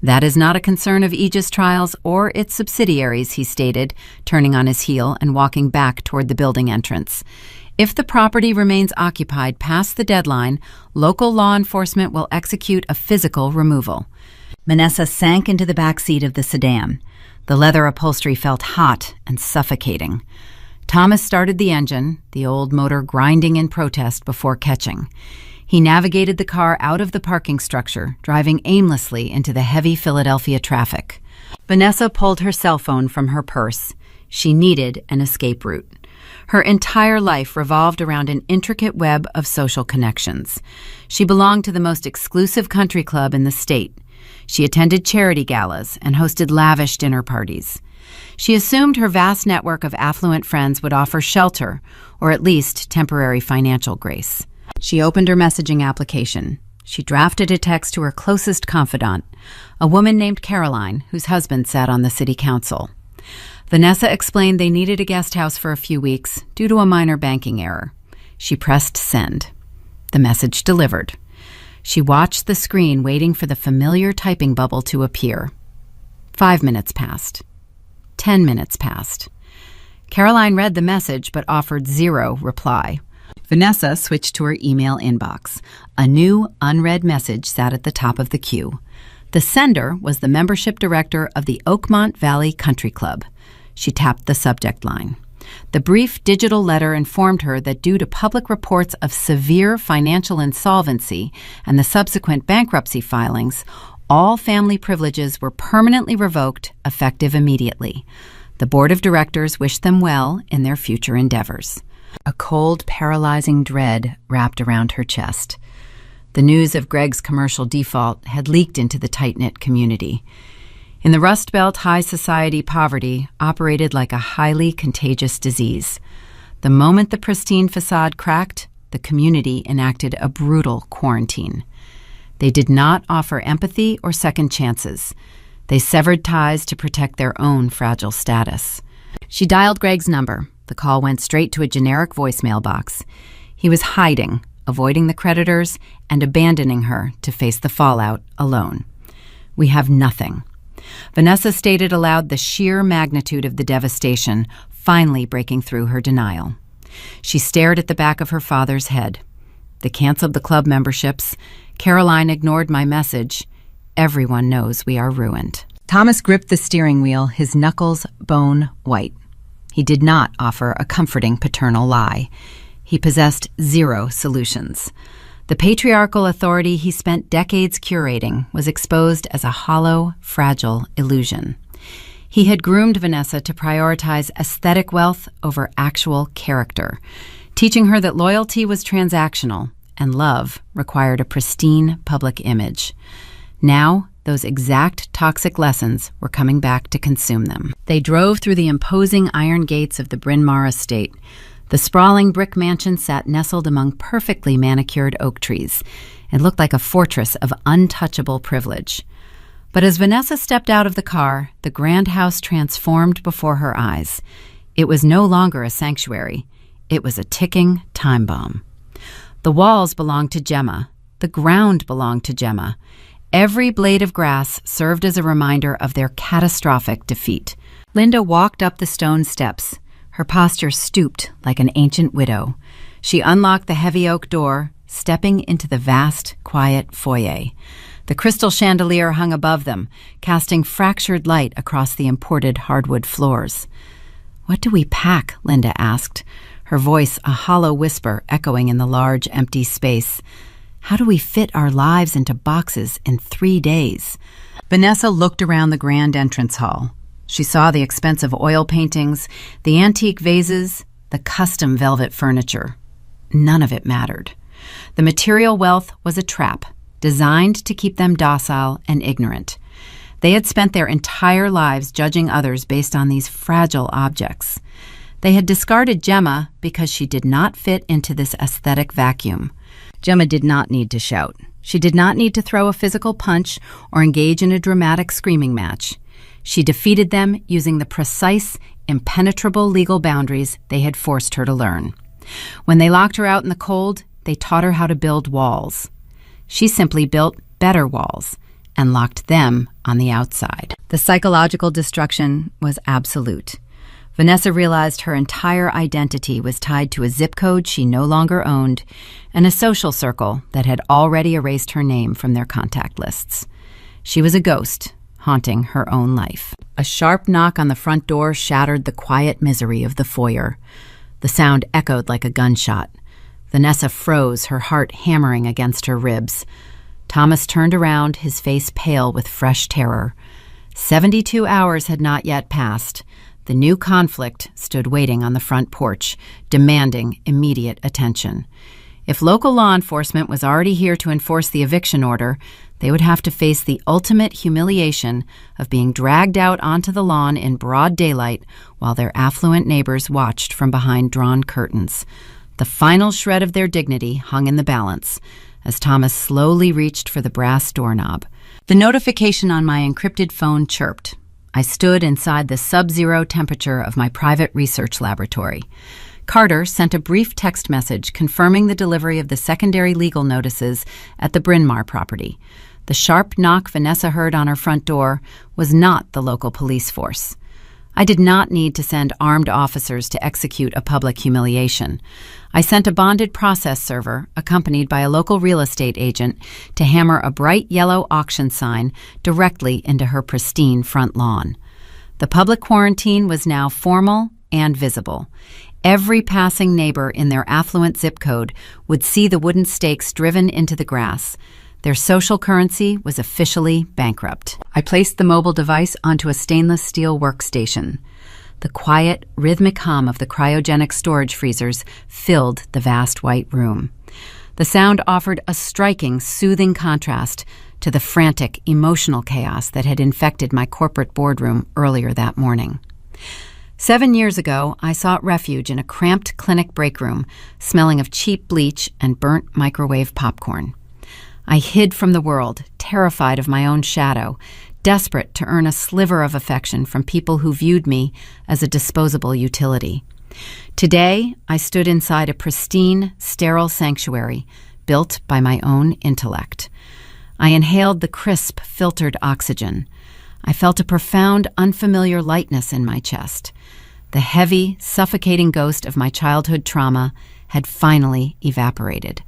"That is not a concern of Aegis Trials or its subsidiaries," he stated, turning on his heel and walking back toward the building entrance. "If the property remains occupied past the deadline, local law enforcement will execute a physical removal." Vanessa sank into the back seat of the sedan. The leather upholstery felt hot and suffocating. Thomas started the engine, the old motor grinding in protest before catching. He navigated the car out of the parking structure, driving aimlessly into the heavy Philadelphia traffic. Vanessa pulled her cell phone from her purse. She needed an escape route. Her entire life revolved around an intricate web of social connections. She belonged to the most exclusive country club in the state. She attended charity galas and hosted lavish dinner parties. She assumed her vast network of affluent friends would offer shelter, or at least temporary financial grace. She opened her messaging application. She drafted a text to her closest confidant, a woman named Caroline, whose husband sat on the city council. Vanessa explained they needed a guest house for a few weeks due to a minor banking error. She pressed send. The message delivered. She watched the screen, waiting for the familiar typing bubble to appear. 5 minutes passed. 10 minutes passed. Caroline read the message but offered zero reply. Vanessa switched to her email inbox. A new, unread message sat at the top of the queue. The sender was the membership director of the Oakmont Valley Country Club. She tapped the subject line. The brief digital letter informed her that due to public reports of severe financial insolvency and the subsequent bankruptcy filings, all family privileges were permanently revoked, effective immediately. The board of directors wished them well in their future endeavors. A cold, paralyzing dread wrapped around her chest. The news of Greg's commercial default had leaked into the tight-knit community. In the Rust Belt, high society poverty operated like a highly contagious disease. The moment the pristine facade cracked, the community enacted a brutal quarantine. They did not offer empathy or second chances. They severed ties to protect their own fragile status. She dialed Greg's number. The call went straight to a generic voicemail box. He was hiding, avoiding the creditors, and abandoning her to face the fallout alone. "We have nothing." Vanessa stated aloud the sheer magnitude of the devastation, finally breaking through her denial. She stared at the back of her father's head. They canceled the club memberships, Caroline ignored my message. Everyone knows we are ruined. Thomas gripped the steering wheel, his knuckles bone white. He did not offer a comforting paternal lie. He possessed zero solutions. The patriarchal authority he spent decades curating was exposed as a hollow, fragile illusion. He had groomed Vanessa to prioritize aesthetic wealth over actual character, teaching her that loyalty was transactional and love required a pristine public image. Now, those exact toxic lessons were coming back to consume them. They drove through the imposing iron gates of the Bryn Mawr estate. The sprawling brick mansion sat nestled among perfectly manicured oak trees. It looked like a fortress of untouchable privilege. But as Vanessa stepped out of the car, the grand house transformed before her eyes. It was no longer a sanctuary. It was a ticking time bomb. The walls belonged to Gemma. The ground belonged to Gemma. Every blade of grass served as a reminder of their catastrophic defeat. Linda walked up the stone steps. Her posture stooped like an ancient widow. She unlocked the heavy oak door, stepping into the vast, quiet foyer. The crystal chandelier hung above them, casting fractured light across the imported hardwood floors. "What do we pack?" Linda asked, her voice a hollow whisper echoing in the large, empty space. "How do we fit our lives into boxes in 3 days?" Vanessa looked around the grand entrance hall. She saw the expensive oil paintings, the antique vases, the custom velvet furniture. None of it mattered. The material wealth was a trap, designed to keep them docile and ignorant. They had spent their entire lives judging others based on these fragile objects. They had discarded Gemma because she did not fit into this aesthetic vacuum. Gemma did not need to shout. She did not need to throw a physical punch or engage in a dramatic screaming match. She defeated them using the precise, impenetrable legal boundaries they had forced her to learn. When they locked her out in the cold, they taught her how to build walls. She simply built better walls and locked them on the outside. The psychological destruction was absolute. Vanessa realized her entire identity was tied to a zip code she no longer owned and a social circle that had already erased her name from their contact lists. She was a ghost, haunting her own life. A sharp knock on the front door shattered the quiet misery of the foyer. The sound echoed like a gunshot. Vanessa froze, her heart hammering against her ribs. Thomas turned around, his face pale with fresh terror. 72 hours had not yet passed. The new conflict stood waiting on the front porch, demanding immediate attention. If local law enforcement was already here to enforce the eviction order, they would have to face the ultimate humiliation of being dragged out onto the lawn in broad daylight while their affluent neighbors watched from behind drawn curtains. The final shred of their dignity hung in the balance as Thomas slowly reached for the brass doorknob. The notification on my encrypted phone chirped. I stood inside the sub-zero temperature of my private research laboratory. Carter sent a brief text message confirming the delivery of the secondary legal notices at the Bryn Mawr property. The sharp knock Vanessa heard on her front door was not the local police force. I did not need to send armed officers to execute a public humiliation. I sent a bonded process server, accompanied by a local real estate agent, to hammer a bright yellow auction sign directly into her pristine front lawn. The public quarantine was now formal and visible. Every passing neighbor in their affluent zip code would see the wooden stakes driven into the grass. Their social currency was officially bankrupt. I placed the mobile device onto a stainless steel workstation. The quiet, rhythmic hum of the cryogenic storage freezers filled the vast white room. The sound offered a striking, soothing contrast to the frantic, emotional chaos that had infected my corporate boardroom earlier that morning. 7 years ago, I sought refuge in a cramped clinic break room, smelling of cheap bleach and burnt microwave popcorn. I hid from the world, terrified of my own shadow, desperate to earn a sliver of affection from people who viewed me as a disposable utility. Today, I stood inside a pristine, sterile sanctuary built by my own intellect. I inhaled the crisp, filtered oxygen. I felt a profound, unfamiliar lightness in my chest. The heavy, suffocating ghost of my childhood trauma had finally evaporated.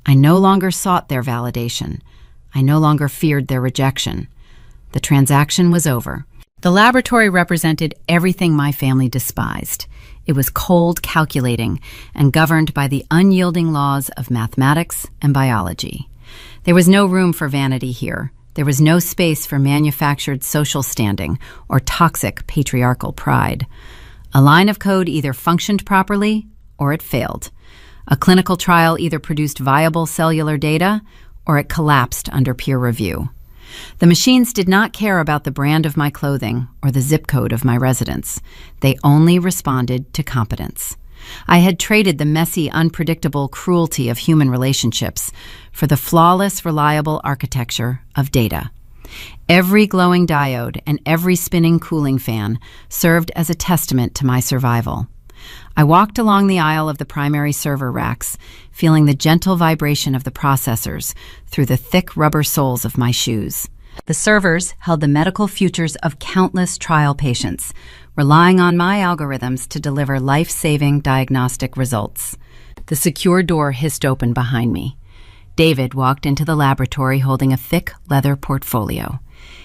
I no longer sought their validation. I no longer feared their rejection. The transaction was over. The laboratory represented everything my family despised. It was cold, calculating, and governed by the unyielding laws of mathematics and biology. There was no room for vanity here. There was no space for manufactured social standing or toxic patriarchal pride. A line of code either functioned properly or it failed. A clinical trial either produced viable cellular data or it collapsed under peer review. The machines did not care about the brand of my clothing or the zip code of my residence. They only responded to competence. I had traded the messy, unpredictable cruelty of human relationships for the flawless, reliable architecture of data. Every glowing diode and every spinning cooling fan served as a testament to my survival. I walked along the aisle of the primary server racks, feeling the gentle vibration of the processors through the thick rubber soles of my shoes. The servers held the medical futures of countless trial patients, relying on my algorithms to deliver life-saving diagnostic results. The secure door hissed open behind me. David walked into the laboratory holding a thick leather portfolio.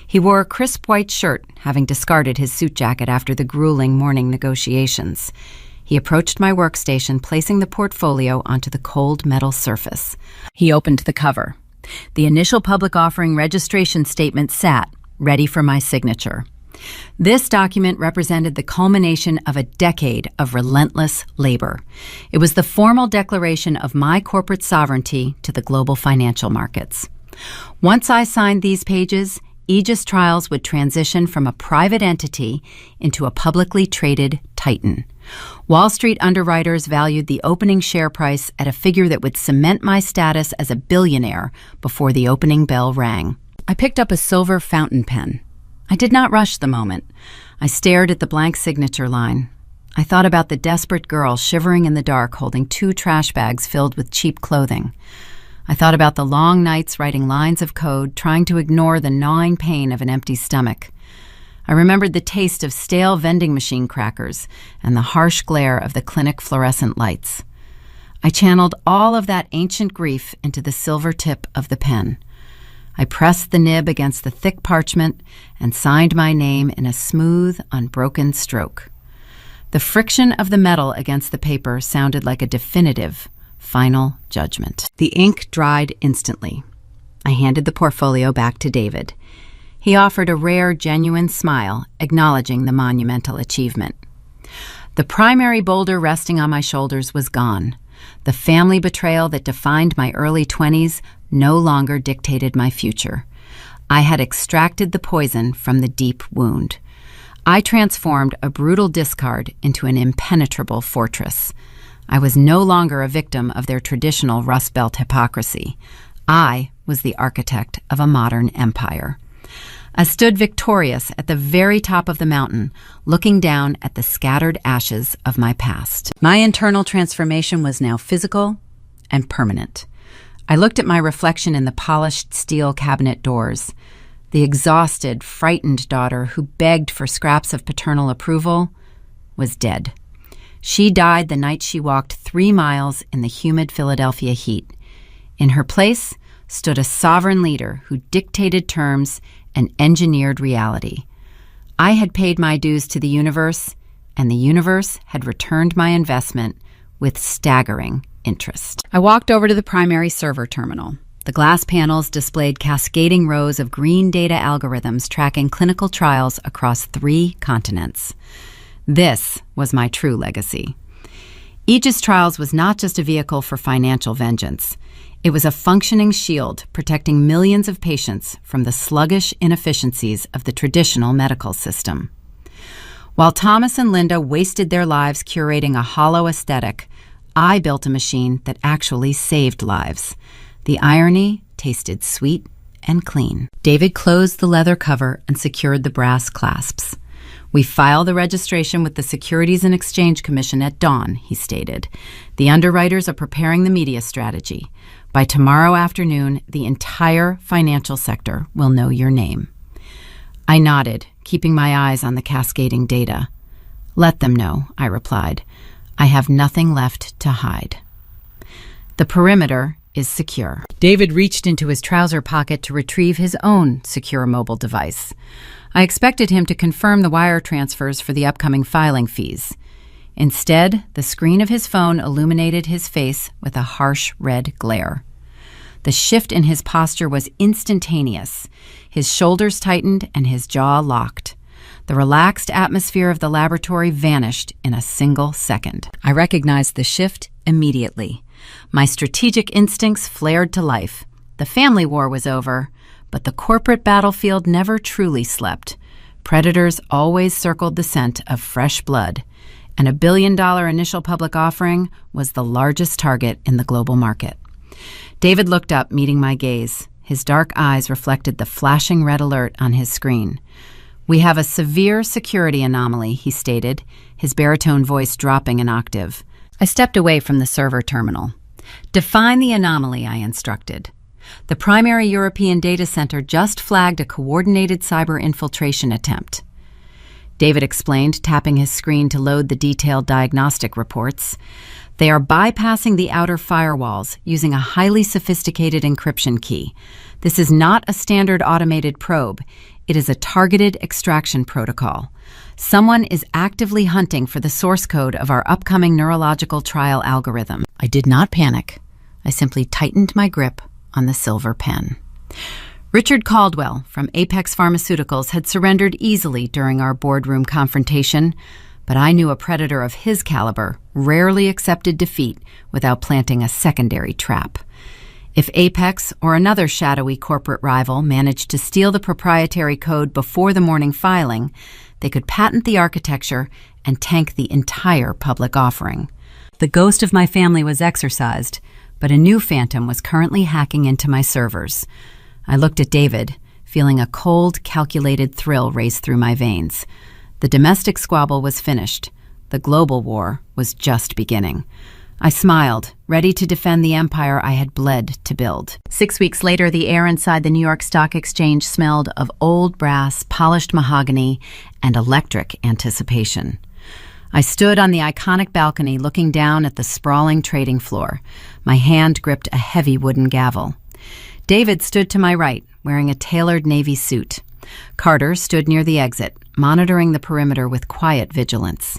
He wore a crisp white shirt, having discarded his suit jacket after the grueling morning negotiations. He approached my workstation, placing the portfolio onto the cold metal surface. He opened the cover. The initial public offering registration statement sat, ready for my signature. This document represented the culmination of a decade of relentless labor. It was the formal declaration of my corporate sovereignty to the global financial markets. Once I signed these pages, Aegis Trials would transition from a private entity into a publicly traded titan. Wall Street underwriters valued the opening share price at a figure that would cement my status as a billionaire before the opening bell rang. I picked up a silver fountain pen. I did not rush the moment. I stared at the blank signature line. I thought about the desperate girl shivering in the dark holding 2 trash bags filled with cheap clothing. I thought about the long nights writing lines of code, trying to ignore the gnawing pain of an empty stomach. I remembered the taste of stale vending machine crackers and the harsh glare of the clinic fluorescent lights. I channeled all of that ancient grief into the silver tip of the pen. I pressed the nib against the thick parchment and signed my name in a smooth, unbroken stroke. The friction of the metal against the paper sounded like a definitive, final judgment. The ink dried instantly. I handed the portfolio back to David. He offered a rare, genuine smile, acknowledging the monumental achievement. The primary boulder resting on my shoulders was gone. The family betrayal that defined my early 20s no longer dictated my future. I had extracted the poison from the deep wound. I transformed a brutal discard into an impenetrable fortress. I was no longer a victim of their traditional Rust Belt hypocrisy. I was the architect of a modern empire. I stood victorious at the very top of the mountain, looking down at the scattered ashes of my past. My internal transformation was now physical and permanent. I looked at my reflection in the polished steel cabinet doors. The exhausted, frightened daughter who begged for scraps of paternal approval was dead. She died the night she walked 3 miles in the humid Philadelphia heat. In her place stood a sovereign leader who dictated terms and engineered reality. I had paid my dues to the universe, and the universe had returned my investment with staggering interest. I walked over to the primary server terminal. The glass panels displayed cascading rows of green data algorithms tracking clinical trials across 3 continents. This was my true legacy. Aegis Trials was not just a vehicle for financial vengeance. It was a functioning shield protecting millions of patients from the sluggish inefficiencies of the traditional medical system. While Thomas and Linda wasted their lives curating a hollow aesthetic, I built a machine that actually saved lives. The irony tasted sweet and clean. David closed the leather cover and secured the brass clasps. "We file the registration with the Securities and Exchange Commission at dawn," he stated. "The underwriters are preparing the media strategy. By tomorrow afternoon, the entire financial sector will know your name." I nodded, keeping my eyes on the cascading data. "Let them know," I replied. "I have nothing left to hide." The perimeter, is secure. David reached into his trouser pocket to retrieve his own secure mobile device. I expected him to confirm the wire transfers for the upcoming filing fees. Instead, the screen of his phone illuminated his face with a harsh red glare. The shift in his posture was instantaneous. His shoulders tightened and his jaw locked. The relaxed atmosphere of the laboratory vanished in a single second. I recognized the shift immediately. My strategic instincts flared to life. The family war was over, but the corporate battlefield never truly slept. Predators always circled the scent of fresh blood, and $1 billion initial public offering was the largest target in the global market. David looked up, meeting my gaze. His dark eyes reflected the flashing red alert on his screen. "We have a severe security anomaly," he stated, his baritone voice dropping an octave. I stepped away from the server terminal. "Define the anomaly," I instructed. "The primary European data center just flagged a coordinated cyber infiltration attempt." David explained, tapping his screen to load the detailed diagnostic reports. "They are bypassing the outer firewalls using a highly sophisticated encryption key. This is not a standard automated probe. It is a targeted extraction protocol. Someone is actively hunting for the source code of our upcoming neurological trial algorithm." I did not panic. I simply tightened my grip on the silver pen. Richard Caldwell from Apex Pharmaceuticals had surrendered easily during our boardroom confrontation, but I knew a predator of his caliber rarely accepted defeat without planting a secondary trap. If Apex or another shadowy corporate rival managed to steal the proprietary code before the morning filing, they could patent the architecture and tank the entire public offering. The ghost of my family was exorcised, but a new phantom was currently hacking into my servers. I looked at David, feeling a cold, calculated thrill race through my veins. The domestic squabble was finished. The global war was just beginning. I smiled, ready to defend the empire I had bled to build. 6 weeks later, the air inside the New York Stock Exchange smelled of old brass, polished mahogany, and electric anticipation. I stood on the iconic balcony looking down at the sprawling trading floor. My hand gripped a heavy wooden gavel. David stood to my right, wearing a tailored navy suit. Carter stood near the exit, monitoring the perimeter with quiet vigilance.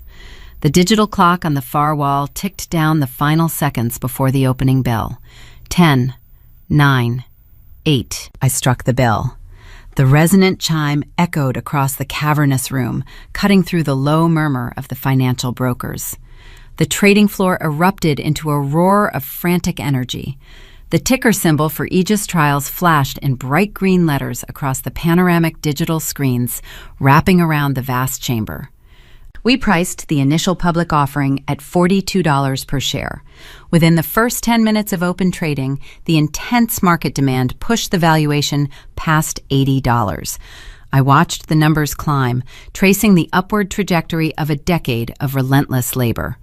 The digital clock on the far wall ticked down the final seconds before the opening bell. 10, 9, 8. I struck the bell. The resonant chime echoed across the cavernous room, cutting through the low murmur of the financial brokers. The trading floor erupted into a roar of frantic energy. The ticker symbol for Aegis Trials flashed in bright green letters across the panoramic digital screens, wrapping around the vast chamber. We priced the initial public offering at $42 per share. Within the first 10 minutes of open trading, the intense market demand pushed the valuation past $80. I watched the numbers climb, tracing the upward trajectory of a decade of relentless labor.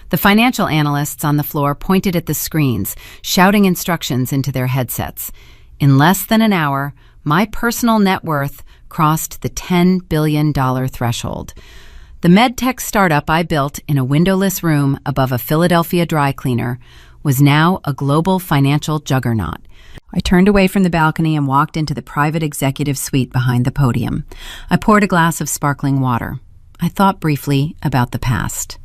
The financial analysts on the floor pointed at the screens, shouting instructions into their headsets. In less than an hour, my personal net worth crossed the $10 billion threshold. The medtech startup I built in a windowless room above a Philadelphia dry cleaner was now a global financial juggernaut. I turned away from the balcony and walked into the private executive suite behind the podium. I poured a glass of sparkling water. I thought briefly about the past.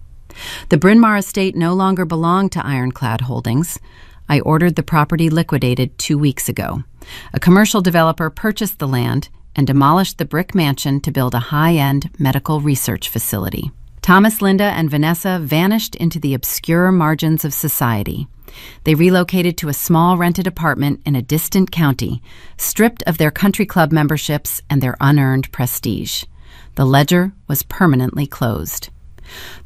The Bryn Mawr estate no longer belonged to Ironclad Holdings. I ordered the property liquidated 2 weeks ago. A commercial developer purchased the land and demolished the brick mansion to build a high-end medical research facility. Thomas, Linda, and Vanessa vanished into the obscure margins of society. They relocated to a small rented apartment in a distant county, stripped of their country club memberships and their unearned prestige. The ledger was permanently closed.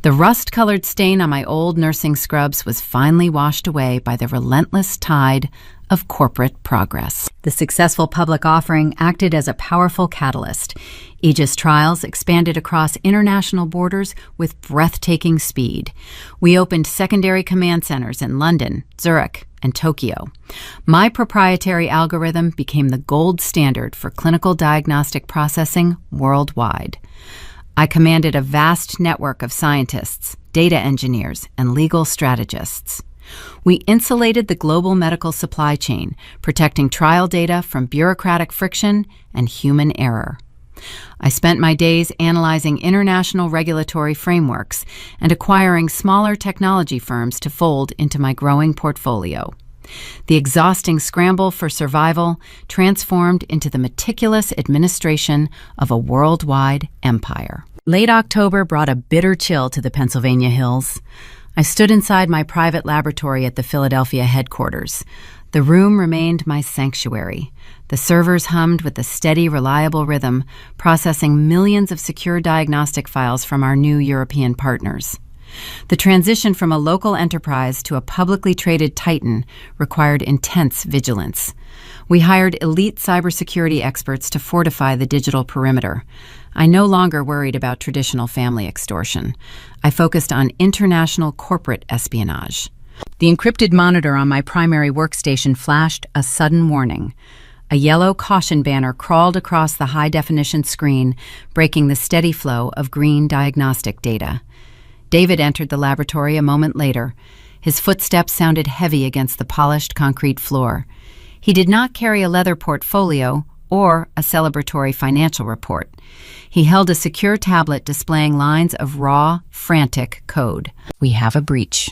The rust-colored stain on my old nursing scrubs was finally washed away by the relentless tide of corporate progress. The successful public offering acted as a powerful catalyst. Aegis Trials expanded across international borders with breathtaking speed. We opened secondary command centers in London, Zurich, and Tokyo. My proprietary algorithm became the gold standard for clinical diagnostic processing worldwide. I commanded a vast network of scientists, data engineers, and legal strategists. We insulated the global medical supply chain, protecting trial data from bureaucratic friction and human error. I spent my days analyzing international regulatory frameworks and acquiring smaller technology firms to fold into my growing portfolio. The exhausting scramble for survival transformed into the meticulous administration of a worldwide empire. Late October brought a bitter chill to the Pennsylvania hills. I stood inside my private laboratory at the Philadelphia headquarters. The room remained my sanctuary. The servers hummed with a steady, reliable rhythm, processing millions of secure diagnostic files from our new European partners. The transition from a local enterprise to a publicly traded titan required intense vigilance. We hired elite cybersecurity experts to fortify the digital perimeter. I no longer worried about traditional family extortion. I focused on international corporate espionage. The encrypted monitor on my primary workstation flashed a sudden warning. A yellow caution banner crawled across the high-definition screen, breaking the steady flow of green diagnostic data. David entered the laboratory a moment later. His footsteps sounded heavy against the polished concrete floor. He did not carry a leather portfolio or a celebratory financial report. He held a secure tablet displaying lines of raw, frantic code. "We have a breach."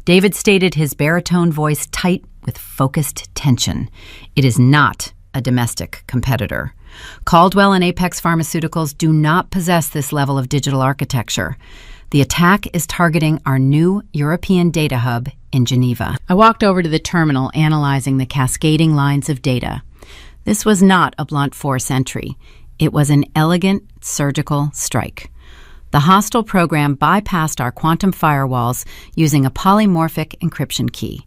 David stated, his baritone voice tight with focused tension. "It is not a domestic competitor. Caldwell and Apex Pharmaceuticals do not possess this level of digital architecture. The attack is targeting our new European data hub in Geneva." I walked over to the terminal, analyzing the cascading lines of data. This was not a blunt force entry. It was an elegant, surgical strike. The hostile program bypassed our quantum firewalls using a polymorphic encryption key.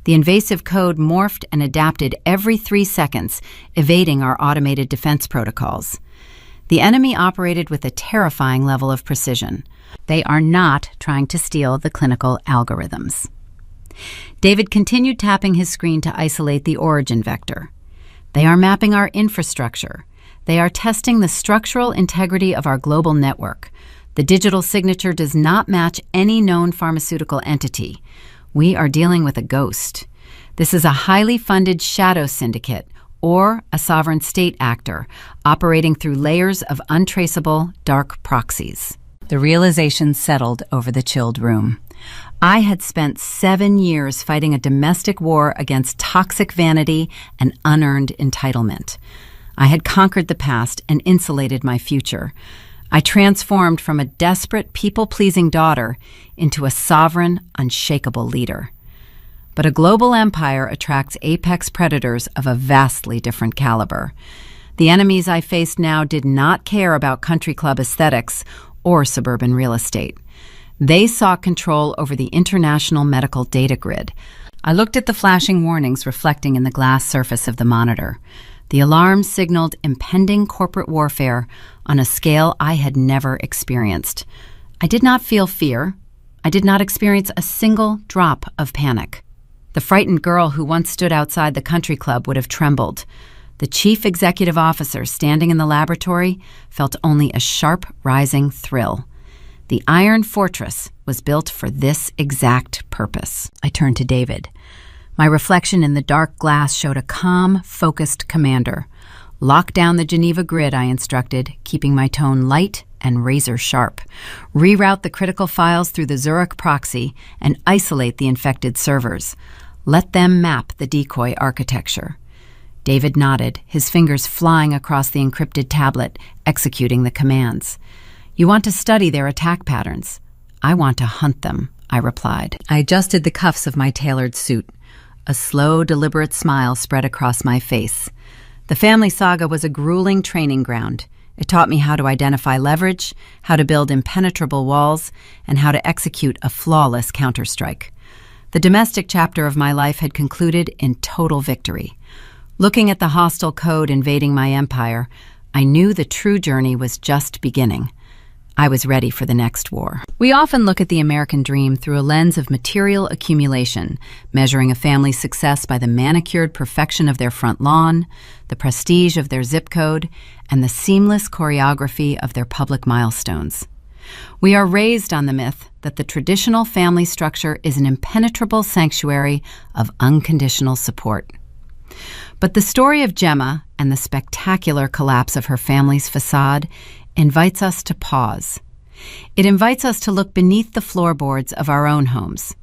The invasive code morphed and adapted every 3 seconds, evading our automated defense protocols. The enemy operated with a terrifying level of precision. They are not trying to steal the clinical algorithms. David continued tapping his screen to isolate the origin vector. "They are mapping our infrastructure. They are testing the structural integrity of our global network. The digital signature does not match any known pharmaceutical entity. We are dealing with a ghost. This is a highly funded shadow syndicate or a sovereign state actor operating through layers of untraceable dark proxies." The realization settled over the chilled room. I had spent 7 years fighting a domestic war against toxic vanity and unearned entitlement. I had conquered the past and insulated my future. I transformed from a desperate, people-pleasing daughter into a sovereign, unshakable leader. But a global empire attracts apex predators of a vastly different caliber. The enemies I faced now did not care about country club aesthetics or suburban real estate. They sought control over the international medical data grid. I looked at the flashing warnings reflecting in the glass surface of the monitor. The alarm signaled impending corporate warfare on a scale I had never experienced. I did not feel fear. I did not experience a single drop of panic. The frightened girl who once stood outside the country club would have trembled. The chief executive officer standing in the laboratory felt only a sharp, rising thrill. The Iron Fortress was built for this exact purpose. I turned to David. My reflection in the dark glass showed a calm, focused commander. "Lock down the Geneva grid," I instructed, keeping my tone light and razor sharp. "Reroute the critical files through the Zurich proxy and isolate the infected servers. Let them map the decoy architecture." David nodded, his fingers flying across the encrypted tablet, executing the commands. "You want to study their attack patterns. I want to hunt them," I replied. I adjusted the cuffs of my tailored suit. A slow, deliberate smile spread across my face. The family saga was a grueling training ground. It taught me how to identify leverage, how to build impenetrable walls, and how to execute a flawless counterstrike. The domestic chapter of my life had concluded in total victory. Looking at the hostile code invading my empire, I knew the true journey was just beginning. I was ready for the next war. We often look at the American dream through a lens of material accumulation, measuring a family's success by the manicured perfection of their front lawn, the prestige of their zip code, and the seamless choreography of their public milestones. We are raised on the myth that the traditional family structure is an impenetrable sanctuary of unconditional support. But the story of Gemma and the spectacular collapse of her family's facade invites us to pause. It invites us to look beneath the floorboards of our own homes.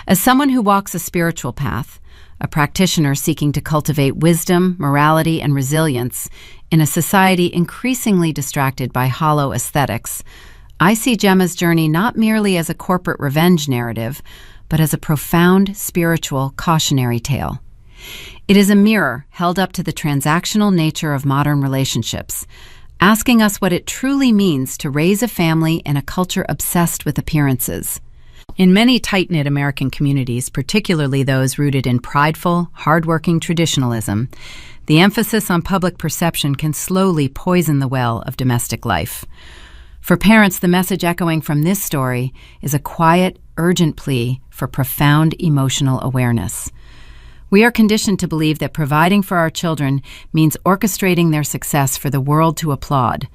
As someone who walks a spiritual path, a practitioner seeking to cultivate wisdom, morality, and resilience in a society increasingly distracted by hollow aesthetics, I see Gemma's journey not merely as a corporate revenge narrative, but as a profound spiritual cautionary tale. It is a mirror held up to the transactional nature of modern relationships, asking us what it truly means to raise a family in a culture obsessed with appearances. In many tight-knit American communities, particularly those rooted in prideful, hardworking traditionalism, the emphasis on public perception can slowly poison the well of domestic life. For parents, the message echoing from this story is a quiet, urgent plea for profound emotional awareness. We are conditioned to believe that providing for our children means orchestrating their success for the world to applaud.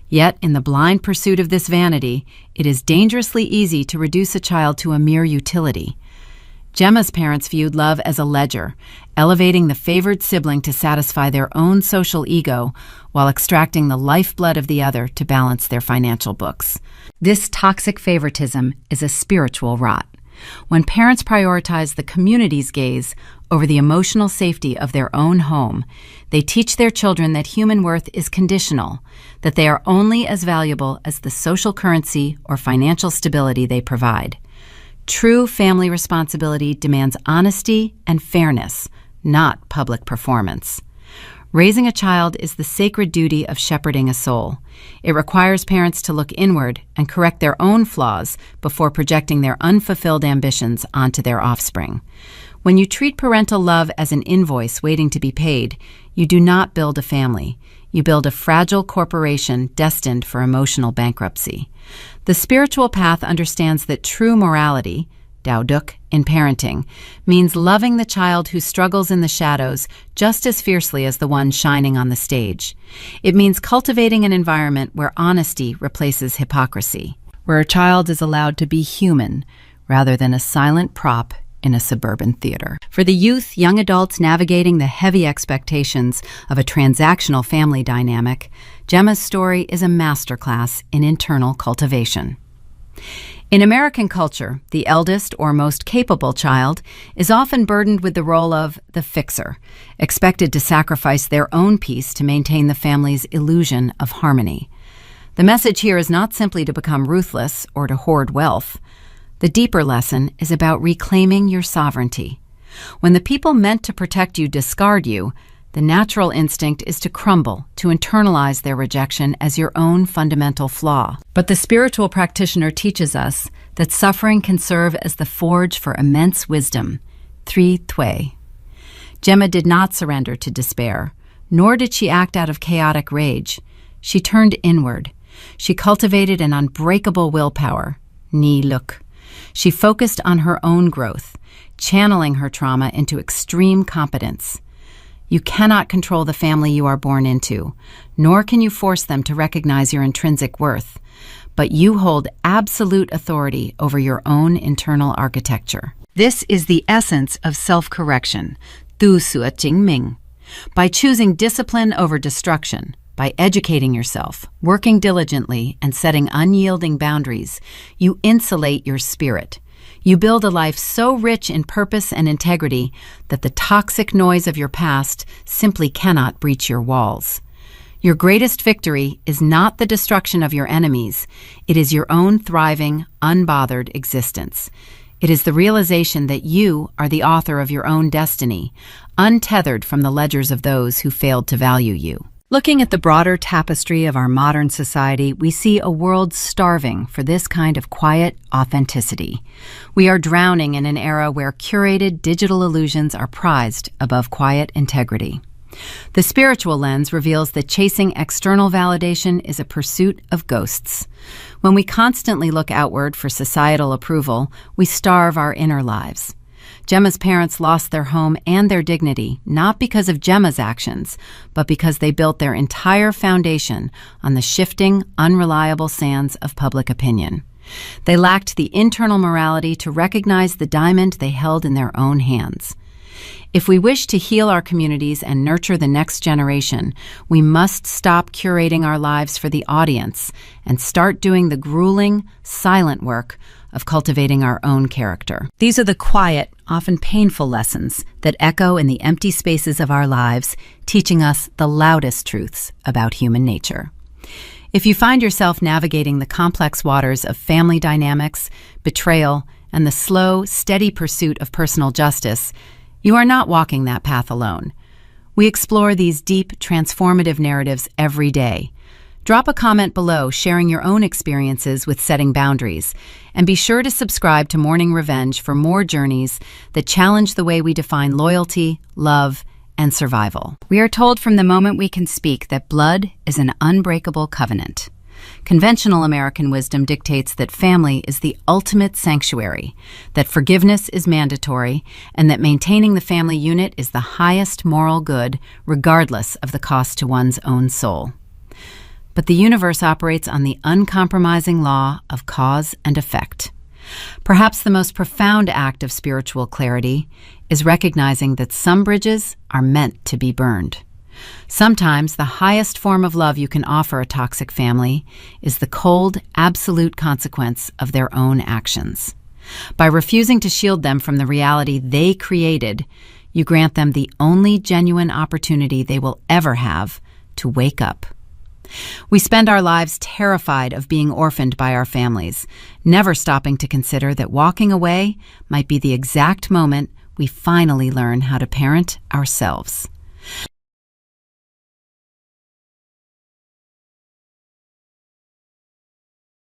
Yet, in the blind pursuit of this vanity, it is dangerously easy to reduce a child to a mere utility. Gemma's parents viewed love as a ledger, elevating the favored sibling to satisfy their own social ego while extracting the lifeblood of the other to balance their financial books. This toxic favoritism is a spiritual rot. When parents prioritize the community's gaze over the emotional safety of their own home, they teach their children that human worth is conditional, that they are only as valuable as the social currency or financial stability they provide. True family responsibility demands honesty and fairness, not public performance. Raising a child is the sacred duty of shepherding a soul. It requires parents to look inward and correct their own flaws before projecting their unfulfilled ambitions onto their offspring. When you treat parental love as an invoice waiting to be paid, you do not build a family. You build a fragile corporation destined for emotional bankruptcy. The spiritual path understands that true morality, Daoduk, in parenting, means loving the child who struggles in the shadows just as fiercely as the one shining on the stage. It means cultivating an environment where honesty replaces hypocrisy, where a child is allowed to be human rather than a silent prop in a suburban theater. For the youth, young adults navigating the heavy expectations of a transactional family dynamic, Gemma's story is a masterclass in internal cultivation. In American culture, the eldest or most capable child is often burdened with the role of the fixer, expected to sacrifice their own peace to maintain the family's illusion of harmony. The message here is not simply to become ruthless or to hoard wealth. The deeper lesson is about reclaiming your sovereignty. When the people meant to protect you discard you, the natural instinct is to crumble, to internalize their rejection as your own fundamental flaw. But the spiritual practitioner teaches us that suffering can serve as the forge for immense wisdom. Three Tui. Gemma did not surrender to despair, nor did she act out of chaotic rage. She turned inward. She cultivated an unbreakable willpower. Ni Luk. She focused on her own growth, channeling her trauma into extreme competence. You cannot control the family you are born into, nor can you force them to recognize your intrinsic worth, but you hold absolute authority over your own internal architecture. This is the essence of self-correction, Tu Sua Jing Ming. By choosing discipline over destruction, by educating yourself, working diligently, and setting unyielding boundaries, you insulate your spirit. You build a life so rich in purpose and integrity that the toxic noise of your past simply cannot breach your walls. Your greatest victory is not the destruction of your enemies. It is your own thriving, unbothered existence. It is the realization that you are the author of your own destiny, untethered from the ledgers of those who failed to value you. Looking at the broader tapestry of our modern society, we see a world starving for this kind of quiet authenticity. We are drowning in an era where curated digital illusions are prized above quiet integrity. The spiritual lens reveals that chasing external validation is a pursuit of ghosts. When we constantly look outward for societal approval, we starve our inner lives. Gemma's parents lost their home and their dignity, not because of Gemma's actions, but because they built their entire foundation on the shifting, unreliable sands of public opinion. They lacked the internal morality to recognize the diamond they held in their own hands. If we wish to heal our communities and nurture the next generation, we must stop curating our lives for the audience and start doing the grueling, silent work of cultivating our own character. These are the quiet, often painful lessons that echo in the empty spaces of our lives, teaching us the loudest truths about human nature. If you find yourself navigating the complex waters of family dynamics, betrayal, and the slow, steady pursuit of personal justice, you are not walking that path alone. We explore these deep, transformative narratives every day. Drop a comment below sharing your own experiences with setting boundaries, and be sure to subscribe to Morning Revenge for more journeys that challenge the way we define loyalty, love, and survival. We are told from the moment we can speak that blood is an unbreakable covenant. Conventional American wisdom dictates that family is the ultimate sanctuary, that forgiveness is mandatory, and that maintaining the family unit is the highest moral good, regardless of the cost to one's own soul. But the universe operates on the uncompromising law of cause and effect. Perhaps the most profound act of spiritual clarity is recognizing that some bridges are meant to be burned. Sometimes the highest form of love you can offer a toxic family is the cold, absolute consequence of their own actions. By refusing to shield them from the reality they created, you grant them the only genuine opportunity they will ever have to wake up. We spend our lives terrified of being orphaned by our families, never stopping to consider that walking away might be the exact moment we finally learn how to parent ourselves.